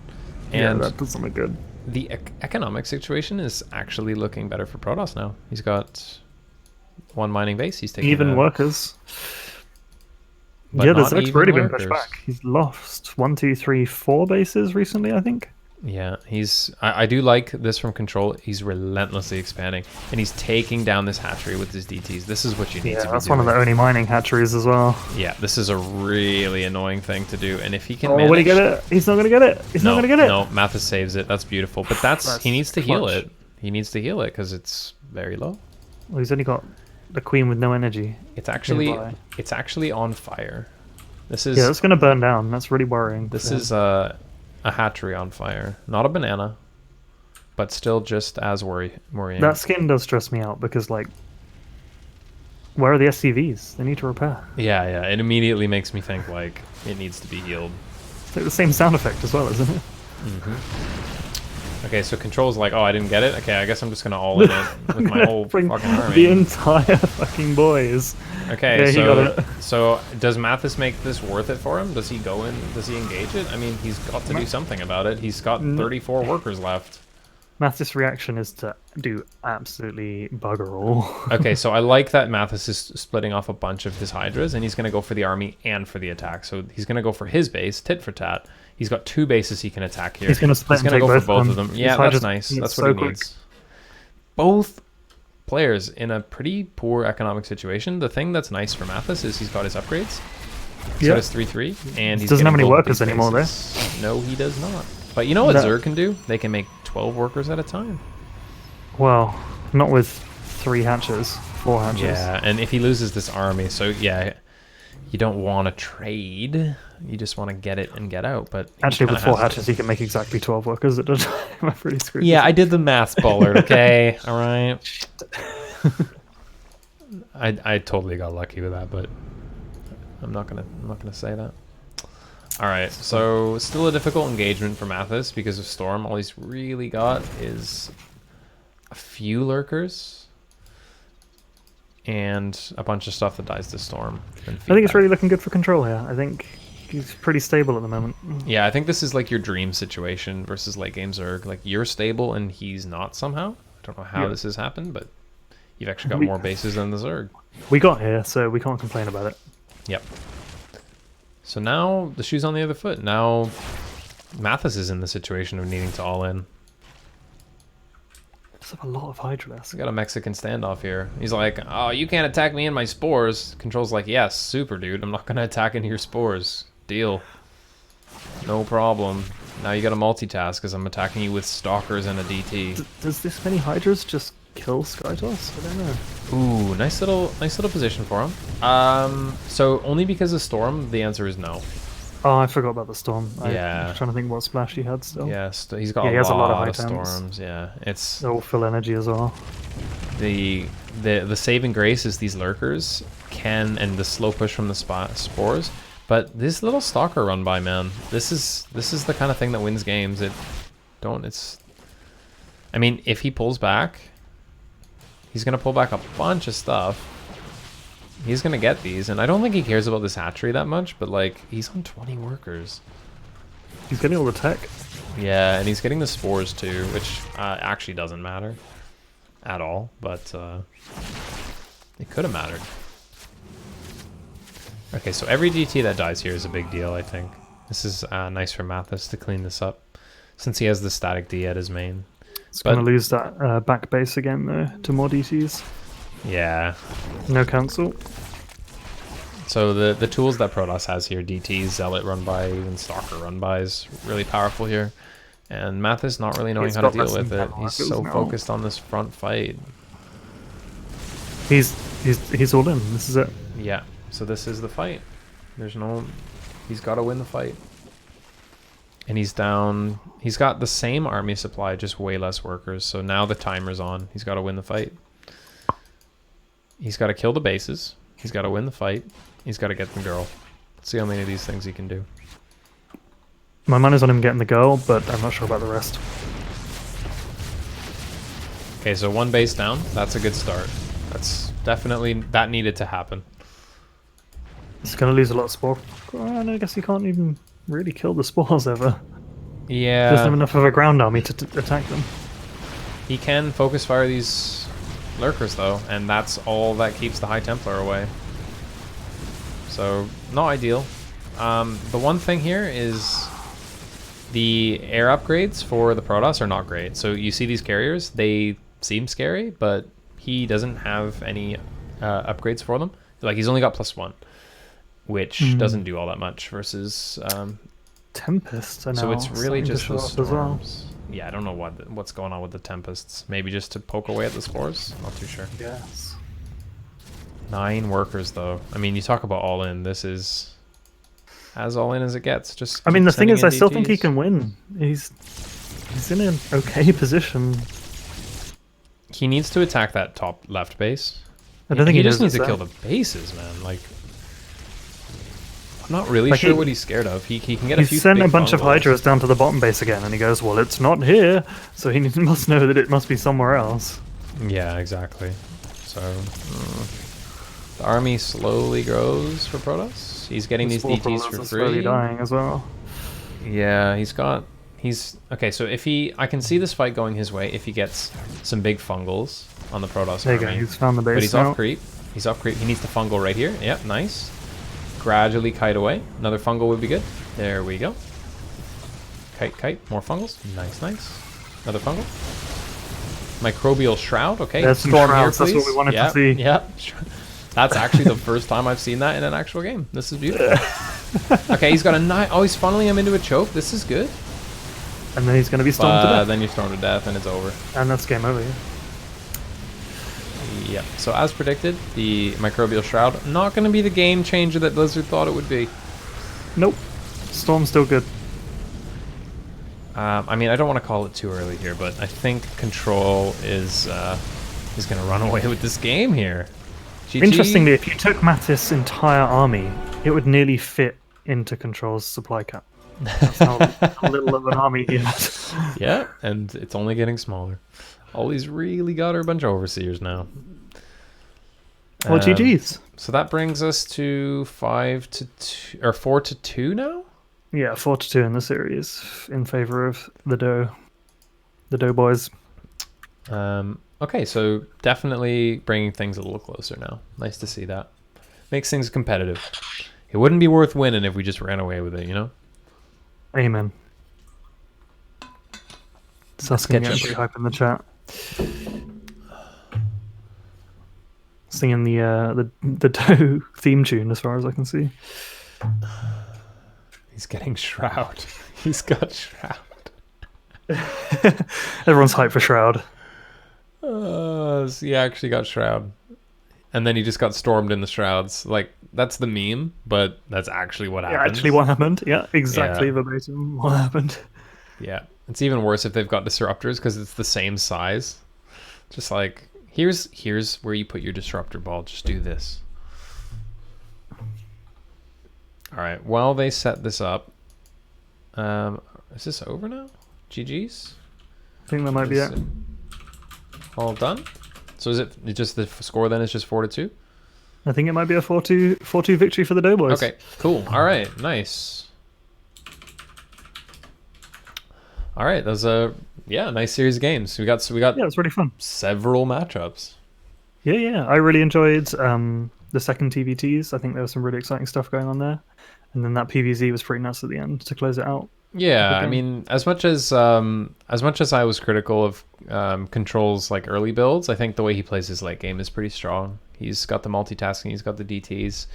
Yeah, And that doesn't look good. the economic situation is actually looking better for Protoss now. He's got 1 mining base. He's taking Even a- workers. but Yeah, not the Zerg's even already been lurkers. pushed back. He's lost 1, 2, 3, 4 bases recently, I think. Yeah, I do like this from Control. He's relentlessly expanding, and he's taking down this hatchery with his DTs. This is what you need Yeah, to be that's doing. one of the only mining hatcheries as well. Yeah, this is a really annoying thing to do, and if he can Oh, manage... will he get it? He's not gonna get it. He's not gonna get it. No, Mathis saves it. That's beautiful, but That's he needs to heal clutch. it. He needs to heal it because it's very low. Well, he's only got the queen with no energy. It's actually Nearby. on fire. This is Yeah, it's gonna burn down. That's really worrying. this for him. is a hatchery on fire, not a banana, but still just as worrying. That skin does stress me out because, like, where are the SCVs? They need to repair. Yeah, it immediately makes me think like it needs to be healed. It's like the same sound effect as well, isn't it? Okay, so Control's like, oh, I didn't get it? Okay, I guess I'm just gonna all in it with my whole Bring fucking army. the entire fucking boys. Okay, Yeah, he got it. so does Mathis make this worth it for him? Does he go in? Does he engage it? I mean, he's got to do something about it. He's got 34 workers left. Mathis' reaction is to do absolutely bugger all. Okay, so I like that Mathis is splitting off a bunch of his Hydras, and he's going to go for the army and for the attack. So he's going to go for his base, tit for tat. He's got 2 bases he can attack here. He's going to split and gonna take go for both both of them. Yeah, that's nice. That's what he needs. Both players in a pretty poor economic situation. The thing that's nice for Mathis is he's got his upgrades. He's got his 3-3, and he doesn't have any both workers these anymore there. bases. No, he does not. But you know what Zerg can do? They can make 12 workers at a time. Well, not with 3 hatches, 4 hatches. Yeah, and if he loses this army, so yeah, you don't want to trade. You just want to get it and get out. But Actually, with 4 hatches, he can make exactly 12 workers at a time. I'm pretty screwed. Yeah, I did the math, Bullard. Okay, all right. I totally got lucky with that, but I'm not gonna say that. All right, so still a difficult engagement for Mathis because of Storm. All he's really got is a few lurkers and a bunch of stuff that dies to Storm. I think it's really looking good for Control here. I think he's pretty stable at the moment. Yeah, I think this is like your dream situation versus late game Zerg. Like you're stable and he's not somehow. I don't know how this has happened, but you've actually got more bases than the Zerg. We got here, so we can't complain about it. Yep. So now the shoe's on the other foot. Now Mathis is in the situation of needing to all in. There's a lot of Hydras. We got a Mexican standoff here. He's like, oh, you can't attack me in my spores. Control's like, yes, super, dude. I'm not going to attack into your spores. Deal. No problem. Now you got to multitask because I'm attacking you with Stalkers and a DT. Does this many Hydras just kill Skytoss? I don't know. Ooh, nice little position for him. So only because of Storm, the answer is no. Oh, I forgot about the Storm. Yeah. I was trying to think what splash he had still. Yeah, he's got he a has lot of high of temps. Storms. Yeah, it's They're all full energy as well. the saving grace is these lurkers and the slow push from the spores. But this little Stalker run by, man, this is the kind of thing that wins games. I mean, if he pulls back, he's gonna pull back a bunch of stuff. He's gonna get these, and I don't think he cares about this hatchery that much, but like, he's on 20 workers. He's getting all the tech. Yeah, and he's getting the spores too, which actually doesn't matter at all, but it could have mattered. Okay, so every DT that dies here is a big deal, I think. This is nice for Mathis to clean this up, since he has the static D at his main. It's going to lose that back base again, though, to more DTs. Yeah. No cancel. So the tools that Protoss has here, DT, Zealot run by, even Stalker run by, is really powerful here. And Mathis not really knowing how to deal with it. He's so focused on this front fight. He's all in. This is it. Yeah. So this is the fight. He's got to win the fight. And he's down. He's got the same army supply, just way less workers. So now the timer's on. He's got to win the fight. He's got to kill the bases. He's got to win the fight. He's got to get the girl. Let's see how many of these things he can do. My money's on him getting the girl, but I'm not sure about the rest. Okay, so 1 base down. That's a good start. That's definitely, that needed to happen. He's going to lose a lot of spore. And I guess he can't even really kill the spores ever. Yeah. Doesn't have enough of a ground army to attack them. He can focus fire these lurkers though, and that's all that keeps the High Templar away. So, not ideal. The one thing here is the air upgrades for the Protoss are not great. So you see these carriers, they seem scary, but he doesn't have any upgrades for them. Like, he's only got +1, which doesn't do all that much versus Tempests are now so it's really just the starting to show up storms. Yeah, I don't know what's going on with the Tempests. Maybe just to poke away at the spores? Not too sure. Yes. 9 workers though. I mean, you talk about all in. This is as all in as it gets. Just I mean, the thing is, I still think he DTs. can win. He's in an okay position. He needs to attack that top left base. I don't think he he just does needs to that. kill the bases, man. Like, not really Like sure he- what he's scared of. He can get a He's few sent big a bunch of fungals. Hydras down to the bottom base again, and he goes, well, it's not here, so he must know that it must be somewhere else. Yeah, exactly. So the army slowly grows for Protoss. He's getting these Spore DTs Crawlers for are slowly free. dying as well. Yeah, he's okay. So if I can see this fight going his way if he gets some big fungals on the Protoss There you go, army. he's found the base But he's now. off creep. He's off creep. He needs to fungal right here. Yep, nice. Gradually kite away. Another fungal would be good. There we go. Kite. More fungals. Nice. Another fungal. Microbial shroud. Okay. There's some Storm shrouds, here, that's please. what we wanted to Yep, see. Yep. That's actually the first time I've seen that in an actual game. This is beautiful. Okay, he's got a oh, he's funneling him into a choke. This is good. And then he's going to be stormed to But death. then you storm to death and it's over. And that's game over, yeah. Yep. So as predicted, the microbial shroud not going to be the game changer that Blizzard thought it would be. Nope. Storm's still good. I mean, I don't want to call it too early here, but I think Control is going to run away with this game here. GG. Interestingly, if you took Mattis' entire army, it would nearly fit into Control's supply cap. That's how little of an army he has. Yeah, and it's only getting smaller. All he's really got are a bunch of overseers now. Well, GG's. So that brings us to 5-2 or 4-2 now. Yeah, 4-2 in the series in favor of the DOH. The DOH boys. Okay, so definitely bringing things a little closer now. Nice to see that. Makes things competitive. It wouldn't be worth winning if we just ran away with it, you know? Amen. Suskin get getting you. pretty hype in the chat. Singing the DOH theme tune as far as I can see. He's getting Shroud. He's got Shroud. Everyone's hyped for Shroud. So he actually got Shroud. And then he just got stormed in the Shrouds. Like, that's the meme, but that's actually what Yeah, happened. actually what happened. Yeah, exactly Yeah. verbatim what happened. Yeah. It's even worse if they've got disruptors because it's the same size. Just like, here's where you put your disruptor ball. Just do this. All right. While they set this up, is this over now? GG's? I think that might be Is it. all done? So is it just the score then is just 4-2? I think it might be a 4-2 victory for the DOH boys. Okay, cool. All right, nice. All right, that was a nice series of games. We got Yeah, it's really fun. several matchups. Yeah. I really enjoyed the second TVTs. I think there was some really exciting stuff going on there. And then that PVZ was pretty nuts at the end to close it out. Yeah, I Okay. mean, as much as I was critical of Control's like early builds, I think the way he plays his late game is pretty strong. He's got the multitasking, he's got the DTs.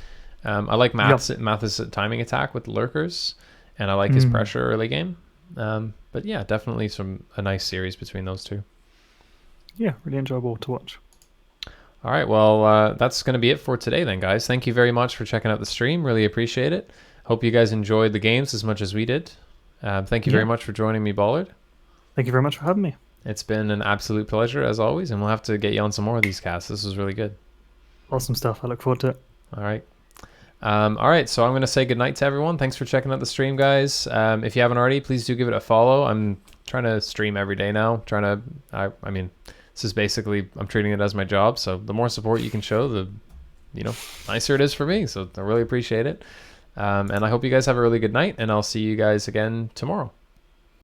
I like Mathis' timing attack with the lurkers, and I like his pressure early game. But yeah, definitely a nice series between those two. Yeah, really enjoyable to watch. All right, well, that's going to be it for today then, guys. Thank you very much for checking out the stream. Really appreciate it. Hope you guys enjoyed the games as much as we did. Thank you very much for joining me, Ballard. Thank you very much for having me. It's been an absolute pleasure, as always, and we'll have to get you on some more of these casts. This was really good. Awesome stuff. I look forward to it. All right. All right, so I'm going to say goodnight to everyone. Thanks for checking out the stream, guys. If you haven't already, please do give it a follow. I'm trying to stream every day now. I mean, this is basically, I'm treating it as my job. So the more support you can show, the nicer it is for me. So I really appreciate it. And I hope you guys have a really good night, and I'll see you guys again tomorrow.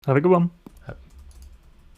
Have a good one.